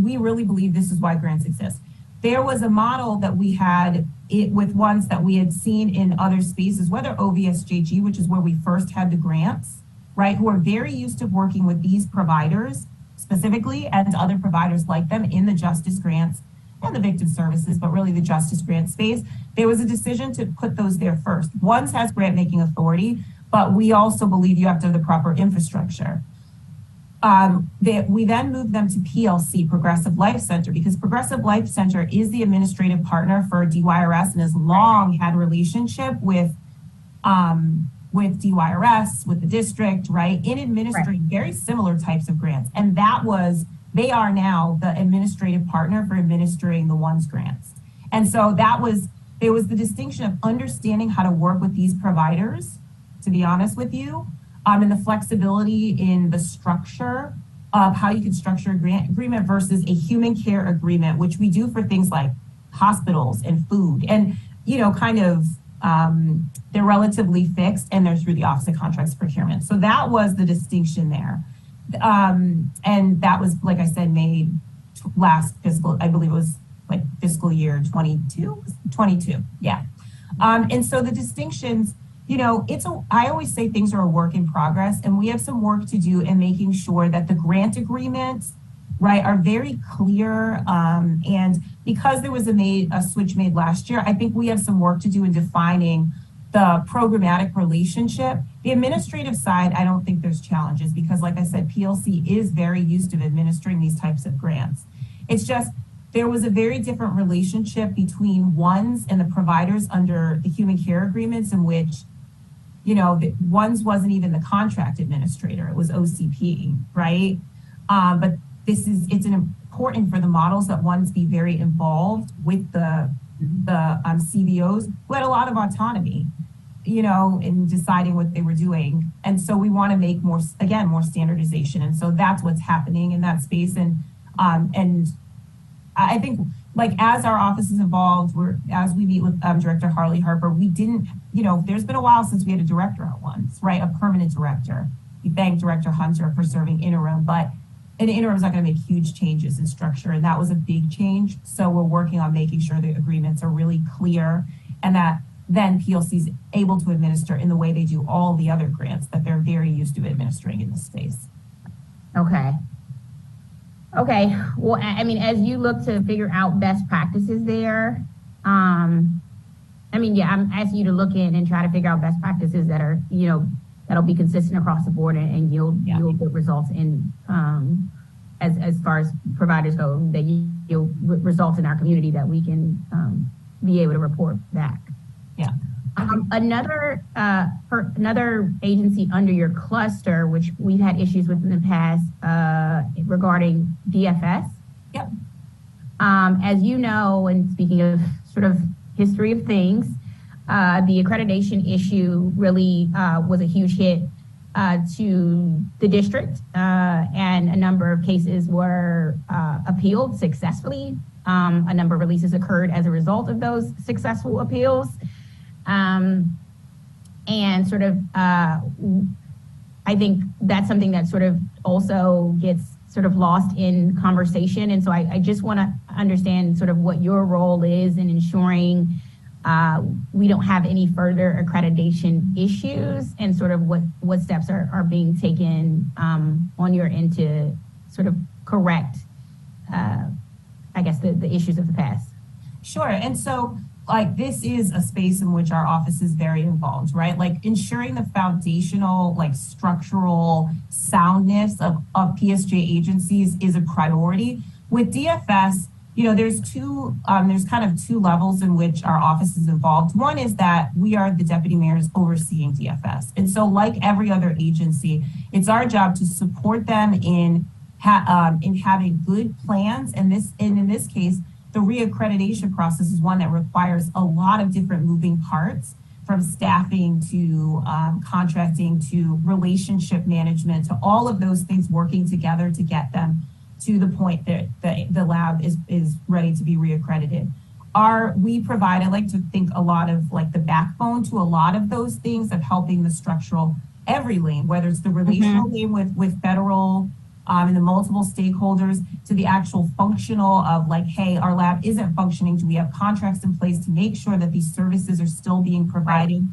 we really believe this is why grants exist. There was a model that we had with ones that we had seen in other spaces, whether OVSJG, which is where we first had the grants, right, who are very used to working with these providers specifically and other providers like them in the justice grants and the victim services, but really the justice grant space. There was a decision to put those there first. One has grant making authority, but we also believe you have to have the proper infrastructure. We then moved them to PLC, Progressive Life Center, because Progressive Life Center is the administrative partner for DYRS and has long had a relationship with with DYRS, with the district, right, in administering very similar types of grants. And they are now the administrative partner for administering the ONES grants. And so there was the distinction of understanding how to work with these providers, to be honest with you, and the flexibility in the structure of how you can structure a grant agreement versus a human care agreement, which we do for things like hospitals and food. And, they're relatively fixed and they're through the Office of Contracts Procurement. So that was the distinction there. And that was, like I said, made last fiscal, I believe it was like fiscal year 22. Yeah. And so the distinctions, I always say things are a work in progress, and we have some work to do in making sure that the grant agreements, right, are very clear. And because there was a switch made last year, I think we have some work to do in defining the programmatic relationship. The administrative side, I don't think there's challenges because, like I said, PLC is very used to administering these types of grants. It's just, there was a very different relationship between ONES and the providers under the human care agreements in which, ONES wasn't even the contract administrator, it was OCP, right? But it's important for the models that ONES be very involved with the CBOs who had a lot of autonomy, in deciding what they were doing. And so we want to make more standardization. And so that's what's happening in that space. And I think, like, as our office is involved, as we meet with Director Harley Harper, we didn't, there's been a while since we had a director at ONES, right? A permanent director. We thank Director Hunter for serving interim, but an interim is not going to make huge changes in structure. And that was a big change. So we're working on making sure the agreements are really clear and that then PLC is able to administer in the way they do all the other grants that they're very used to administering in this space. Okay. Well, I mean, as you look to figure out best practices there, I'm asking you to look in and try to figure out best practices that are, that'll be consistent across the board and yield good results in, as far as providers go, that yield results in our community that we can be able to report back. Yeah. Another agency under your cluster, which we've had issues with in the past, regarding DFS. Yep. As you know, and speaking of sort of history of things, the accreditation issue really was a huge hit to the district, and a number of cases were appealed successfully. A number of releases occurred as a result of those successful appeals. And sort of, I think that's something that sort of also gets sort of lost in conversation. And so I just want to understand sort of what your role is in ensuring we don't have any further accreditation issues, and sort of what steps are being taken on your end to sort of correct, I guess, the issues of the past. Sure. And so, like, this is a space in which our office is very involved, right? Like, ensuring the foundational, like, structural soundness of PSJ agencies is a priority. With DFS, there's kind of two levels in which our office is involved. One is that we are the deputy mayors overseeing DFS. And so, like every other agency, it's our job to support them in having good plans. And in this case, the reaccreditation process is one that requires a lot of different moving parts, from staffing to contracting to relationship management, to all of those things working together to get them to the point that the lab is ready to be reaccredited. We provide, I like to think, a lot of, like, the backbone to a lot of those things of helping the structural, every lane, whether it's the relational lane with federal and the multiple stakeholders, to the actual functional of, like, hey, our lab isn't functioning. Do we have contracts in place to make sure that these services are still being provided?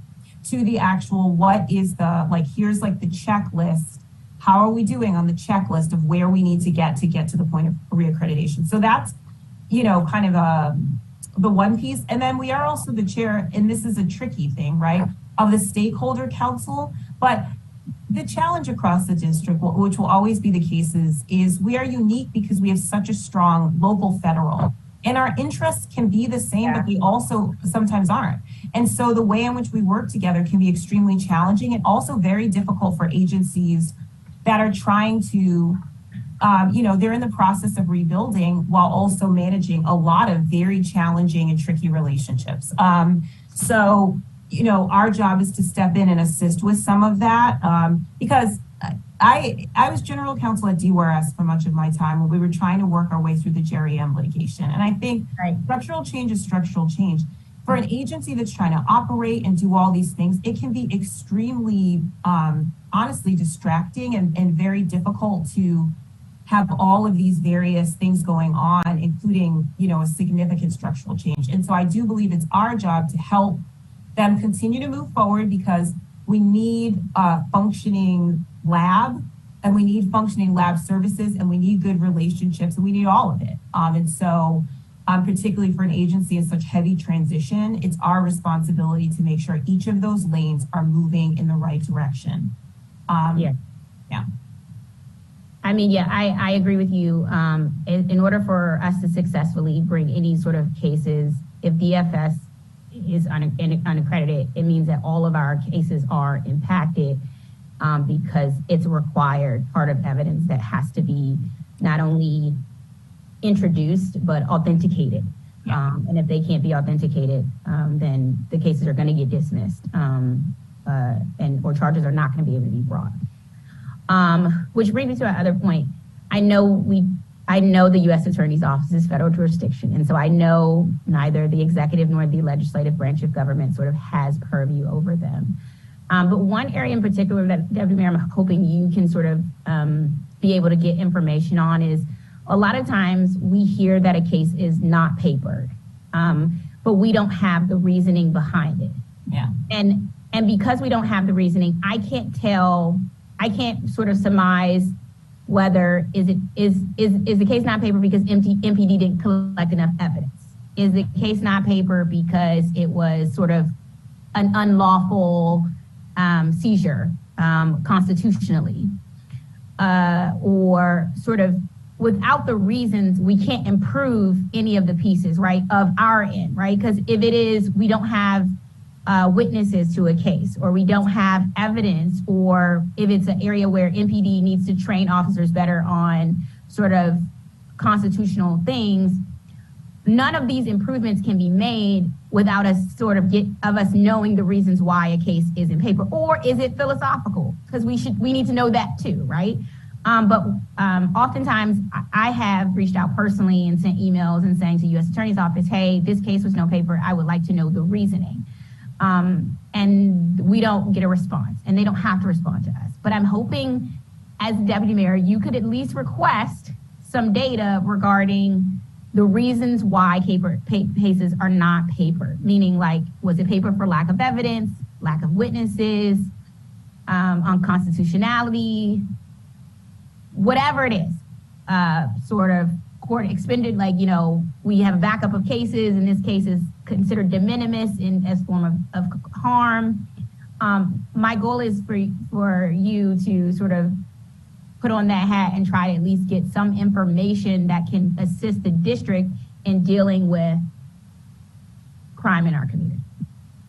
To the actual, what is the, like, here's, like, the checklist. How are we doing on the checklist of where we need to get to the point of reaccreditation? So that's, kind of the one piece. And then we are also the chair, and this is a tricky thing, right, of the stakeholder council. But the challenge across the district, which will always be the case, is we are unique because we have such a strong local federal And our interests can be the same, but they also sometimes aren't. And so the way in which we work together can be extremely challenging and also very difficult for agencies that are trying to, they're in the process of rebuilding while also managing a lot of very challenging and tricky relationships. Our job is to step in and assist with some of that because I was general counsel at DWRS for much of my time when we were trying to work our way through the Jerry M litigation. And I think structural change is structural change. For an agency that's trying to operate and do all these things, it can be extremely, honestly, distracting and very difficult to have all of these various things going on, including, a significant structural change. And so I do believe it's our job to help them continue to move forward because we need a functioning lab and we need functioning lab services and we need good relationships and we need all of it. Particularly for an agency in such heavy transition, it's our responsibility to make sure each of those lanes are moving in the right direction. I agree with you. In order for us to successfully bring any sort of cases, if DFS is unaccredited, it means that all of our cases are impacted because it's a required part of evidence that has to be not only introduced but authenticated. And if they can't be authenticated, then the cases are going to get dismissed or charges are not going to be able to be brought. Which brings me to our other point. I know the U.S. Attorney's Office is federal jurisdiction, and so I know neither the executive nor the legislative branch of government sort of has purview over them. But one area in particular that, Deputy Mayor, I'm hoping you can sort of be able to get information on is a lot of times we hear that a case is not papered, but we don't have the reasoning behind it. Yeah. And because we don't have the reasoning, I can't sort of surmise whether is the case not paper because MPD didn't collect enough evidence? Is the case not paper because it was sort of an unlawful seizure constitutionally? Or sort of without the reasons, we can't improve any of the pieces, right, of our end, right? Because if it is, we don't have witnesses to a case, or we don't have evidence, or if it's an area where MPD needs to train officers better on sort of constitutional things, none of these improvements can be made without us us knowing the reasons why a case is in paper. Or is it philosophical? Because we need to know that too, right? But oftentimes I have reached out personally and sent emails and saying to U.S. Attorney's Office, hey, this case was no paper. I would like to know the reasoning. And we don't get a response, and they don't have to respond to us. But I'm hoping as Deputy Mayor, you could at least request some data regarding the reasons why cases are not papered, meaning like, was it paper for lack of evidence, lack of witnesses, unconstitutionality, whatever it is, sort of court expended, like, we have a backup of cases, and this case is considered de minimis as form of harm. My goal is for you to sort of put on that hat and try to at least get some information that can assist the district in dealing with crime in our community.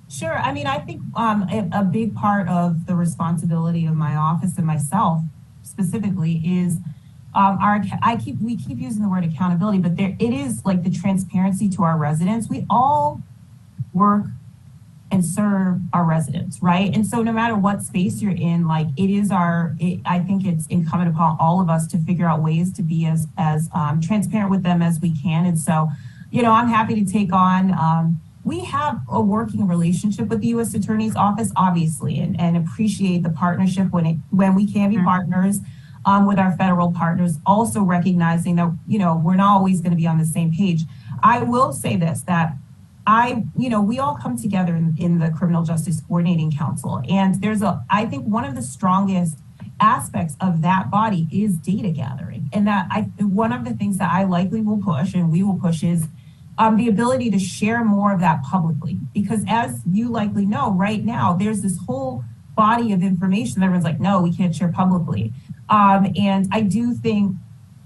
Sure. I mean, I think a big part of the responsibility of my office and myself specifically is we keep using the word accountability, but it is like the transparency to our residents. We all work and serve our residents, right? And so no matter what space you're in, like I think it's incumbent upon all of us to figure out ways to be as transparent with them as we can. And so, I'm happy to take on, we have a working relationship with the U.S. Attorney's Office, obviously, and appreciate the partnership when we can be partners with our federal partners, also recognizing that, we're not always going to be on the same page. I will say this, that we all come together in the Criminal Justice Coordinating Council. And I think one of the strongest aspects of that body is data gathering. And one of the things that I likely will push, and we will push, is the ability to share more of that publicly. Because as you likely know, right now, there's this whole body of information that everyone's like, no, we can't share publicly. And I do think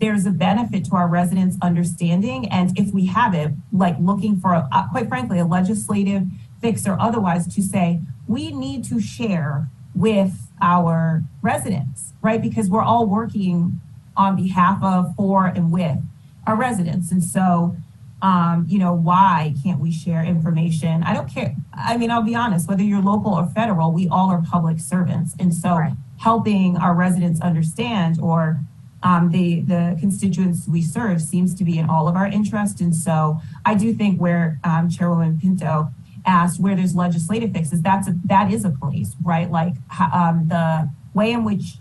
there's a benefit to our residents understanding. And if we have it, like looking for, quite frankly, a legislative fix or otherwise to say, we need to share with our residents, right? Because we're all working on behalf of, for, and with our residents. And so, why can't we share information? I don't care. I mean, I'll be honest, whether you're local or federal, we all are public servants. And so helping our residents understand or the constituents we serve seems to be in all of our interest. And so I do think where Chairwoman Pinto asked where there's legislative fixes, that is a place, right? Like the way in which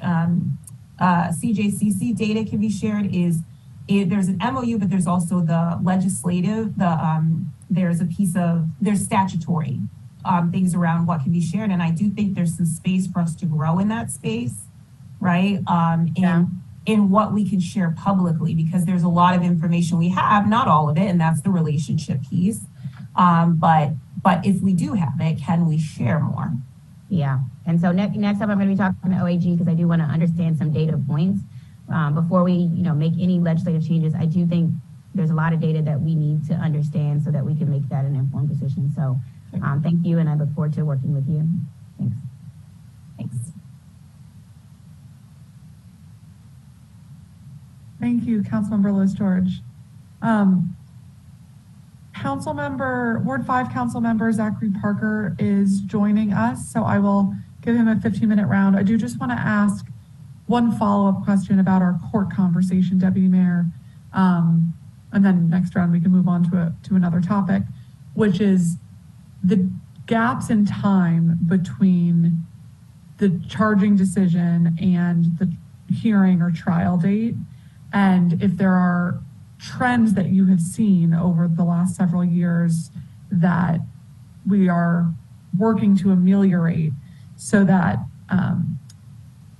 CJCC data can be shared is there's an MOU, but there's also the legislative, there's statutory things around what can be shared. And I do think there's some space for us to grow in that space, right? In what we can share publicly, because there's a lot of information we have, not all of it, and that's the relationship piece. But if we do have it, can we share more? Yeah, and so next up I'm going to be talking to OAG because I do want to understand some data points. Before we, make any legislative changes, I do think there's a lot of data that we need to understand so that we can make that an informed decision. So thank you, and I look forward to working with you. Thanks. Thanks. Thank you, Councilmember Liz George. Ward 5 Councilmember Zachary Parker is joining us, so I will give him a 15-minute round. I do just want to ask one follow-up question about our court conversation, Deputy Mayor, and then next round we can move on to another topic, which is the gaps in time between the charging decision and the hearing or trial date, and if there are trends that you have seen over the last several years that we are working to ameliorate so that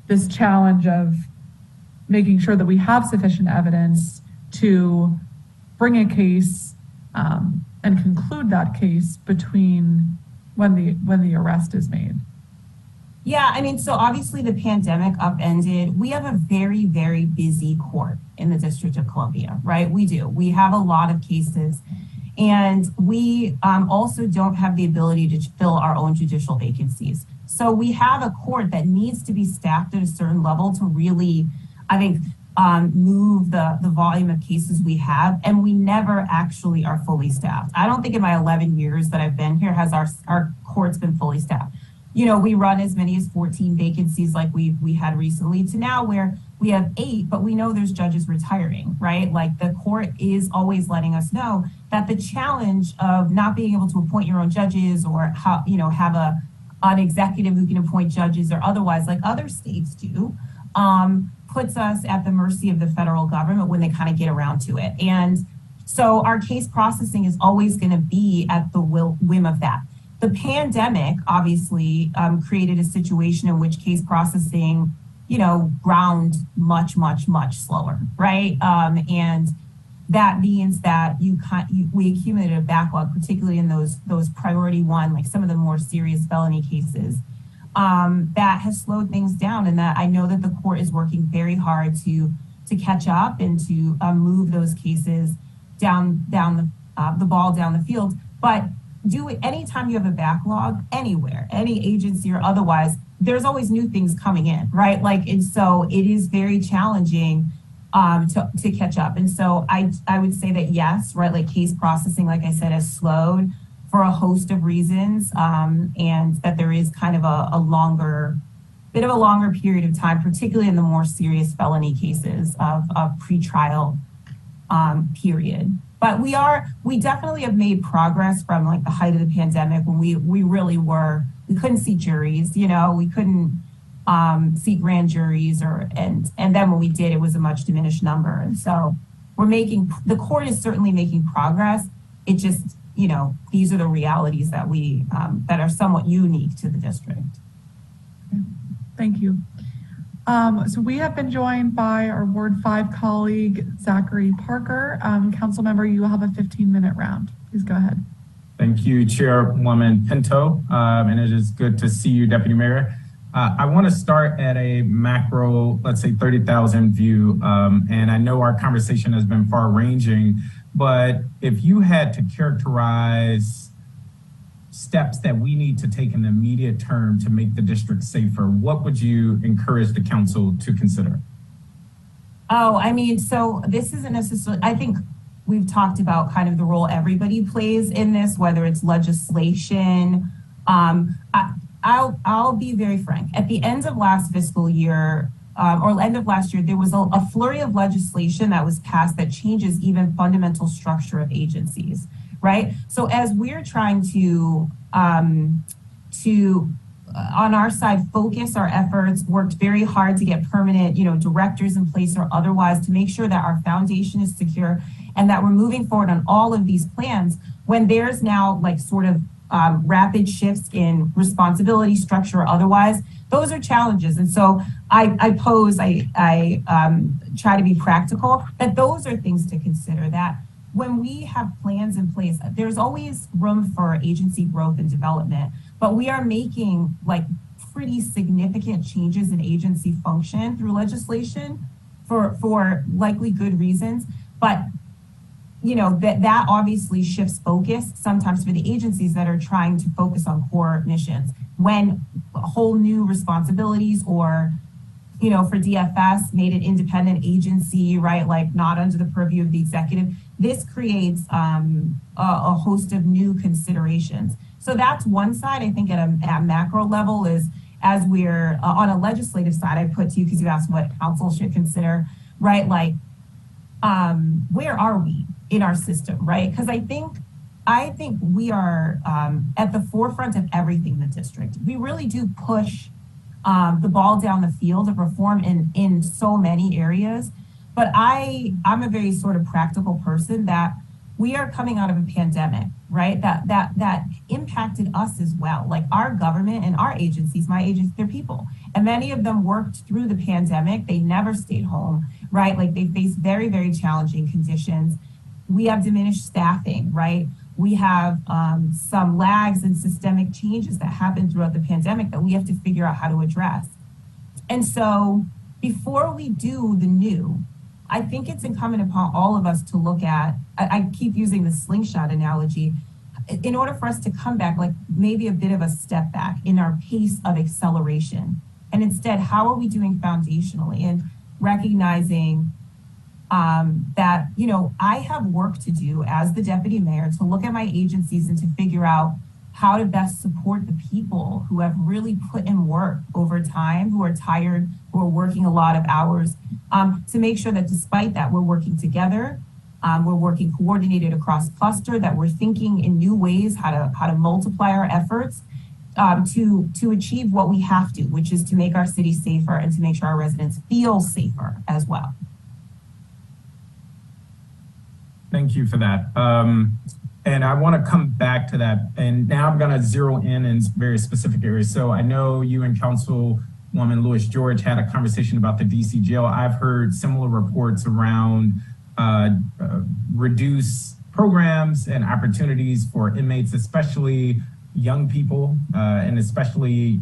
this challenge of making sure that we have sufficient evidence to bring a case and conclude that case between when the arrest is made. Yeah, I mean, so obviously the pandemic upended. We have a very, very busy court in the District of Columbia, right? We do. We have a lot of cases. And we also don't have the ability to fill our own judicial vacancies. So we have a court that needs to be staffed at a certain level to really, I think, move the volume of cases we have. And we never actually are fully staffed. I don't think in my 11 years that I've been here has our courts been fully staffed. We run as many as 14 vacancies like we had recently to now where we have 8, but we know there's judges retiring, right? Like the court is always letting us know that the challenge of not being able to appoint your own judges or have an executive who can appoint judges or otherwise like other states do, puts us at the mercy of the federal government when they kind of get around to it. And so our case processing is always going to be at the whim of that. The pandemic obviously created a situation in which case processing, ground much, much, much slower, right? And that means that we accumulated a backlog, particularly in those priority one, like some of the more serious felony cases, that has slowed things down. And that I know that the court is working very hard to catch up and to move those cases down the ball down the field. But anytime you have a backlog anywhere, any agency or otherwise, there's always new things coming in, right? And so it is very challenging to catch up. And so I would say that yes, right, like case processing, like I said, has slowed for a host of reasons, and that there is kind of a longer period of time, particularly in the more serious felony cases of pretrial period. But we definitely have made progress from like the height of the pandemic when we couldn't seat juries, we couldn't seat grand juries and then when we did, it was a much diminished number. And so the court is certainly making progress. It just, these are the realities that that are somewhat unique to the district. Thank you. So we have been joined by our Ward 5 colleague, Zachary Parker. Councilmember, you will have a 15-minute round. Please go ahead. Thank you, Chairwoman Pinto. And it is good to see you, Deputy Mayor. I want to start at a macro, let's say 30,000 view. And I know our conversation has been far ranging, but if you had to characterize steps that we need to take in the immediate term to make the district safer, what would you encourage the council to consider? Oh, I mean, so this isn't necessarily, I think we've talked about kind of the role everybody plays in this, whether it's legislation. I'll be very frank. At the end of last fiscal year, or end of last year, there was a flurry of legislation that was passed that changes even fundamental structure of agencies, right? So as we're trying to on our side, focus our efforts, worked very hard to get permanent, directors in place or otherwise to make sure that our foundation is secure and that we're moving forward on all of these plans when there's now like sort of rapid shifts in responsibility, structure, or otherwise. Those are challenges. And so I try to be practical, that those are things to consider, that when we have plans in place, there's always room for agency growth and development, but we are making like pretty significant changes in agency function through legislation for likely good reasons. But that obviously shifts focus sometimes for the agencies that are trying to focus on core missions when whole new responsibilities or, for DFS made an independent agency, right? Like not under the purview of the executive. This creates a host of new considerations. So that's one side, I think at a macro level is as we're on a legislative side, I put to you because you asked what council should consider, right? Like, where are we in our system, right? Because I think we are at the forefront of everything in the district. We really do push the ball down the field of reform in so many areas. But I'm a very sort of practical person that we are coming out of a pandemic, right? That impacted us as well. Like our government and our agencies, my agencies, they're people. And many of them worked through the pandemic. They never stayed home, right? Like they faced very, very challenging conditions. We have diminished staffing, right? We have some lags and systemic changes that happened throughout the pandemic that we have to figure out how to address. And so before we do the new, I think it's incumbent upon all of us to look at, I keep using the slingshot analogy, in order for us to come back, like maybe a bit of a step back in our pace of acceleration. And instead, how are we doing foundationally and recognizing that, I have work to do as the deputy mayor to look at my agencies and to figure out how to best support the people who have really put in work over time, who are tired, who are working a lot of hours, to make sure that despite that, we're working together, we're working coordinated across cluster, that we're thinking in new ways how to multiply our efforts to achieve what we have to, which is to make our city safer and to make sure our residents feel safer as well. Thank you for that. And I want to come back to that. And now I'm going to zero in very specific areas. So I know you and Councilwoman Lewis George had a conversation about the DC jail. I've heard similar reports around reduced programs and opportunities for inmates, especially young people, and especially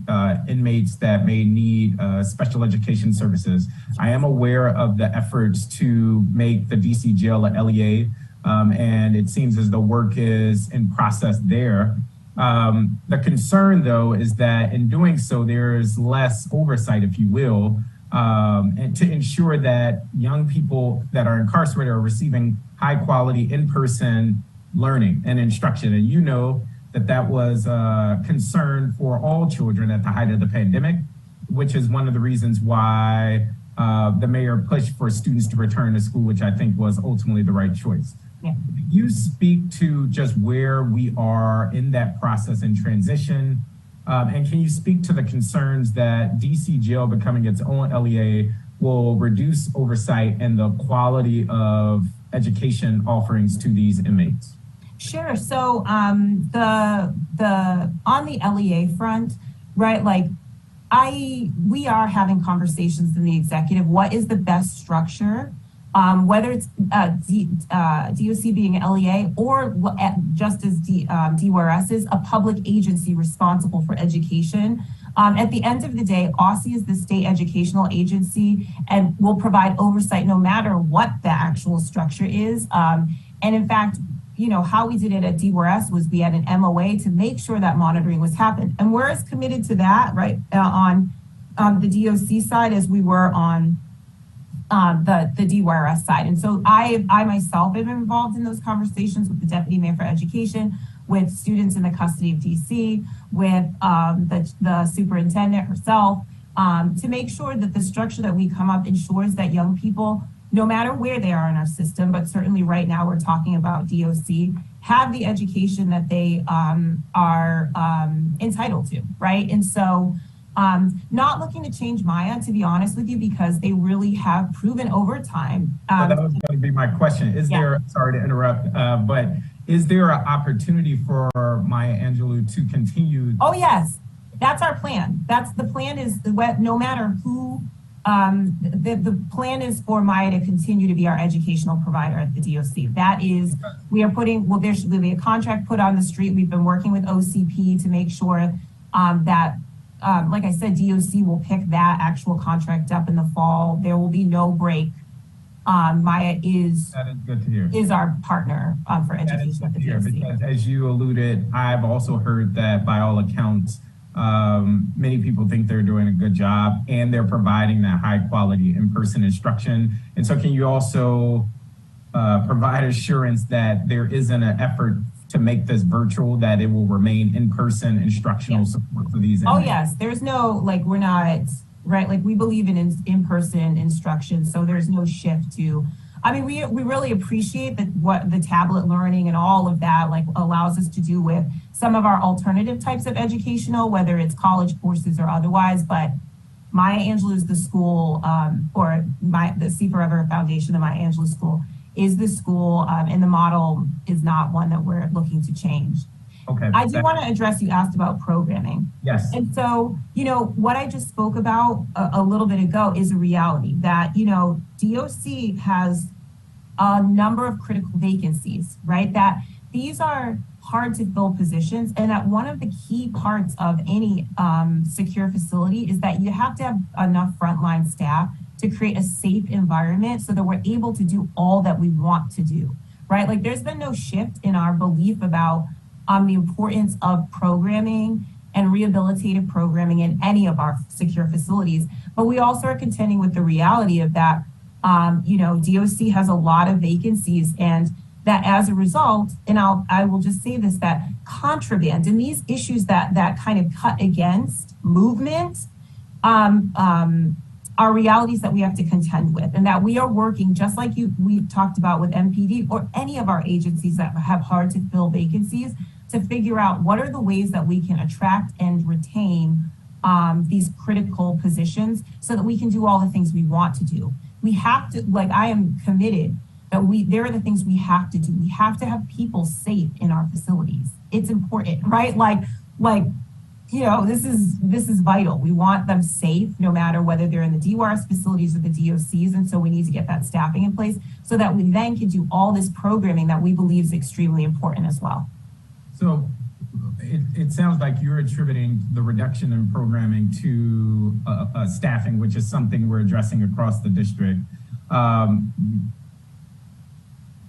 inmates that may need special education services. I am aware of the efforts to make the DC jail a LEA, and it seems as though work is in process there. The concern, though, is that in doing so, there's less oversight, if you will, and to ensure that young people that are incarcerated are receiving high quality in-person learning and instruction. And that was a concern for all children at the height of the pandemic, which is one of the reasons why the mayor pushed for students to return to school, which I think was ultimately the right choice. Yeah. You speak to just where we are in that process and transition, and can you speak to the concerns that DC jail becoming its own LEA will reduce oversight and the quality of education offerings to these inmates? Sure. So on the LEA front, right, like we are having conversations in the executive. What is the best structure whether it's DOC being an LEA or just as DWRS is a public agency responsible for education. At the end of the day, OSSI is the state educational agency and will provide oversight no matter what the actual structure is. And in fact, you know, how we did it at DWRS was we had an MOA to make sure that monitoring was happening. And we're as committed to that, right, on the DOC side as we were on the DWRS side. And so I myself have been involved in those conversations with the Deputy Mayor for Education, with students in the custody of DC, with the superintendent herself, to make sure that the structure that we come up ensures that young people, no matter where they are in our system, but certainly right now we're talking about DOC, have the education that they are entitled to, right? And so not looking to change Maya, to be honest with you, because they really have proven over time. So that was going to be my question. Is there, sorry to interrupt, but is there an opportunity for Maya Angelou to continue? Oh, yes. That's our plan. The plan is no matter who, the plan is for Maya to continue to be our educational provider at the DOC. That is, we are putting, well, there should be a contract put on the street. We've been working with OCP to make sure that, like I said, DOC will pick that actual contract up in the fall. There will be no break. Maya is good to hear. Is our partner for education at the DOC. Because as you alluded, I've also heard that by all accounts, many people think they're doing a good job and they're providing that high quality in-person instruction. And so can you also provide assurance that there isn't an effort to make this virtual, that it will remain in-person instructional support for these? Oh yes, there's no, like, we're not, right? Like, we believe in in-person instruction, so there's no shift to, I mean, we really appreciate that what the tablet learning and all of that like allows us to do with some of our alternative types of educational, whether it's college courses or otherwise. But Maya Angelou is the school, or the See Forever Foundation, the Maya Angelou School is the school, and the model is not one that we're looking to change. Okay. I do want to address, you asked about programming. Yes. And so, you know, what I just spoke about a little bit ago is a reality that, you know, DOC has a number of critical vacancies, right? That these are hard to fill positions, and that one of the key parts of any secure facility is that you have to have enough frontline staff to create a safe environment so that we're able to do all that we want to do, right? Like, there's been no shift in our belief about the importance of programming and rehabilitative programming in any of our secure facilities. But we also are contending with the reality of that, you know, DOC has a lot of vacancies, and that as a result, and I will just say this, that contraband and these issues that kind of cut against movement are realities that we have to contend with, and that we are working, just like we talked about with MPD or any of our agencies that have hard to fill vacancies, to figure out what are the ways that we can attract and retain these critical positions so that we can do all the things we want to do. We have to, like, I am committed that there are the things we have to do. We have to have people safe in our facilities. It's important, right? Like, you know, this is vital. We want them safe no matter whether they're in the DWRS facilities or the DOCs. And so we need to get that staffing in place so that we then can do all this programming that we believe is extremely important as well. So it sounds like you're attributing the reduction in programming to staffing, which is something we're addressing across the district.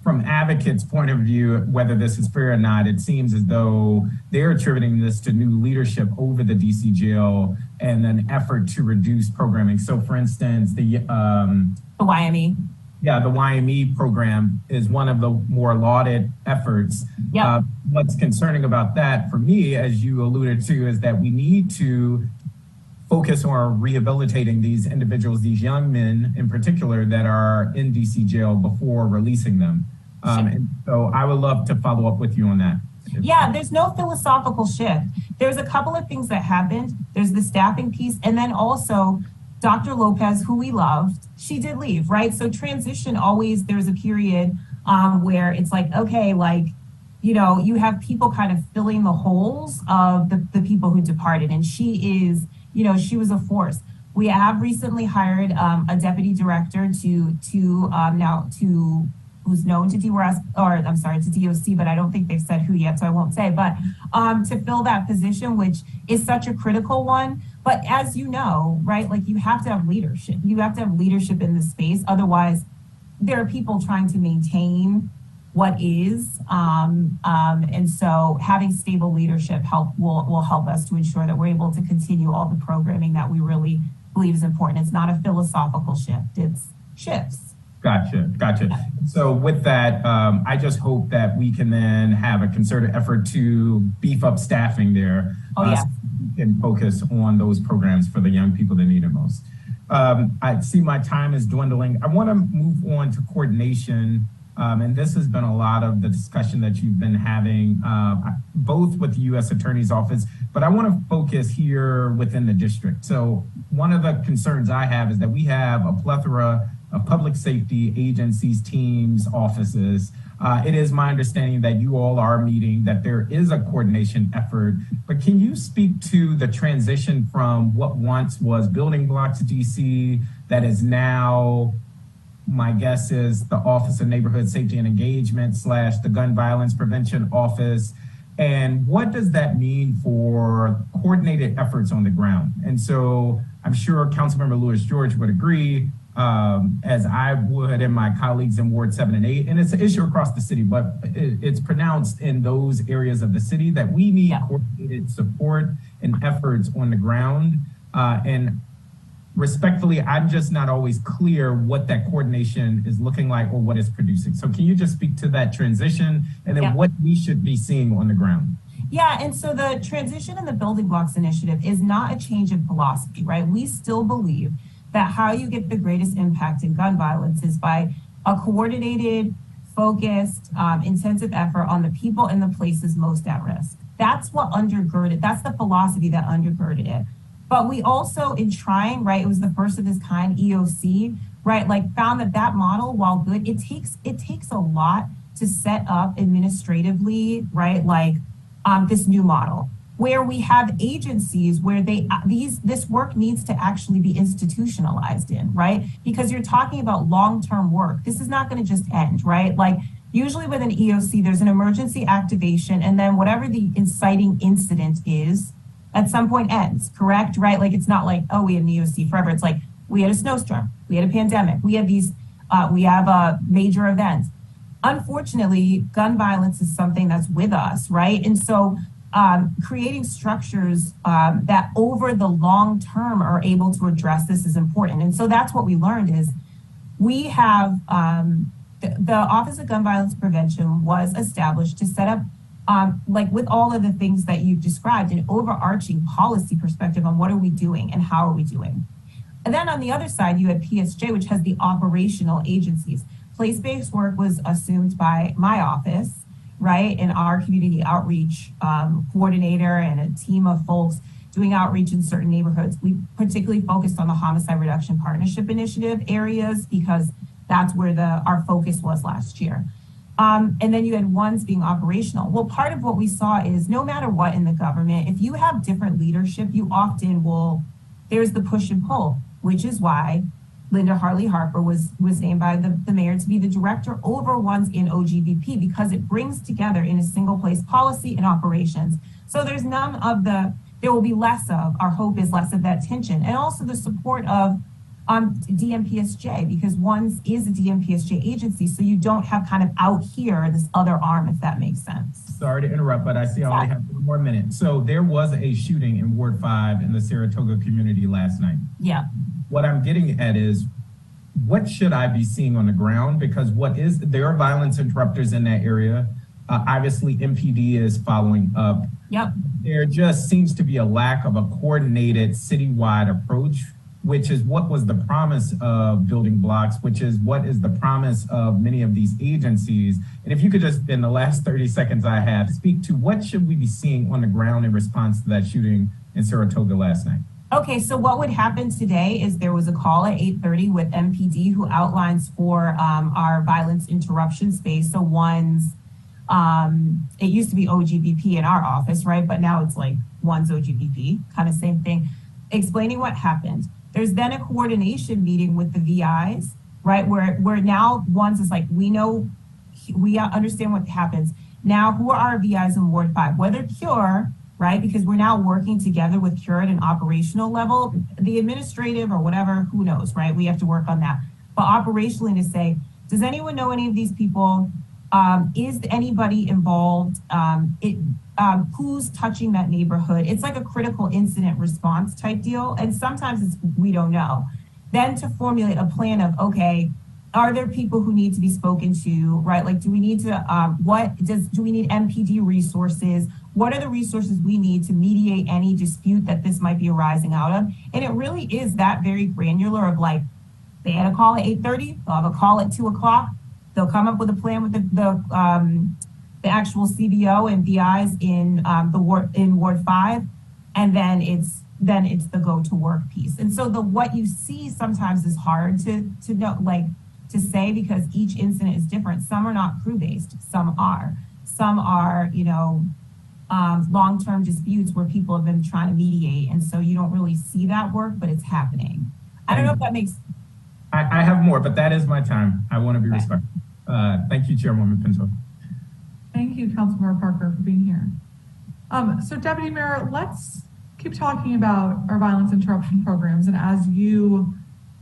From advocates' point of view, whether this is fair or not, it seems as though they're attributing this to new leadership over the DC jail and an effort to reduce programming. So for instance, the YME. Yeah, the YME program is one of the more lauded efforts. Yeah. What's concerning about that for me, as you alluded to, is that we need to focus on rehabilitating these individuals, these young men in particular that are in DC jail before releasing them. And so I would love to follow up with you on that. Yeah, there's no philosophical shift. There's a couple of things that happened. There's the staffing piece, and then also Dr. Lopez, who we loved, she did leave, right? So transition always, there's a period where it's like, okay, like, you know, you have people kind of filling the holes of the people who departed. And she is, you know, she was a force. We have recently hired a deputy director who's known to DOS, or I'm sorry, to DOC, but I don't think they've said who yet, so I won't say, but to fill that position, which is such a critical one. But as you know, right, like you have to have leadership. You have to have leadership in the space. Otherwise, there are people trying to maintain what is. And so having stable leadership will help us to ensure that we're able to continue all the programming that we really believe is important. It's not a philosophical shift, it's shifts. Gotcha. So with that, I just hope that we can then have a concerted effort to beef up staffing there. Oh, yeah. So we can focus on those programs for the young people that need it most. I see my time is dwindling. I want to move on to coordination. And this has been a lot of the discussion that you've been having, both with the U.S. Attorney's Office, but I want to focus here within the district. So one of the concerns I have is that we have a plethora of public safety agencies, teams, offices. It is my understanding that you all are meeting, that there is a coordination effort, but can you speak to the transition from what once was Building Blocks DC that is now, my guess is the Office of Neighborhood Safety and Engagement / the Gun Violence Prevention Office. And what does that mean for coordinated efforts on the ground? And so I'm sure Councilmember Lewis George would agree, as I would and my colleagues in Ward 7 and 8, and it's an issue across the city, but it's pronounced in those areas of the city that we need coordinated support and efforts on the ground. And respectfully, I'm just not always clear what that coordination is looking like or what it's producing. So can you just speak to that transition and then what we should be seeing on the ground? Yeah, and so the transition in the Building Blocks Initiative is not a change in philosophy, right? We still believe that how you get the greatest impact in gun violence is by a coordinated, focused, intensive effort on the people and the places most at risk. That's what undergirded, that's the philosophy that undergirded it. But we also, in trying, right, it was the first of its kind, EOC, right, like found that model, while good, it takes a lot to set up administratively, right, like this new model, where we have agencies where this work needs to actually be institutionalized in, right? Because you're talking about long-term work. This is not going to just end, right? Like usually with an EOC, there's an emergency activation, and then whatever the inciting incident is, at some point ends, correct? Right? Like it's not like, oh, we had an EOC forever. It's like we had a snowstorm, we had a pandemic, we have these, we have major events. Unfortunately, gun violence is something that's with us, right? And so creating structures that over the long term are able to address this is important. And so that's what we learned is we have the Office of Gun Violence Prevention was established to set up like with all of the things that you've described, an overarching policy perspective on what are we doing and how are we doing. And then on the other side, you had PSJ, which has the operational agencies. Place-based work was assumed by my office, right? And our community outreach coordinator and a team of folks doing outreach in certain neighborhoods. We particularly focused on the Homicide Reduction Partnership Initiative areas because that's where our focus was last year. And then you had ones being operational. Well, part of what we saw is no matter what in the government, if you have different leadership, you often there's the push and pull, which is why Linda Harley Harper was named by the mayor to be the director over ones in OGVP because it brings together in a single place policy and operations. So there's there will be less of, our hope is less of that tension, and also the support of DMPSJ, because one is a DMPSJ agency, so you don't have kind of out here this other arm, if that makes sense. Sorry to interrupt, but I see I only have 1 more minute. So there was a shooting in Ward 5 in the Saratoga community last night. Yeah. What I'm getting at is, what should I be seeing on the ground? Because there are violence interrupters in that area. Obviously, MPD is following up. Yep. There just seems to be a lack of a coordinated citywide approach, which is what was the promise of Building Blocks, which is what is the promise of many of these agencies. And if you could just, in the last 30 seconds I have, speak to what should we be seeing on the ground in response to that shooting in Saratoga last night? Okay, so what would happen today is there was a call at 8:30 with MPD who outlines for our violence interruption space. So it used to be OGVP in our office, right? But now it's like one's OGVP, kind of same thing, explaining what happened. There's then a coordination meeting with the VIs, right? Where now one's is like, we understand what happens. Now, who are our VIs in Ward 5? Whether CURE, right? Because we're now working together with CURE at an operational level, the administrative or whatever, who knows, right? We have to work on that. But operationally to say, does anyone know any of these people? Is anybody involved? Who's touching that neighborhood? It's like a critical incident response type deal. And sometimes we don't know. Then to formulate a plan of, okay, are there people who need to be spoken to, right? Like, do we need to, do we need MPD resources? What are the resources we need to mediate any dispute that this might be arising out of? And it really is that very granular of like, they had a call at 8:30, they'll have a call at 2 o'clock. They'll come up with a plan with the actual CBO and VIs in Ward 5, and then it's the go to work piece. And so what you see sometimes is hard to know, like to say, because each incident is different. Some are not crew based, some are, long-term disputes where people have been trying to mediate, and so you don't really see that work, but it's happening. I don't know if that makes. I have more, but that is my time. I want to be respectful. Thank you, Chairwoman Pinto. Thank you, Councilmember Parker, for being here. So Deputy Mayor, let's keep talking about our violence interruption programs. And as you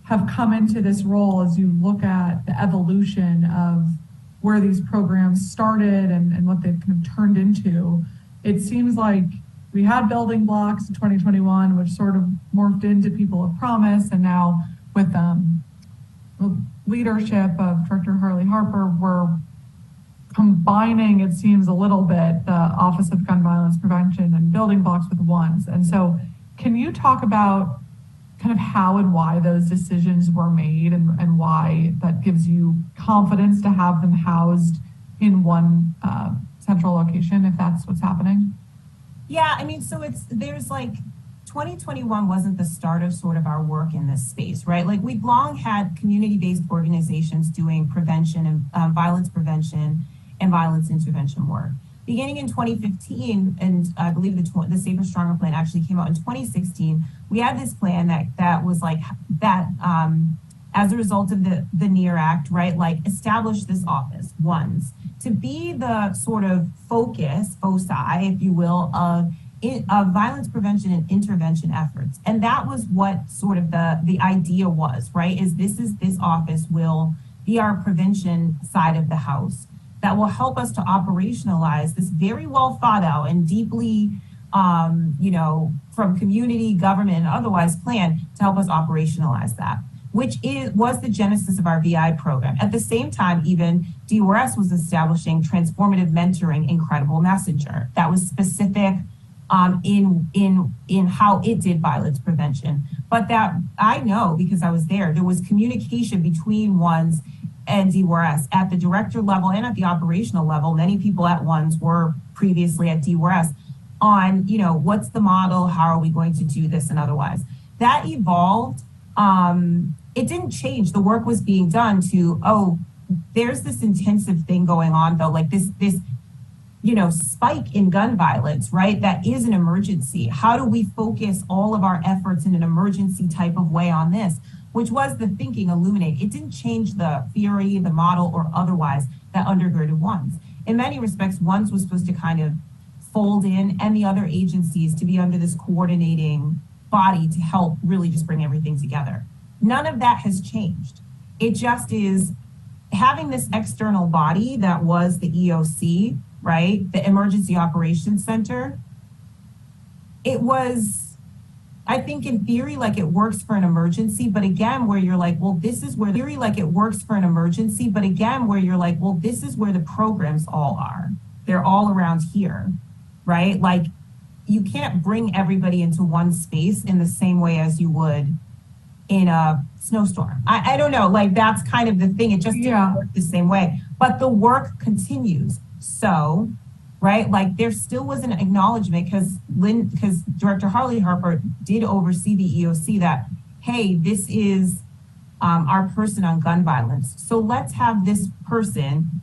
have come into this role, as you look at the evolution of where these programs started and what they've kind of turned into, it seems like we had building blocks in 2021, which sort of morphed into People of Promise. And now with the leadership of Director Harley Harper, we're combining, it seems a little bit, the Office of Gun Violence Prevention and building blocks with ones. And so can you talk about kind of how and why those decisions were made and why that gives you confidence to have them housed in one central location, if that's what's happening? Yeah, I mean, so there's like 2021 wasn't the start of sort of our work in this space, right? Like we've long had community-based organizations doing prevention and violence prevention and violence intervention work. Beginning in 2015, and I believe the Safer Stronger plan actually came out in 2016, we had this plan that was like that as a result of the NEAR Act, right? Like establish this office, ones, to be the sort of foci, if you will, of violence prevention and intervention efforts. And that was what sort of the idea was, right? This office will be our prevention side of the house that will help us to operationalize this very well thought out and deeply, from community, government, and otherwise plan to help us operationalize that, which was the genesis of our VI program. At the same time, even DORS was establishing transformative mentoring in Credible Messenger. That was specific in how it did violence prevention. But that I know because I was there was communication between ones and DORS at the director level and at the operational level. Many people at ones were previously at DORS on, what's the model? How are we going to do this and otherwise? That evolved. It didn't change. The work was being done to, there's this intensive thing going on though, like this spike in gun violence, right? That is an emergency. How do we focus all of our efforts in an emergency type of way on this? Which was the thinking illuminate. It didn't change the theory, the model, or otherwise that undergirded ones. In many respects, ones was supposed to kind of fold in and the other agencies to be under this coordinating body to help really just bring everything together. None of that has changed. It just is having this external body that was the EOC, right? The Emergency Operations Center. It was, I think in theory, like it works for an emergency, but again, where you're like, well, this is where it works for an emergency, but again, where you're like, well, this is where the programs all are. They're all around here, right? Like you can't bring everybody into one space in the same way as you would in a snowstorm. I don't know, like that's kind of the thing. It just didn't work the same way, but the work continues. So, right, like there still was an acknowledgement because Director Harley Harper did oversee the EOC that, hey, this is our person on gun violence. So let's have this person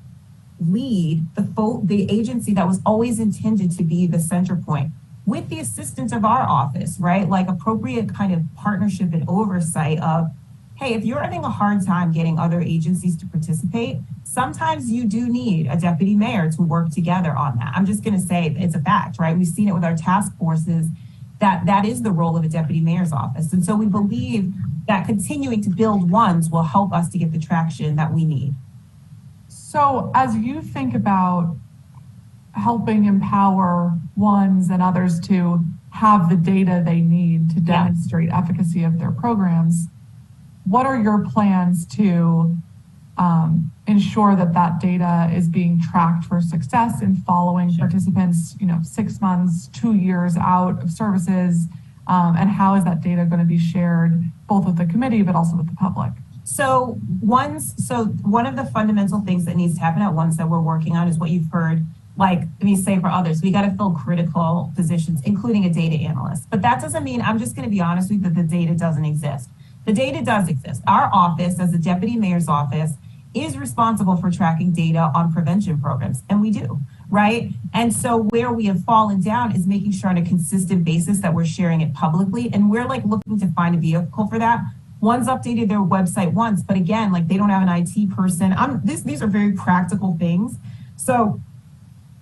lead the agency that was always intended to be the center point with the assistance of our office, right? Like appropriate kind of partnership and oversight of, hey, if you're having a hard time getting other agencies to participate, sometimes you do need a deputy mayor to work together on that. I'm just going to say it's a fact, right? We've seen it with our task forces that is the role of a deputy mayor's office. And so we believe that continuing to build ones will help us to get the traction that we need. So as you think about helping empower ones and others to have the data they need to demonstrate efficacy of their programs, what are your plans to ensure that that data is being tracked for success in following participants, 6 months, 2 years out of services, and how is that data going to be shared both with the committee but also with the public? So one of the fundamental things that needs to happen at once that we're working on is what you've heard. Like, let me say for others, we got to fill critical positions, including a data analyst. But that doesn't mean, I'm just going to be honest with you, that the data doesn't exist. The data does exist. Our office, as the deputy mayor's office, is responsible for tracking data on prevention programs, and we do, right? And so where we have fallen down is making sure on a consistent basis that we're sharing it publicly, and we're like looking to find a vehicle for that. One's updated their website once, but again, like they don't have an IT person. These are very practical things. So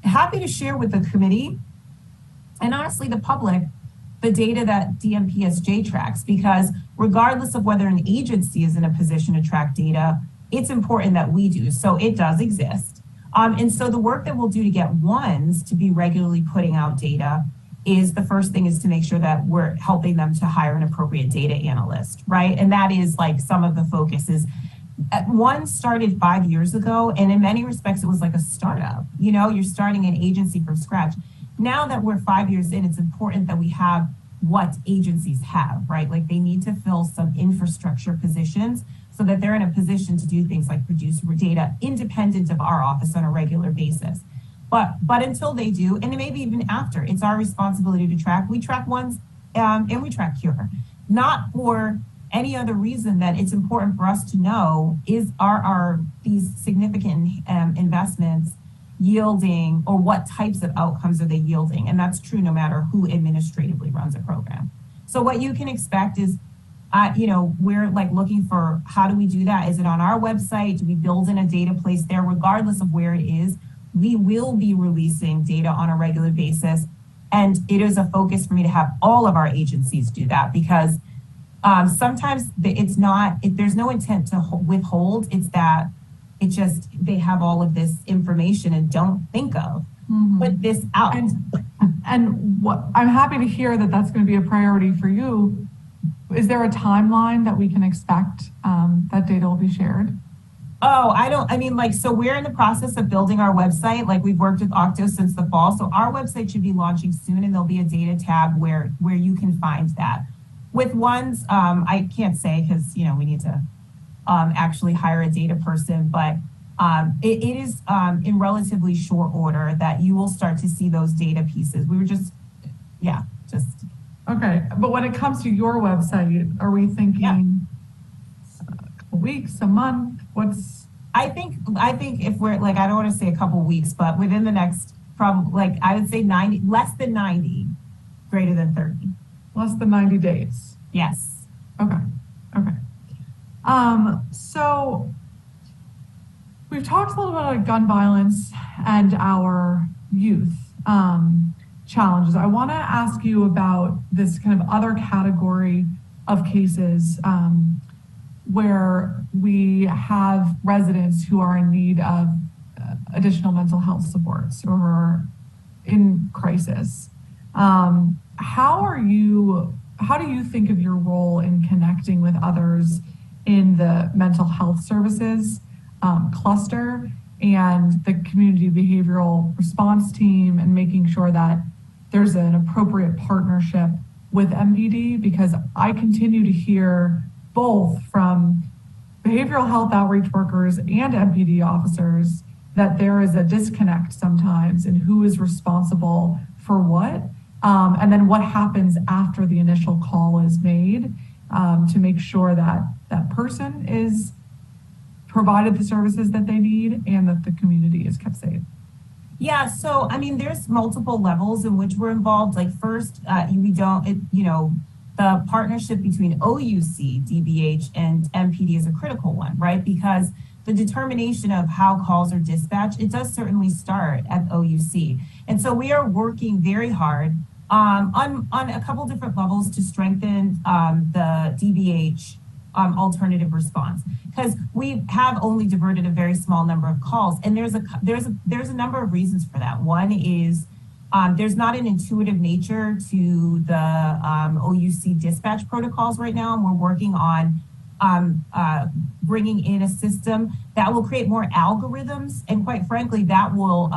happy to share with the committee and honestly the public the data that DMPSJ tracks, because regardless of whether an agency is in a position to track data, it's important that we do. So it does exist. And so the work that we'll do to get ones to be regularly putting out data is, the first thing is to make sure that we're helping them to hire an appropriate data analyst, right? And that is like some of the focuses. One started 5 years ago, and in many respects, it was like a startup. You're starting an agency from scratch. Now that we're 5 years in, it's important that we have what agencies have, right? Like they need to fill some infrastructure positions so that they're in a position to do things like produce data independent of our office on a regular basis. But until they do, and maybe even after, it's our responsibility to track. We track ones and we track cure, not for any other reason that it's important for us to know are these significant investments yielding, or what types of outcomes are they yielding? And that's true no matter who administratively runs a program. So what you can expect is, we're like looking for, how do we do that? Is it on our website? Do we build in a data place there? Regardless of where it is, we will be releasing data on a regular basis. And it is a focus for me to have all of our agencies do that, because sometimes there's no intent to withhold. It's that they have all of this information and don't think of put this out. And what I'm happy to hear that that's going to be a priority for you. Is there a timeline that we can expect that data will be shared? So we're in the process of building our website. Like, we've worked with Octo since the fall. So our website should be launching soon, and there'll be a data tab where you can find that. With ones, I can't say because, we need to actually hire a data person, but it is in relatively short order that you will start to see those data pieces. Okay. But when it comes to your website, are we thinking a couple weeks, a month? I think if we're like, I don't want to say a couple weeks, but within the next, I would say 90, less than 90, greater than 30. Less than 90 days. Yes. Okay. So we've talked a little bit about gun violence and our youth challenges. I want to ask you about this kind of other category of cases where we have residents who are in need of additional mental health supports or in crisis. How do you think of your role in connecting with others in the mental health services cluster and the community behavioral response team, and making sure that there's an appropriate partnership with MPD? Because I continue to hear both from behavioral health outreach workers and MPD officers that there is a disconnect sometimes in who is responsible for what, and then what happens after the initial call is made to make sure that that person is provided the services that they need and that the community is kept safe. Yeah, so I mean, there's multiple levels in which we're involved. Like first, the partnership between OUC, DBH, and MPD is a critical one, right? Because the determination of how calls are dispatched, it does certainly start at OUC. And so we are working very hard on a couple different levels to strengthen the DBH alternative response, because we have only diverted a very small number of calls, and there's a number of reasons for that. One is there's not an intuitive nature to the OUC dispatch protocols right now, and we're working on bringing in a system that will create more algorithms, and quite frankly, that will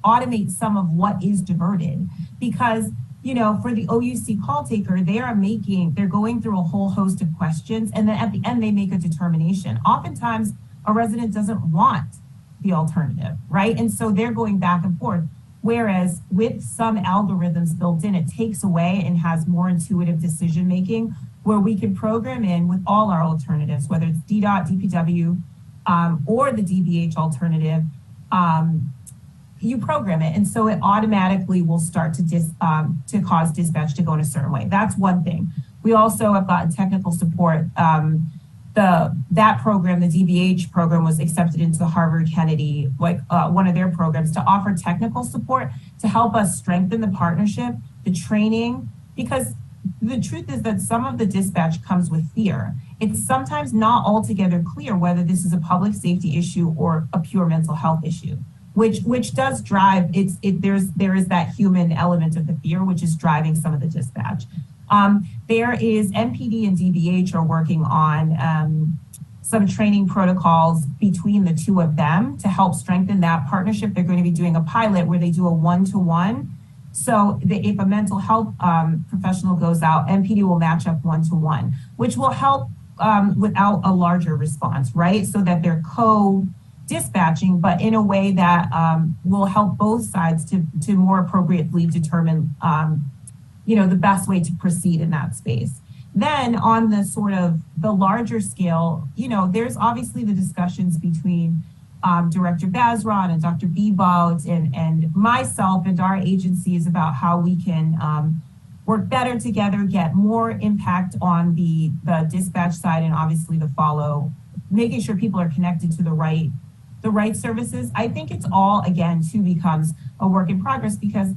automate some of what is diverted. Because for the OUC call taker, they're going through a whole host of questions, and then at the end they make a determination. Oftentimes a resident doesn't want the alternative, right? And so they're going back and forth. Whereas with some algorithms built in, it takes away and has more intuitive decision making, where we can program in with all our alternatives, whether it's DDOT, DPW, or the DBH alternative. You program it, and so it automatically will start to cause dispatch to go in a certain way. That's one thing. We also have gotten technical support. That program, the DBH program, was accepted into the Harvard Kennedy, one of their programs, to offer technical support to help us strengthen the partnership, the training, because the truth is that some of the dispatch comes with fear. It's sometimes not altogether clear whether this is a public safety issue or a pure mental health issue, which does drive there is that human element of the fear, which is driving some of the dispatch. There is MPD and DBH are working on some training protocols between the two of them to help strengthen that partnership. They're going to be doing a pilot where they do a one-to-one. So if a mental health professional goes out, MPD will match up one-to-one, which will help without a larger response, right? So that they're dispatching, but in a way that will help both sides to more appropriately determine, the best way to proceed in that space. Then on the sort of the larger scale, there's obviously the discussions between Director Bazron and Dr. Bebout and myself and our agencies about how we can work better together, get more impact on the dispatch side, and obviously making sure people are connected to the right services. I think it's all, again, too, becomes a work in progress, because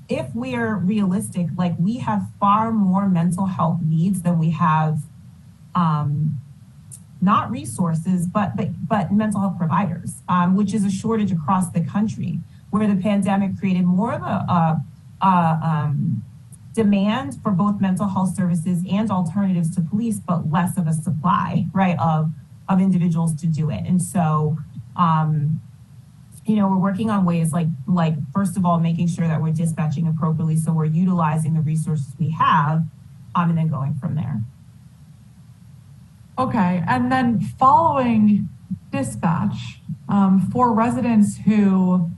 if we're realistic, like, we have far more mental health needs than we have, not resources, but mental health providers, which is a shortage across the country, where the pandemic created more of a demand for both mental health services and alternatives to police, but less of a supply, right, of individuals to do it. And so, we're working on ways like first of all, making sure that we're dispatching appropriately, so we're utilizing the resources we have, and then going from there. Okay, and then following dispatch, for residents who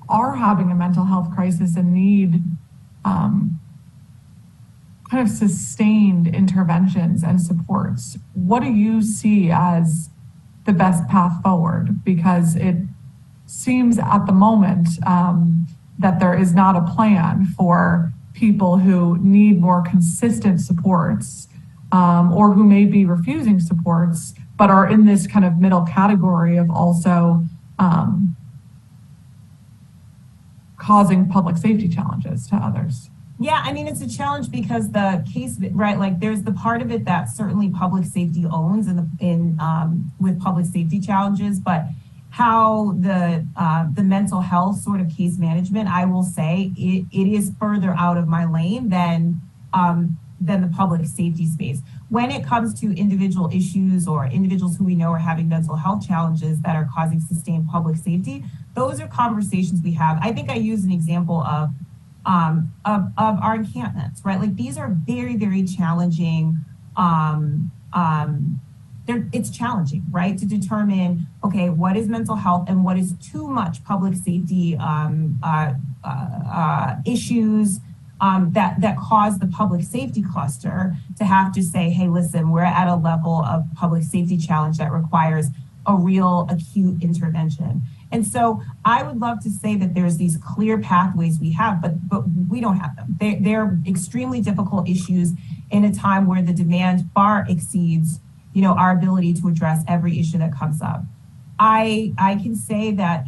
are having a mental health crisis and need kind of sustained interventions and supports, what do you see as the best path forward? Because it seems at the moment that there is not a plan for people who need more consistent supports, or who may be refusing supports, but are in this kind of middle category of also causing public safety challenges to others. Yeah, I mean, it's a challenge because the case, right, like, there's the part of it that certainly public safety owns with public safety challenges, but how the mental health sort of case management, I will say it is further out of my lane than the public safety space. When it comes to individual issues or individuals who we know are having mental health challenges that are causing sustained public safety, those are conversations we have. I think I used an example of our encampments, right? Like, these are very, very challenging. It's challenging, right, to determine, okay, what is mental health and what is too much public safety issues that cause the public safety cluster to have to say, hey, listen, we're at a level of public safety challenge that requires a real acute intervention. And so I would love to say that there's these clear pathways we have, but we don't have them. They're extremely difficult issues in a time where the demand far exceeds, our ability to address every issue that comes up. I can say that,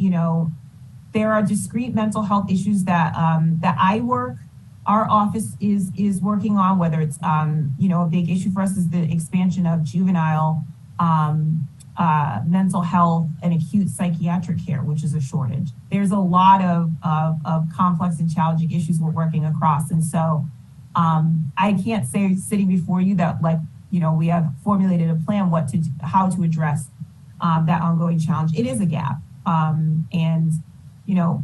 there are discrete mental health issues that our office is working on, whether it's, a big issue for us is the expansion of juvenile mental health and acute psychiatric care, which is a shortage. There's a lot of complex and challenging issues we're working across. And so I can't say sitting before you that we have formulated a plan how to address that ongoing challenge. It is a gap. And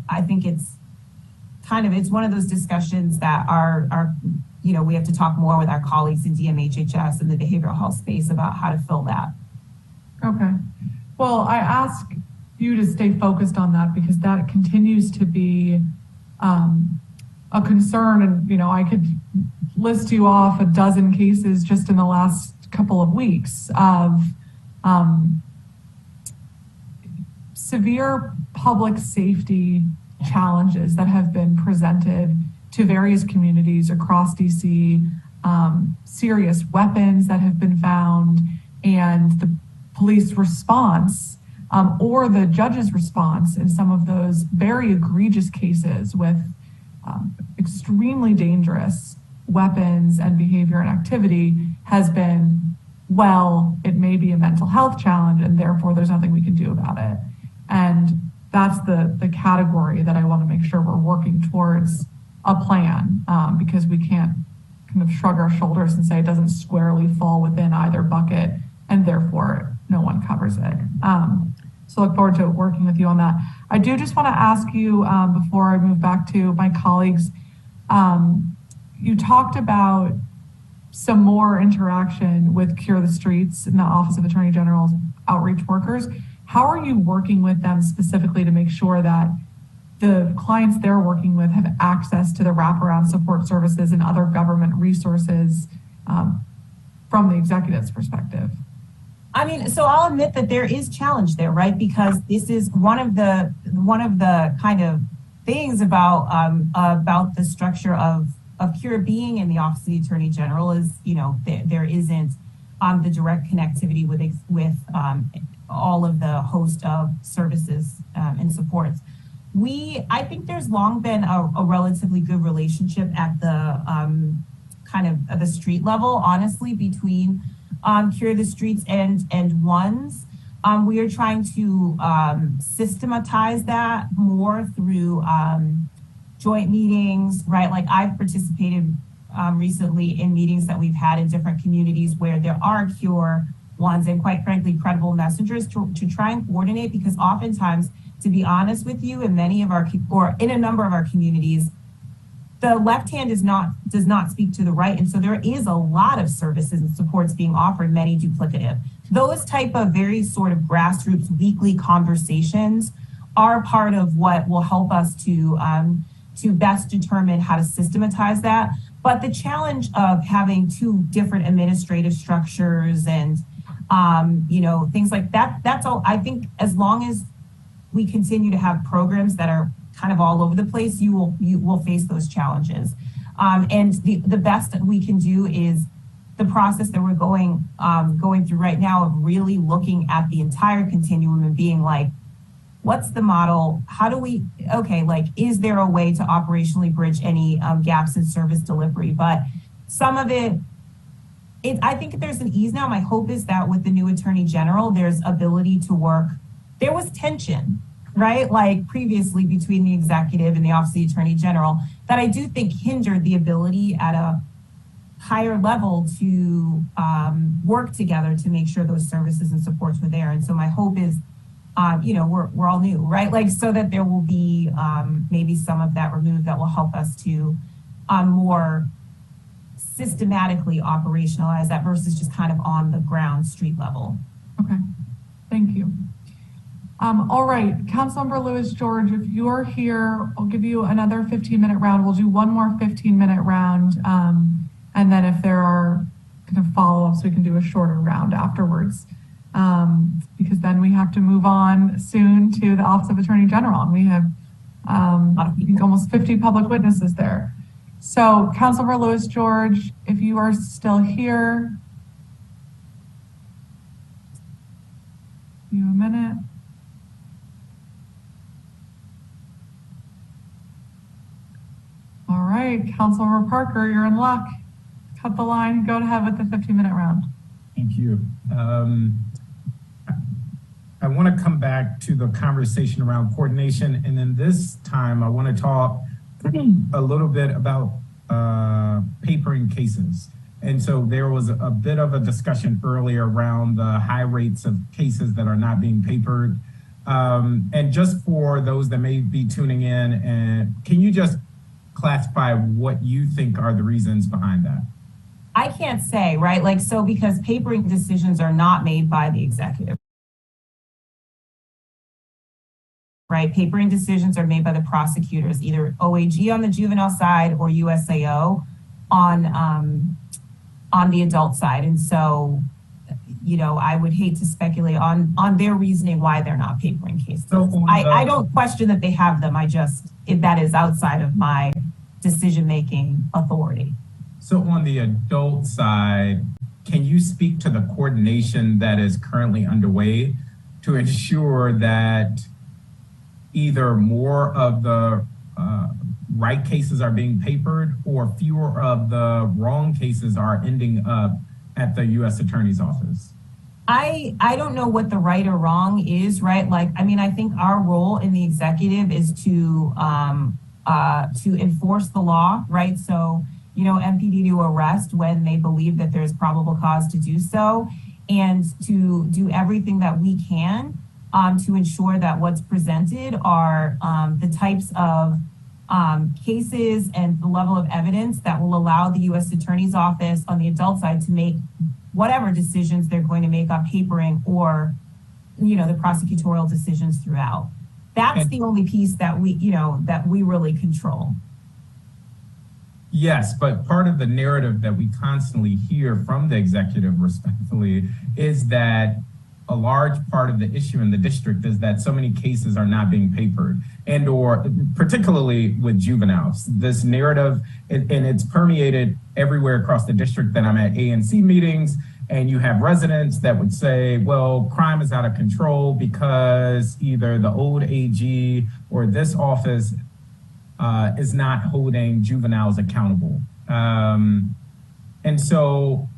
I think it's one of those discussions that are we have to talk more with our colleagues in DMHHS and the behavioral health space about how to fill that. Okay. Well, I ask you to stay focused on that because that continues to be a concern. And, I could list you off a dozen cases just in the last couple of weeks of severe public safety challenges that have been presented to various communities across DC, serious weapons that have been found, and the police response or the judge's response in some of those very egregious cases with extremely dangerous weapons and behavior and activity has been, well, it may be a mental health challenge and therefore there's nothing we can do about it. And that's the category that I want to make sure we're working towards a plan because we can't kind of shrug our shoulders and say it doesn't squarely fall within either bucket and therefore no one covers it. So look forward to working with you on that. I do just want to ask you before I move back to my colleagues, you talked about some more interaction with Cure the Streets in the Office of Attorney General's outreach workers. How are you working with them specifically to make sure that the clients they're working with have access to the wraparound support services and other government resources from the executive's perspective? So I'll admit that there is challenge there, right? Because this is one of the kind of things about the structure of Cure being in the Office of the Attorney General is, there isn't the direct connectivity with all of the host of services and supports. I think there's long been a relatively good relationship at the kind of the street level, honestly, between Cure the Streets and ONES. We are trying to systematize that more through joint meetings, right? Like I've participated recently in meetings that we've had in different communities where there are Cure ones and quite frankly, credible messengers to try and coordinate, because oftentimes, to be honest with you, in a number of our communities, the left hand does not speak to the right. And so there is a lot of services and supports being offered, many duplicative. Those type of very sort of grassroots weekly conversations are part of what will help us to best determine how to systematize that. But the challenge of having two different administrative structures and things like that, that's all. I think as long as we continue to have programs that are kind of all over the place, you will face those challenges. And the best that we can do is the process that we're going through right now of really looking at the entire continuum and being like, what's the model? Is there a way to operationally bridge any gaps in service delivery? But some of I think there's an ease now. My hope is that with the new Attorney General, there's ability to work. There was tension, right? Like previously between the executive and the Office of the Attorney General that I do think hindered the ability at a higher level to work together to make sure those services and supports were there. And so my hope is, we're all new, right? Like so that there will be maybe some of that removed that will help us to more systematically operationalize that versus just kind of on the ground street level. Okay, thank you. All right, Councilmember Lewis George, if you're here, I'll give you another 15-minute round. We'll do one more 15-minute round. And then if there are kind of follow-ups, we can do a shorter round afterwards. because then we have to move on soon to the Office of Attorney General, and we have I think almost 50 public witnesses there. So, Councilmember Lewis George, if you are still here, give you a minute. All right, Councilmember Parker, you're in luck. Cut the line, go ahead with the 15-minute round. Thank you. I want to come back to the conversation around coordination, and then this time I want to talk a little bit about papering cases. And so there was a bit of a discussion earlier around the high rates of cases that are not being papered. And just for those that may be tuning in, and can you just classify what you think are the reasons behind that? I can't say, right? Like, so because papering decisions are not made by the executive, right? Papering decisions are made by the prosecutors, either OAG on the juvenile side or USAO on the adult side. And so, you know, I would hate to speculate on their reasoning why they're not papering cases. So I don't question that they have them. If that is outside of my decision-making authority. So on the adult side, can you speak to the coordination that is currently underway to ensure that either more of the right cases are being papered or fewer of the wrong cases are ending up at the U.S. Attorney's Office? I don't know what the right or wrong is, right? Like, I mean, I think our role in the executive is to enforce the law, right? So, you know, MPD to arrest when they believe that there's probable cause to do so, and to do everything that we can to ensure that what's presented are the types of cases and the level of evidence that will allow the U.S. Attorney's Office on the adult side to make whatever decisions they're going to make on papering or, you know, the prosecutorial decisions throughout. That's the only piece that we really control. Yes, but part of the narrative that we constantly hear from the executive, respectfully, is that a large part of the issue in the district is that so many cases are not being papered, and or particularly with juveniles. This narrative, and it's permeated everywhere across the district that I'm at ANC meetings, and you have residents that would say, well, crime is out of control because either the old AG or this office is not holding juveniles accountable. And so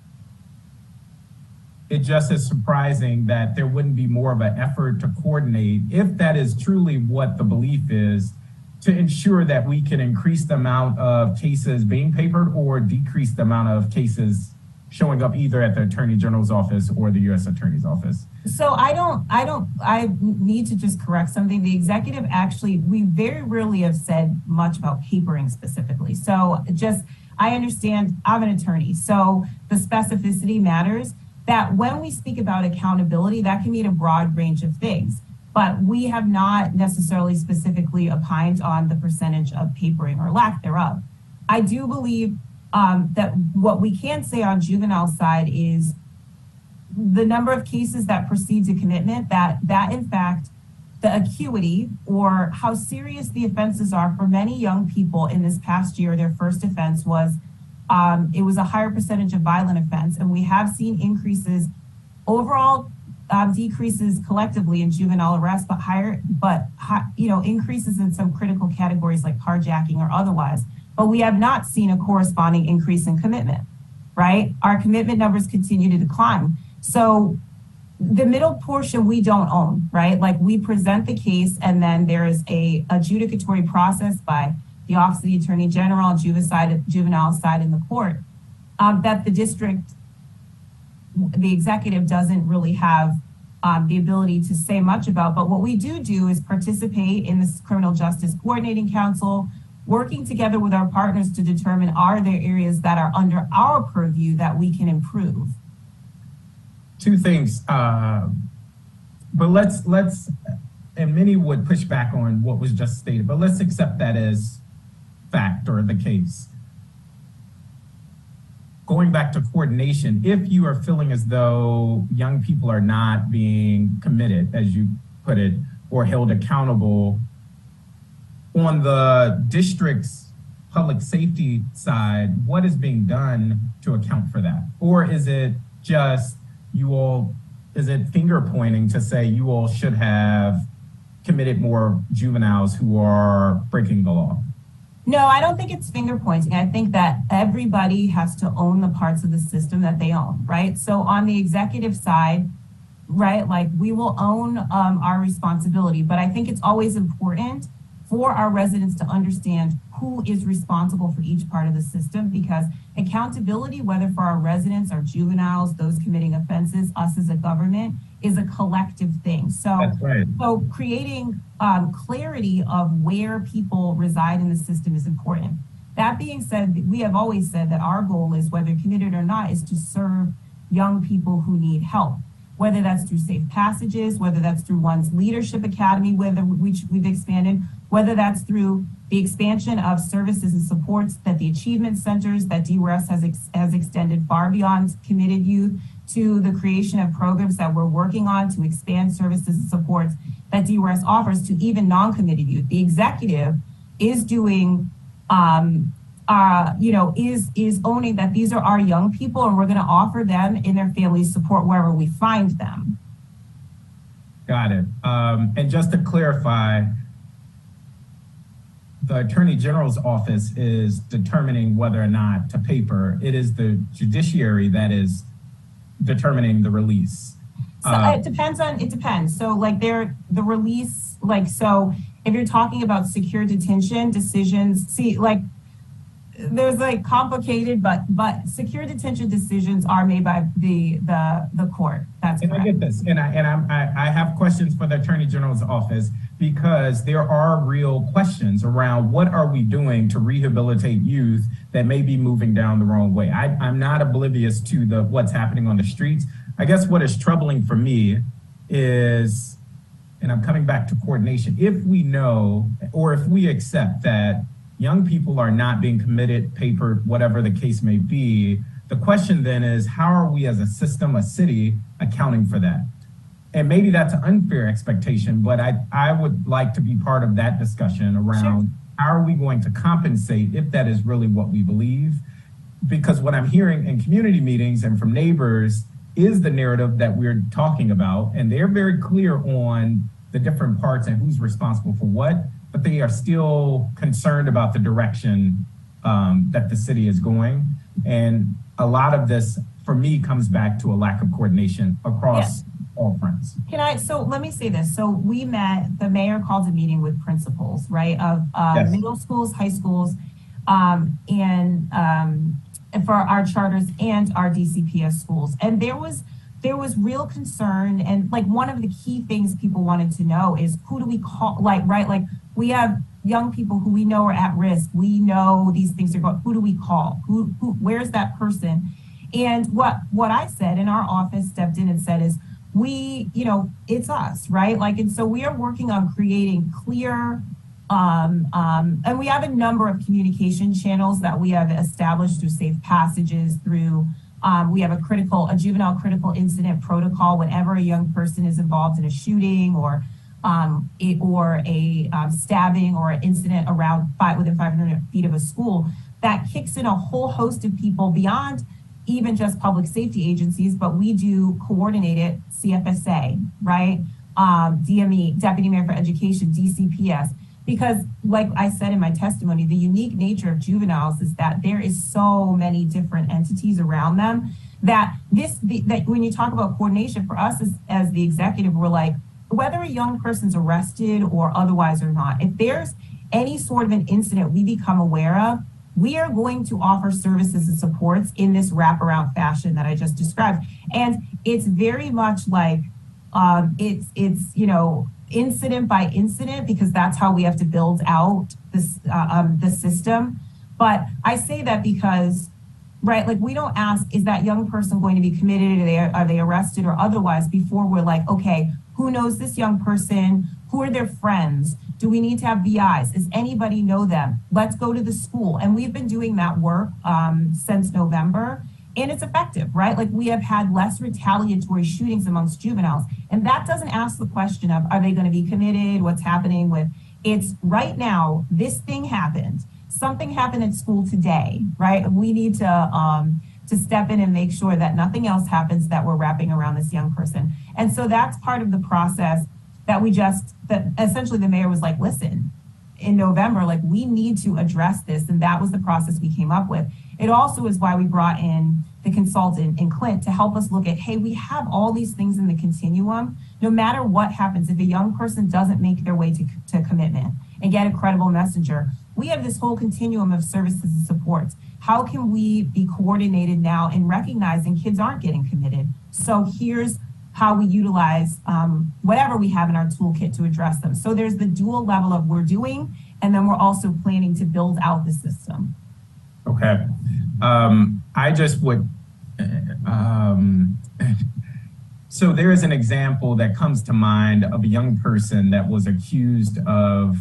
it just is surprising that there wouldn't be more of an effort to coordinate, if that is truly what the belief is, to ensure that we can increase the amount of cases being papered or decrease the amount of cases showing up either at the Attorney General's office or the U.S. Attorney's Office. So I need to just correct something. The executive actually, we very rarely have said much about papering specifically. So I understand, I'm an attorney, so the specificity matters. That when we speak about accountability, that can mean a broad range of things, but we have not necessarily specifically opined on the percentage of papering or lack thereof. I do believe that what we can say on juvenile side is the number of cases that proceed to commitment, that in fact, the acuity or how serious the offenses are for many young people in this past year, their first offense was it was a higher percentage of violent offense, and we have seen increases, overall decreases collectively in juvenile arrests, but increases in some critical categories like carjacking or otherwise. But we have not seen a corresponding increase in commitment, right? Our commitment numbers continue to decline. So the middle portion we don't own, right? Like, we present the case, and then there is a adjudicatory process by the Office of the Attorney General, juvenile side in the court, that the district, the executive doesn't really have the ability to say much about. But what we do is participate in this Criminal Justice Coordinating Council, working together with our partners to determine, are there areas that are under our purview that we can improve? Two things, but let's, and many would push back on what was just stated, but let's accept that as fact or the case. going back to coordination, if you are feeling as though young people are not being committed, as you put it, or held accountable, on the district's public safety side, what is being done to account for that? Or is it just is it finger pointing to say you all should have committed more juveniles who are breaking the law? No, I don't think it's finger pointing. I think that everybody has to own the parts of the system that they own, right? So on the executive side, right, like we will own our responsibility, but I think it's always important for our residents to understand who is responsible for each part of the system, because accountability, whether for our residents, our juveniles, those committing offenses, us as a government, is a collective thing. So, that's right. So creating clarity of where people reside in the system is important. That being said, we have always said that our goal is, whether committed or not, is to serve young people who need help, whether that's through safe passages, whether that's through one's leadership academy, which we've expanded, whether that's through the expansion of services and supports that the achievement centers that DRS has extended far beyond committed youth, to the creation of programs that we're working on to expand services and supports that DRS offers to even non-committed youth. The executive is doing, is owning that these are our young people, and we're going to offer them and their families support wherever we find them. Got it. And just to clarify, the Attorney General's office is determining whether or not to paper. It is the judiciary that is determining the release. So it depends. So like the release, like, so if you're talking about secure detention decisions, there's like complicated, but secure detention decisions are made by the court. That's correct. I get this, and I have questions for the Attorney General's office, because there are real questions around what are we doing to rehabilitate youth that may be moving down the wrong way. I'm not oblivious to what's happening on the streets. I guess what is troubling for me is, and I'm coming back to coordination, if we know, or if we accept that young people are not being committed, papered, whatever the case may be, the question then is, how are we as a system, a city, accounting for that? And maybe that's an unfair expectation, but I would like to be part of that discussion around how are we going to compensate if that is really what we believe? Because what I'm hearing in community meetings and from neighbors is the narrative that we're talking about, and they're very clear on the different parts and who's responsible for what, but they are still concerned about the direction that the city is going. And a lot of this, for me, comes back to a lack of coordination across all fronts. So let me say this. So the mayor called a meeting with principals, right, of middle schools, high schools, and for our charters and our DCPS schools. And there was real concern. And like one of the key things people wanted to know is, who do we call, like we have young people who we know are at risk. We know these things are going, who do we call? Where's that person? And what I said, in our office stepped in and said is, it's us, right? And so we are working on creating clear, and we have a number of communication channels that we have established through safe passages, through, we have a juvenile critical incident protocol whenever a young person is involved in a shooting or a stabbing or an incident within 500 feet of a school, that kicks in a whole host of people beyond even just public safety agencies, but we do coordinate it, CFSA, right? DME, Deputy Mayor for Education, DCPS, because like I said in my testimony, the unique nature of juveniles is that there is so many different entities around them that when you talk about coordination for us as the executive, we're like, whether a young person's arrested or otherwise or not, if there's any sort of an incident we become aware of, we are going to offer services and supports in this wraparound fashion that I just described. And it's very much like, it's incident by incident, because that's how we have to build out this, the system. But I say that because, right, like we don't ask, is that young person going to be committed? Are they arrested or otherwise, before we're like, okay, who knows this young person? Who are their friends? Do we need to have VIs? Does anybody know them? Let's go to the school. And we've been doing that work since November. and it's effective, right? Like we have had less retaliatory shootings amongst juveniles. And that doesn't ask the question of, are they going to be committed? What's happening with, it's right now, this thing happened. Something happened at school today, right? We need to step in and make sure that nothing else happens that we're wrapping around this young person. And so that's part of the process that that essentially the mayor was like, listen, in November, like we need to address this. And that was the process we came up with. It also is why we brought in the consultant in Clint to help us look at, hey, we have all these things in the continuum. No matter what happens, if a young person doesn't make their way to commitment and get a credible messenger, we have this whole continuum of services and supports. How can we be coordinated now in recognizing kids aren't getting committed? So here's how we utilize whatever we have in our toolkit to address them. So there's the dual level of we're doing, and then we're also planning to build out the system. Okay. I just would, so there is an example that comes to mind of a young person that was accused of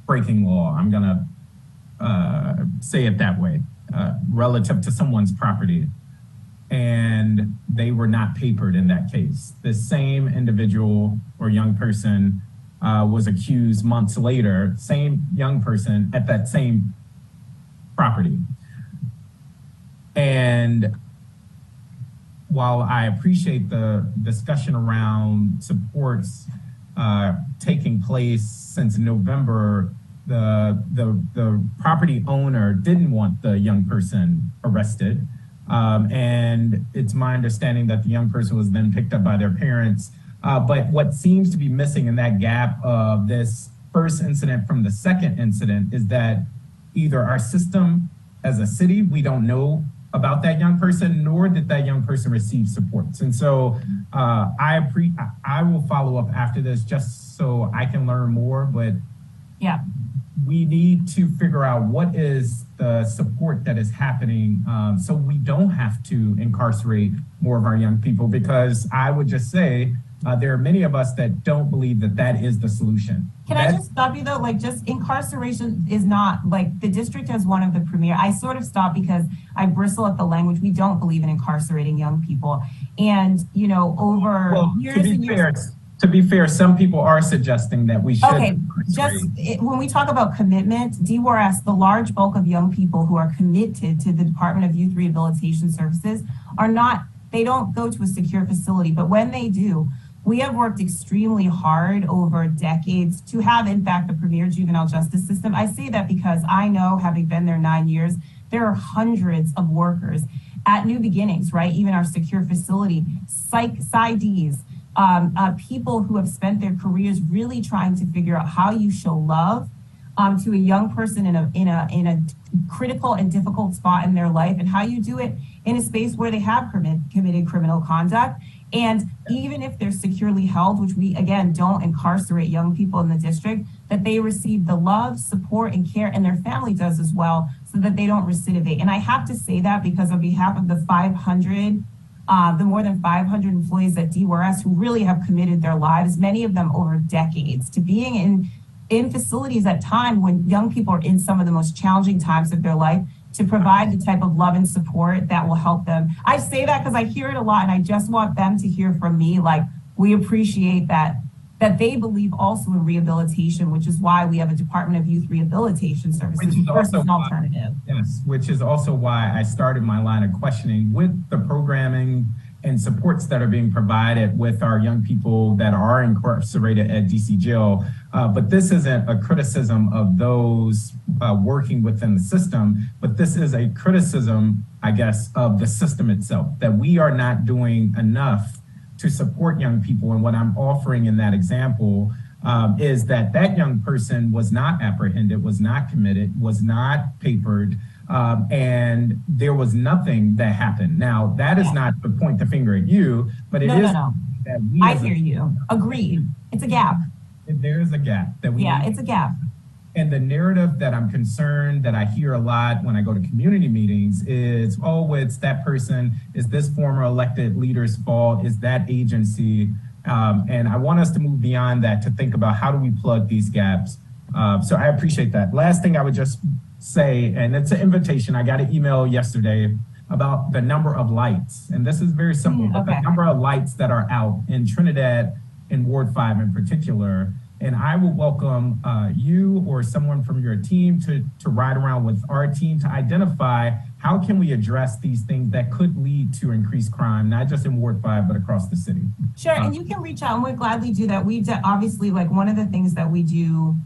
breaking law. I'm gonna say it that way, relative to someone's property. And they were not papered in that case. The same individual or young person was accused months later, same young person at that same property. And while I appreciate the discussion around supports taking place since November, the property owner didn't want the young person arrested. And it's my understanding that the young person was then picked up by their parents. But what seems to be missing in that gap of this first incident from the second incident is that either our system as a city, we don't know about that young person, nor did that young person receive supports. And so I will follow up after this just so I can learn more, but yeah, we need to figure out what is the support that is happening so we don't have to incarcerate more of our young people, because I would just say there are many of us that don't believe that that is the solution. I just stop you though? Like, just incarceration is not, like, the district has one of the premier, I sort of stop because I bristle at the language. We don't believe in incarcerating young people. And, you know, over years and years. To be fair, some people are suggesting that we should. Okay, when we talk about commitment, DWRS, the large bulk of young people who are committed to the Department of Youth Rehabilitation Services are not, they don't go to a secure facility, but when they do, we have worked extremely hard over decades to have, in fact, the premier juvenile justice system. I say that because I know, having been there 9 years, there are hundreds of workers at New Beginnings, right? Even our secure facility, PsyDs, people who have spent their careers really trying to figure out how you show love to a young person in a critical and difficult spot in their life, and how you do it in a space where they have committed criminal conduct. And even if they're securely held, which we, again, don't incarcerate young people in the district, that they receive the love, support, and care, and their family does as well, so that they don't recidivate. And I have to say that because on behalf of the more than 500 employees at DWRS who really have committed their lives, many of them over decades, to being in facilities at time when young people are in some of the most challenging times of their life, to provide the type of love and support that will help them. I say that because I hear it a lot, and I just want them to hear from me, like, we appreciate that they believe also in rehabilitation, which is why we have a Department of Youth Rehabilitation Services versus an alternative. Yes, which is also why I started my line of questioning with the programming and supports that are being provided with our young people that are incarcerated at DC jail. But this isn't a criticism of those working within the system, but this is a criticism, I guess, of the system itself, that we are not doing enough to support young people. And what I'm offering in that example is that young person was not apprehended, was not committed, was not papered, and there was nothing that happened. Now, that is not to point the finger at you, but it is. No. That we I hear you. Agreed. It's a gap. There is a gap that we. Yeah, it's a gap. And the narrative that I'm concerned that I hear a lot when I go to community meetings is, oh, it's that person, is this former elected leader's fault, is that agency? And I want us to move beyond that to think about how do we plug these gaps. So I appreciate that. Last thing I would just say, and it's an invitation, I got an email yesterday about the number of lights. And this is very simple, but the number of lights that are out in Trinidad, in Ward 5 in particular. And I will welcome you or someone from your team to ride around with our team to identify how can we address these things that could lead to increased crime, not just in Ward 5, but across the city. Sure, and you can reach out and we'll gladly do that. Obviously, like one of the things that we do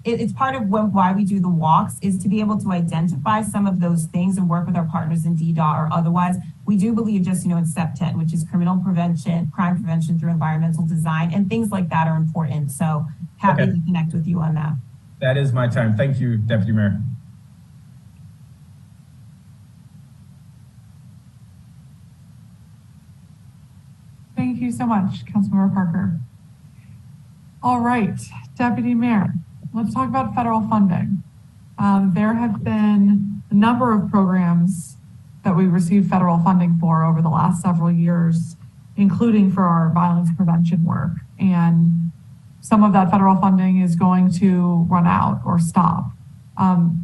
it's part of why we do the walks is to be able to identify some of those things and work with our partners in DDOT or otherwise. We do believe just, in STEP 10, which is criminal prevention, crime prevention through environmental design, and things like that are important. So happy to connect with you on that. That is my time. Thank you, Deputy Mayor. Thank you so much, Councilmember Parker. All right, Deputy Mayor, let's talk about federal funding. There have been a number of programs that we received federal funding for over the last several years, including for our violence prevention work. And some of that federal funding is going to run out or stop.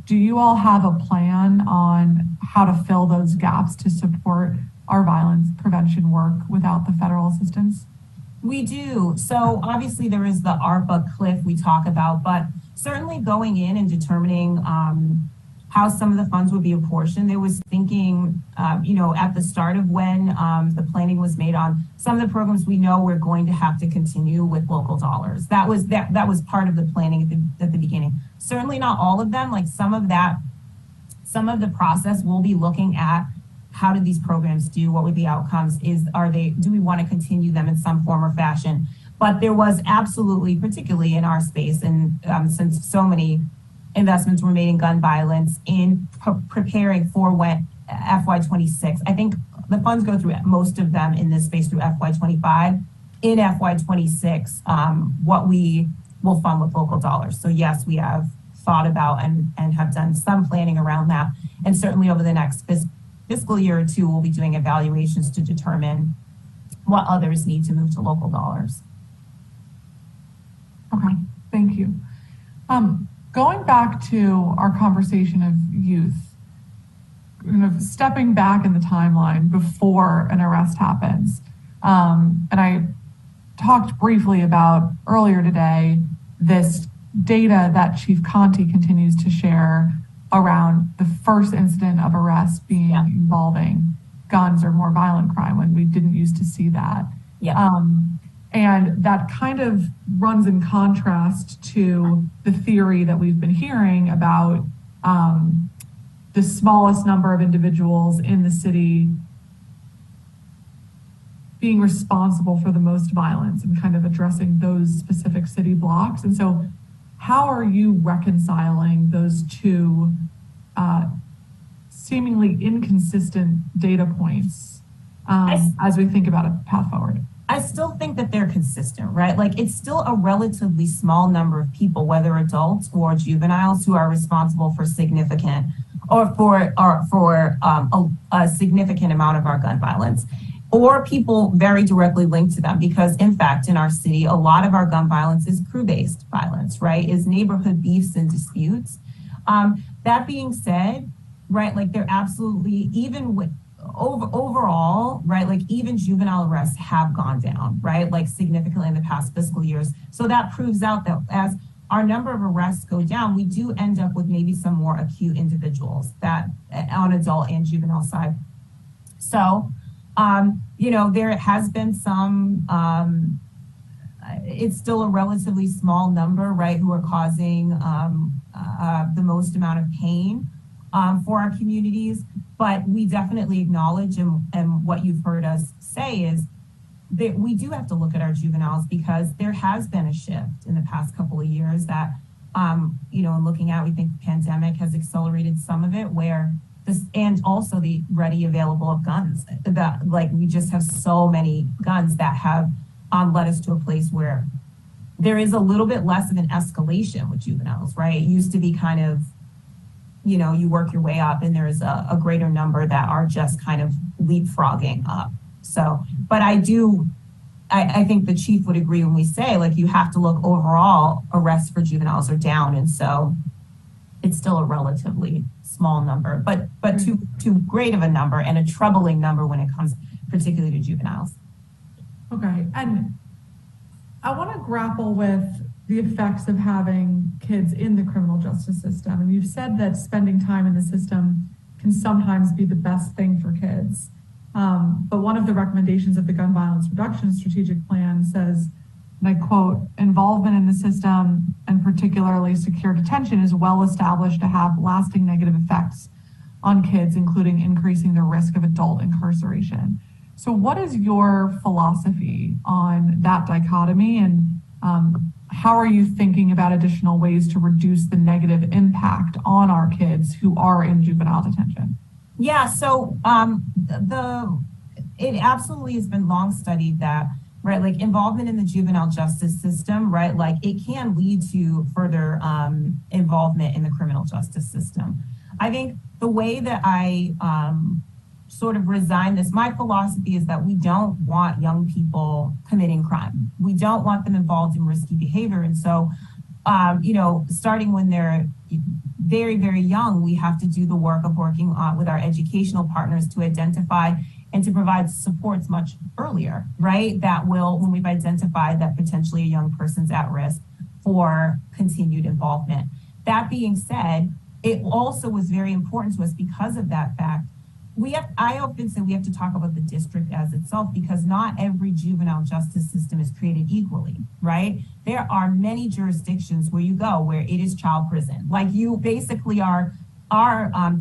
Do you all have a plan on how to fill those gaps to support our violence prevention work without the federal assistance? We do. So obviously there is the ARPA cliff we talk about, but certainly going in and determining how some of the funds would be apportioned. There was thinking, at the start of when the planning was made on some of the programs we know we're going to have to continue with local dollars. That was part of the planning at the beginning. Certainly not all of them. Like some of the process we'll be looking at. How did these programs do? What were the outcomes? Do we want to continue them in some form or fashion? But there was absolutely, particularly in our space, and since so many investments were made in gun violence, in preparing for when FY26. I think the funds go through most of them in this space through FY25. In FY26, what we will fund with local dollars. So yes, we have thought about and have done some planning around that. And certainly over the next fiscal year or two, we'll be doing evaluations to determine what others need to move to local dollars. Okay, thank you. Going back to our conversation of youth, kind of stepping back in the timeline before an arrest happens. And I talked briefly about earlier today, this data that Chief Conti continues to share around the first incident of arrest being involving guns or more violent crime, when we didn't used to see that. And that kind of runs in contrast to the theory that we've been hearing about the smallest number of individuals in the city being responsible for the most violence and kind of addressing those specific city blocks. And so how are you reconciling those two seemingly inconsistent data points as we think about a path forward? I still think that they're consistent, right? Like it's still a relatively small number of people, whether adults or juveniles, who are responsible for significant or for a significant amount of our gun violence, or people very directly linked to them. Because in fact, in our city, a lot of our gun violence is crew-based violence, right? Is neighborhood beefs and disputes. That being said, right, like they're absolutely, even with overall, right, like even juvenile arrests have gone down, right, like significantly in the past fiscal years. So that proves out that as our number of arrests go down, we do end up with maybe some more acute individuals that on adult and juvenile side. So, there has been some, it's still a relatively small number, right, who are causing the most amount of pain for our communities. But we definitely acknowledge, and what you've heard us say is that we do have to look at our juveniles, because there has been a shift in the past couple of years that, in looking at, we think the pandemic has accelerated some of it, where this, and also the ready available of guns, that like we just have so many guns that have led us to a place where there is a little bit less of an escalation with juveniles, right? It used to be kind of, you work your way up and there's a greater number that are just kind of leapfrogging up. So, but I think the chief would agree when we say, like, you have to look overall, arrests for juveniles are down. And so it's still a relatively small number, but too great of a number and a troubling number when it comes particularly to juveniles. Okay, and I want to grapple with the effects of having kids in the criminal justice system. And you've said that spending time in the system can sometimes be the best thing for kids. But one of the recommendations of the Gun Violence Reduction Strategic Plan says, and I quote, involvement in the system and particularly secure detention is well established to have lasting negative effects on kids, including increasing the risk of adult incarceration. So what is your philosophy on that dichotomy, and how are you thinking about additional ways to reduce the negative impact on our kids who are in juvenile detention? Yeah, so it absolutely has been long studied that, right, like involvement in the juvenile justice system, right, like it can lead to further involvement in the criminal justice system. I think the way that I sort of resign this, my philosophy is that we don't want young people committing crime. We don't want them involved in risky behavior. And so, starting when they're very, very young, we have to do the work of working with our educational partners to identify and to provide supports much earlier, right? That will, when we've identified that potentially a young person's at risk for continued involvement. That being said, it also was very important to us because of that fact. I often say we have to talk about the district as itself, because not every juvenile justice system is created equally, right? There are many jurisdictions where you go where it is child prison. Like you basically are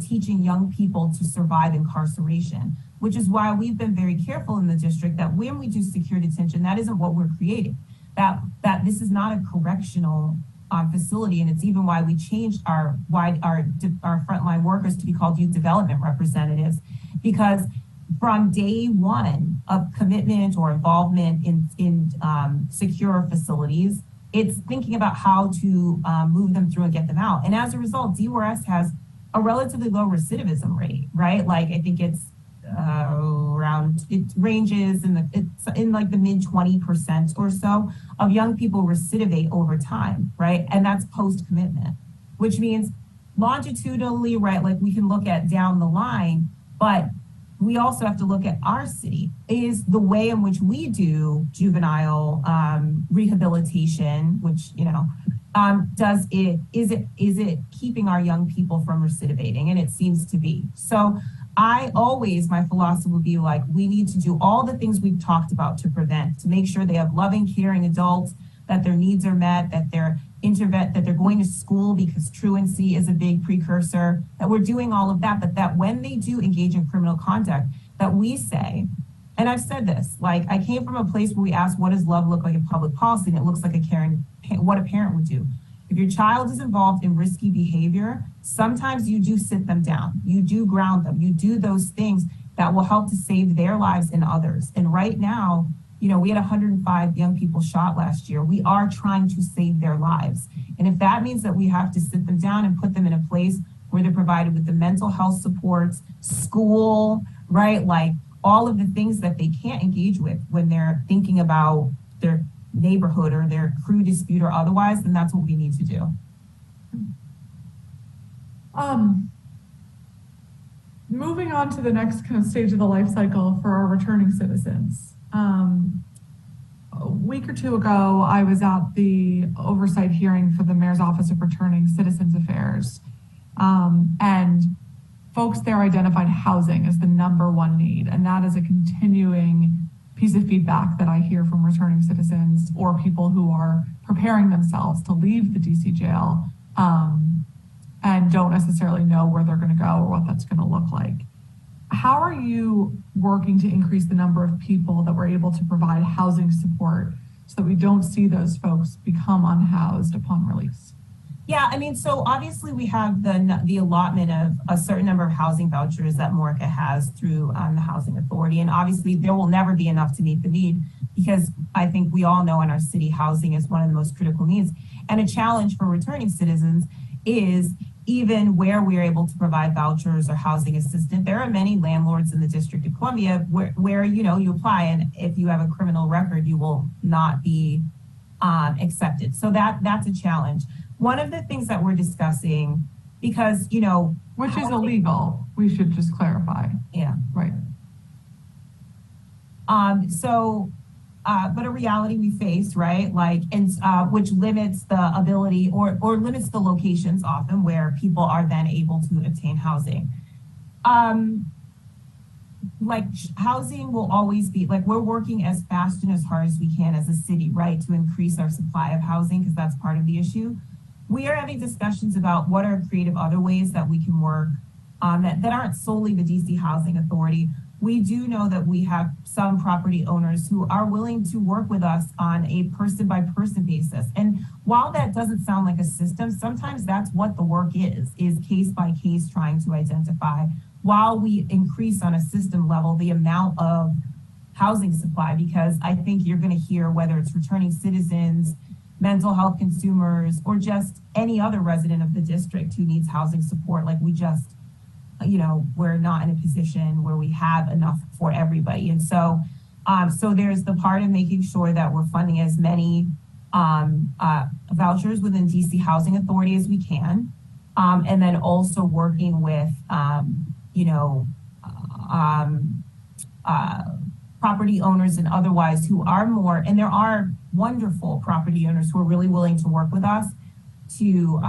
teaching young people to survive incarceration, which is why we've been very careful in the district that when we do secure detention, that isn't what we're creating. That this is not a correctional facility, and it's even why we changed our frontline workers to be called youth development representatives, because from day one of commitment or involvement in secure facilities, it's thinking about how to move them through and get them out. And as a result, DORS has a relatively low recidivism rate, right? Like I think it's it ranges it's in like the mid 20% or so of young people recidivate over time, right? And that's post commitment, which means longitudinally, right? Like we can look at down the line, but we also have to look at our city. Is the way in which we do juvenile rehabilitation, which is it keeping our young people from recidivating? And it seems to be. So my philosophy would be like, we need to do all the things we've talked about to prevent, to make sure they have loving, caring adults, that their needs are met, that they're that they're going to school because truancy is a big precursor, that we're doing all of that, but that when they do engage in criminal conduct, that we say, and I've said this, like I came from a place where we asked, what does love look like in public policy? And it looks like what a parent would do. If your child is involved in risky behavior, sometimes you do sit them down, you do ground them, you do those things that will help to save their lives and others. And right now, we had 105 young people shot last year. We are trying to save their lives. And if that means that we have to sit them down and put them in a place where they're provided with the mental health supports, school, right? Like all of the things that they can't engage with when they're thinking about their neighborhood or their crew dispute or otherwise, then that's what we need to do. Moving on to the next kind of stage of the life cycle for our returning citizens. A week or two ago, I was at the oversight hearing for the Mayor's Office of Returning Citizens Affairs, and folks there identified housing as the number one need, and that is a continuing piece of feedback that I hear from returning citizens or people who are preparing themselves to leave the DC jail and don't necessarily know where they're going to go or what that's going to look like. How are you working to increase the number of people that we're able to provide housing support so that we don't see those folks become unhoused upon release? Yeah, I mean, so obviously we have the allotment of a certain number of housing vouchers that MORCA has through the Housing Authority. And obviously there will never be enough to meet the need, because I think we all know in our city housing is one of the most critical needs. And a challenge for returning citizens is even where we're able to provide vouchers or housing assistance, there are many landlords in the District of Columbia where you apply, and if you have a criminal record, you will not be accepted. So that's a challenge. One of the things that we're discussing because, which is illegal. We should just clarify. Yeah. Right. But a reality we face, right? Which limits the ability or limits the locations often where people are then able to obtain housing. Housing will always be, we're working as fast and as hard as we can as a city, right? To increase our supply of housing, because that's part of the issue. We are having discussions about what are creative other ways that we can work that aren't solely the DC Housing Authority. We do know that we have some property owners who are willing to work with us on a person-by-person basis. And while that doesn't sound like a system, sometimes that's what the work is case by case trying to identify, while we increase on a system level the amount of housing supply, because I think you're going to hear, whether it's returning citizens, mental health consumers, or just any other resident of the district who needs housing support, we're not in a position where we have enough for everybody. And so there's the part of making sure that we're funding as many vouchers within DC Housing Authority as we can. And then also working with, property owners and otherwise who are more, and there are wonderful property owners who are really willing to work with us to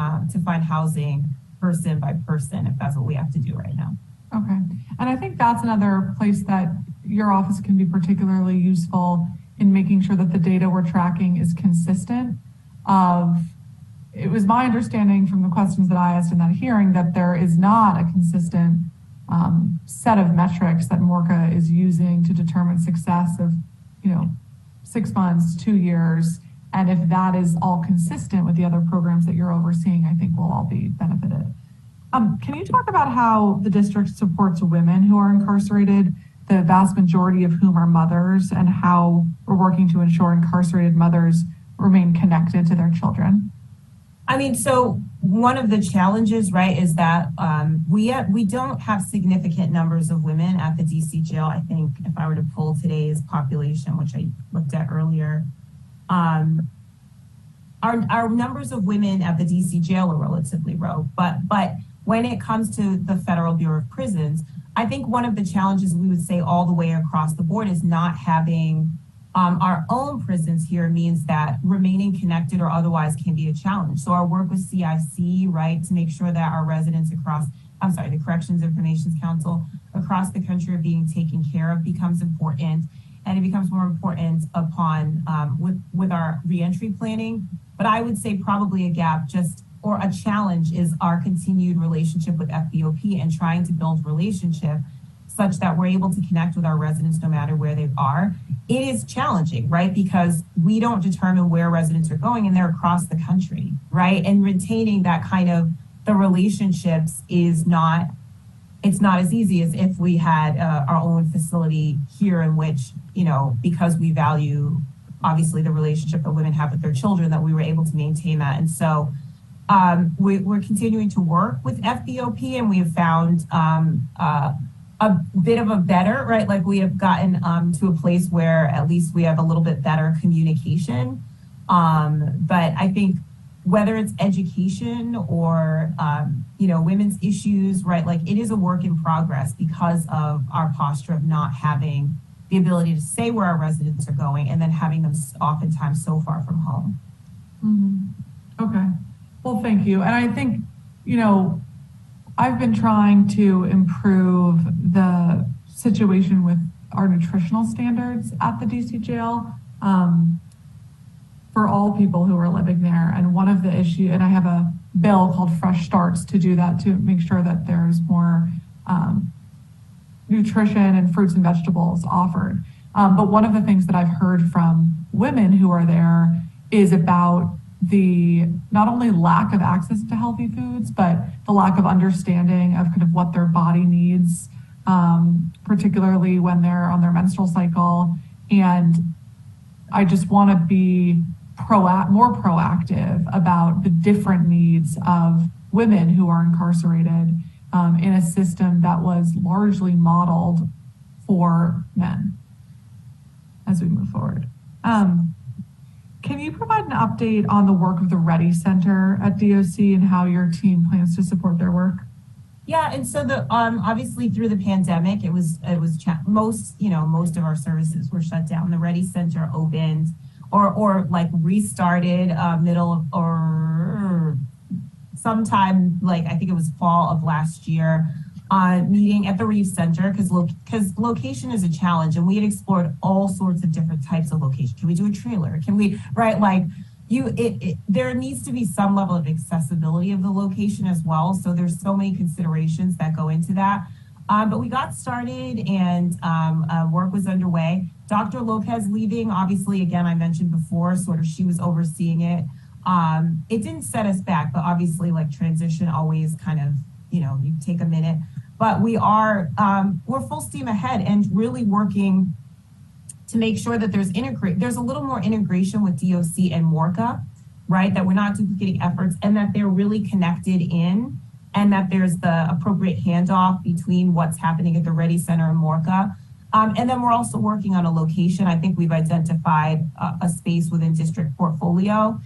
find housing person by person, if that's what we have to do right now. Okay. And I think that's another place that your office can be particularly useful in making sure that the data we're tracking is consistent. It was my understanding from the questions that I asked in that hearing that there is not a consistent set of metrics that MORCA is using to determine success of, 6 months, 2 years. And if that is all consistent with the other programs that you're overseeing, I think we'll all be benefited. Can you talk about how the district supports women who are incarcerated, the vast majority of whom are mothers, and how we're working to ensure incarcerated mothers remain connected to their children? So one of the challenges, right, is that we don't have significant numbers of women at the DC jail. I think if I were to pull today's population, which I looked at earlier, our numbers of women at the DC jail are relatively low. But when it comes to the Federal Bureau of Prisons, I think one of the challenges we would say all the way across the board is not having our own prisons here means that remaining connected or otherwise can be a challenge. So our work with CIC, right, to make sure that our residents the Corrections Information Council across the country are being taken care of becomes important. And it becomes more important upon with our reentry planning. But I would say probably a gap or a challenge is our continued relationship with FBOP and trying to build relationship such that we're able to connect with our residents no matter where they are. It is challenging, right? Because we don't determine where residents are going and they're across the country, right? And retaining that kind of the relationships it's not as easy as if we had our own facility here in which, because we value obviously the relationship that women have with their children, that we were able to maintain that. And so we're continuing to work with FBOP, and we have found a bit of a better, right? We have gotten to a place where at least we have a little bit better communication. But I think whether it's education or, women's issues, right? It is a work in progress because of our posture of not having the ability to say where our residents are going and then having them oftentimes so far from home. Mm-hmm. Okay. Well, thank you. And I think, I've been trying to improve the situation with our nutritional standards at the DC jail for all people who are living there. And one of the issues, and I have a bill called Fresh Starts to do that, to make sure that there's more nutrition and fruits and vegetables offered. But one of the things that I've heard from women who are there is about the not only lack of access to healthy foods, but the lack of understanding of kind of what their body needs, particularly when they're on their menstrual cycle. And I just want to be more proactive about the different needs of women who are incarcerated in a system that was largely modeled for men as we move forward. can you provide an update on the work of the Ready Center at DOC and how your team plans to support their work? Yeah, and so the obviously through the pandemic, most of our services were shut down. The Ready Center opened or like restarted middle or sometime like I think it was fall of last year. Meeting at the Reeve Center because location is a challenge, and we had explored all sorts of different types of location. Can we do a trailer? Can we there needs to be some level of accessibility of the location as well. So there's so many considerations that go into that. But we got started and work was underway. Dr. Lopez leaving, obviously, again, I mentioned before, sort of she was overseeing it. It didn't set us back, but obviously like transition always kind of, you take a minute. But we're full steam ahead and really working to make sure that there's a little more integration with DOC and MORCA, right? That we're not duplicating efforts and that they're really connected in and that there's the appropriate handoff between what's happening at the Ready Center and MORCA. And then we're also working on a location. I think we've identified a space within district portfolio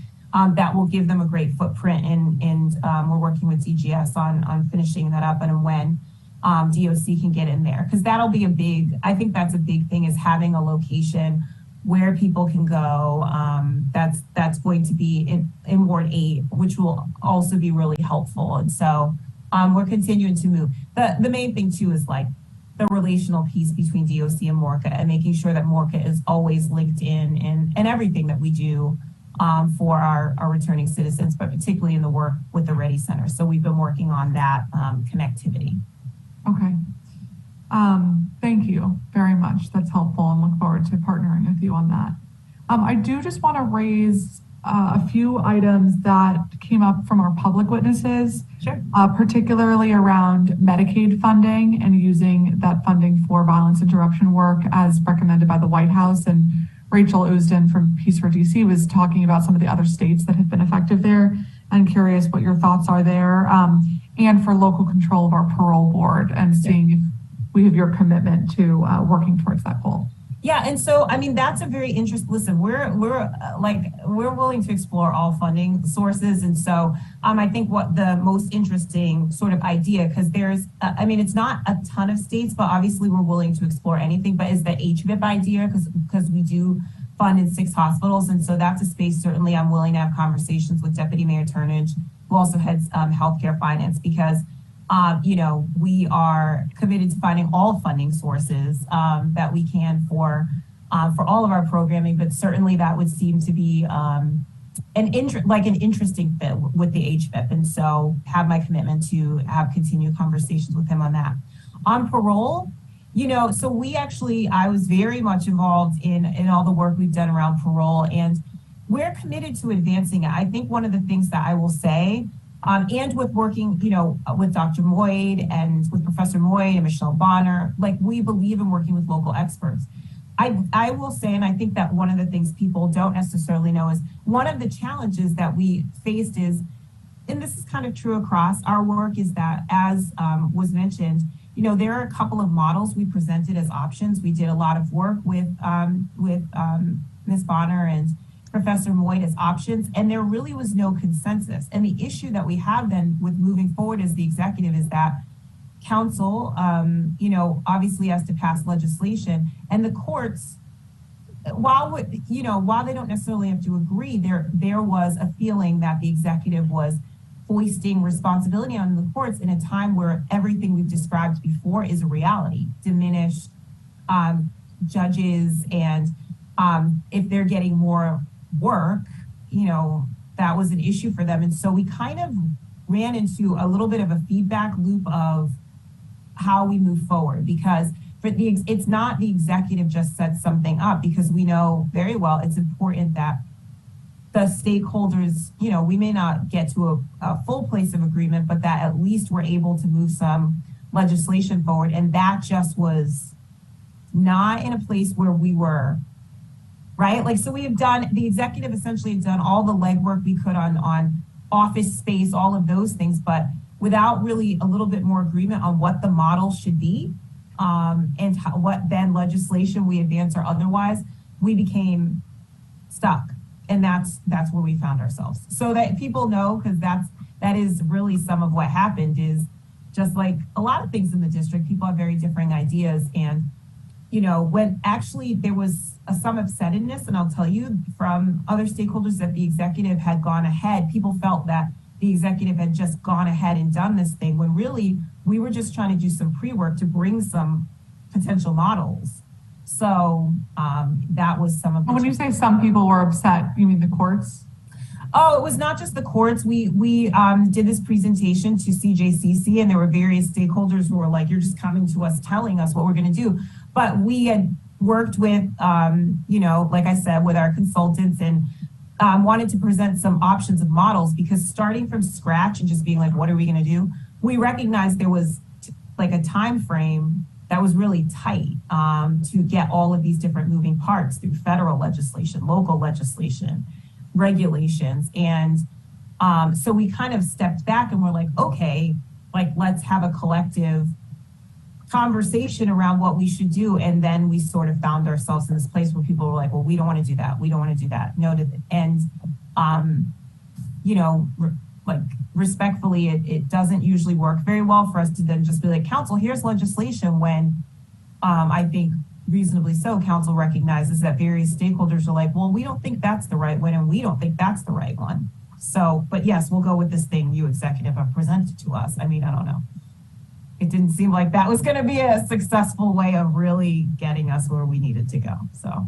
that will give them a great footprint and we're working with DGS on finishing that up and when DOC can get in there. Because that'll be I think that's a big thing is having a location where people can go. That's going to be in Ward 8, which will also be really helpful. And so we're continuing to move. The main thing too is like the relational piece between DOC and MORCA and making sure that MORCA is always linked in everything that we do for our returning citizens, but particularly in the work with the Ready Center. So we've been working on that connectivity. Okay. Thank you very much. That's helpful and look forward to partnering with you on that. I do just want to raise a few items that came up from our public witnesses, sure. Particularly around Medicaid funding and using that funding for violence interruption work as recommended by the White House. And Rachel Usden from Peace for DC was talking about some of the other states that have been effective there. I'm curious what your thoughts are there. And for local control of our parole board and seeing if we have your commitment to working towards that goal. Yeah, and so I mean that's a very interesting. Listen, we're willing to explore all funding sources, and so I think what the most interesting sort of idea, because there's, it's not a ton of states, but obviously we're willing to explore anything. But is the HVIP idea because we do fund in 6 hospitals, and so that's a space certainly I'm willing to have conversations with Deputy Mayor Turnage, who also heads healthcare finance, because we are committed to finding all funding sources that we can for all of our programming, but certainly that would seem to be an interesting fit with the HVIP. And so have my commitment to have continued conversations with him on that. On parole, so I was very much involved in all the work we've done around parole, and we're committed to advancing it. I think one of the things that I will say, and with working, with Dr. Moyd and with Professor Moyd and Michelle Bonner, we believe in working with local experts. I will say, and I think that one of the things people don't necessarily know is one of the challenges that we faced is, and this is kind of true across our work, is that as was mentioned, there are a couple of models we presented as options. We did a lot of work with Ms. Bonner and Professor Moyd as options, and there really was no consensus. And the issue that we have then with moving forward as the executive is that council, obviously has to pass legislation, and the courts, while they don't necessarily have to agree, there was a feeling that the executive was foisting responsibility on the courts in a time where everything we've described before is a reality. Diminished judges, and if they're getting more work, that was an issue for them. And so we kind of ran into a little bit of a feedback loop of how we move forward, because it's not the executive just sets something up, because we know very well it's important that the stakeholders, we may not get to a full place of agreement, but that at least we're able to move some legislation forward. And that just was not in a place where we were, right? So the executive essentially had done all the legwork we could on office space, all of those things, but without really a little bit more agreement on what the model should be, and what then legislation we advance or otherwise, we became stuck. that's where we found ourselves. So that people know, because that is really some of what happened. Is just like a lot of things in the district, people have very differing ideas. And, when actually there was some upsetness, and I'll tell you from other stakeholders that the executive had gone ahead, people felt that the executive had just gone ahead and done this thing, when really we were just trying to do some pre-work to bring some potential models. So that was some of the— When you say some people were upset, you mean the courts? Oh, it was not just the courts. We did this presentation to CJCC, and there were various stakeholders who were like, you're just coming to us telling us what we're going to do. But we had worked with, like I said, with our consultants, and wanted to present some options of models, because starting from scratch and just being like, what are we going to do? We recognized there was like a time frame that was really tight to get all of these different moving parts through federal legislation, local legislation, regulations. And so we kind of stepped back and we're like, okay, like let's have a collective conversation around what we should do. And then we sort of found ourselves in this place where people were like, well, we don't want to do that. We don't want to do that. No, and like respectfully, it doesn't usually work very well for us to then just be like, council, here's legislation, when I think reasonably so, council recognizes that various stakeholders are like, well, we don't think that's the right one, and we don't think that's the right one. So, but yes, we'll go with this thing you executive have presented to us. I mean, I don't know. It didn't seem like that was going to be a successful way of really getting us where we needed to go. So.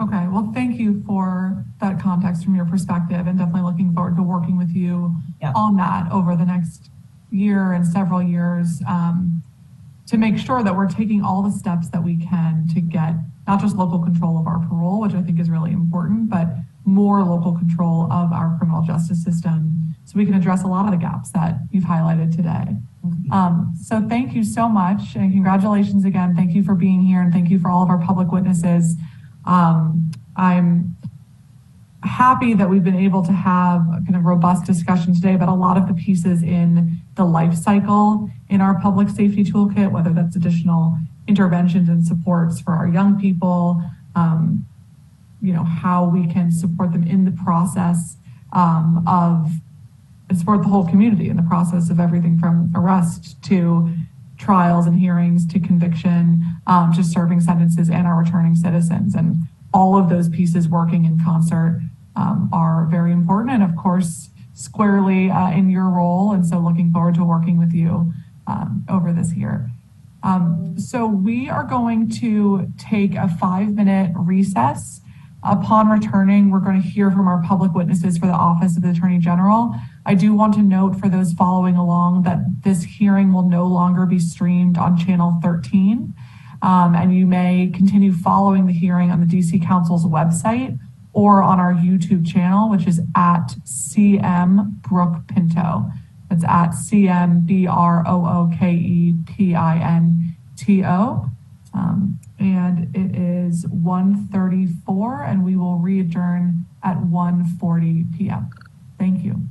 Okay, well, thank you for that context from your perspective, and definitely looking forward to working with you on that over the next year and several years to make sure that we're taking all the steps that we can to get not just local control of our parole, which I think is really important, but more local control of our criminal justice system so we can address a lot of the gaps that you've highlighted today. So thank you so much, and congratulations again. Thank you for being here, and thank you for all of our public witnesses. I'm happy that we've been able to have a kind of robust discussion today about a lot of the pieces in the life cycle in our public safety toolkit, whether that's additional interventions and supports for our young people, how we can support them in the process support the whole community in the process of everything from arrest to trials and hearings to conviction, to serving sentences and our returning citizens. And all of those pieces working in concert are very important, and of course, squarely in your role. And so looking forward to working with you over this year. So we are going to take a 5-minute recess. Upon returning, we're going to hear from our public witnesses for the Office of the Attorney General. I do want to note for those following along that this hearing will no longer be streamed on Channel 13, and you may continue following the hearing on the DC Council's website or on our YouTube channel, which is at CM Brooke Pinto. That's at CMBROOKEPINTO. And it is 1:34, and we will re-adjourn at 1:40 p.m. Thank you.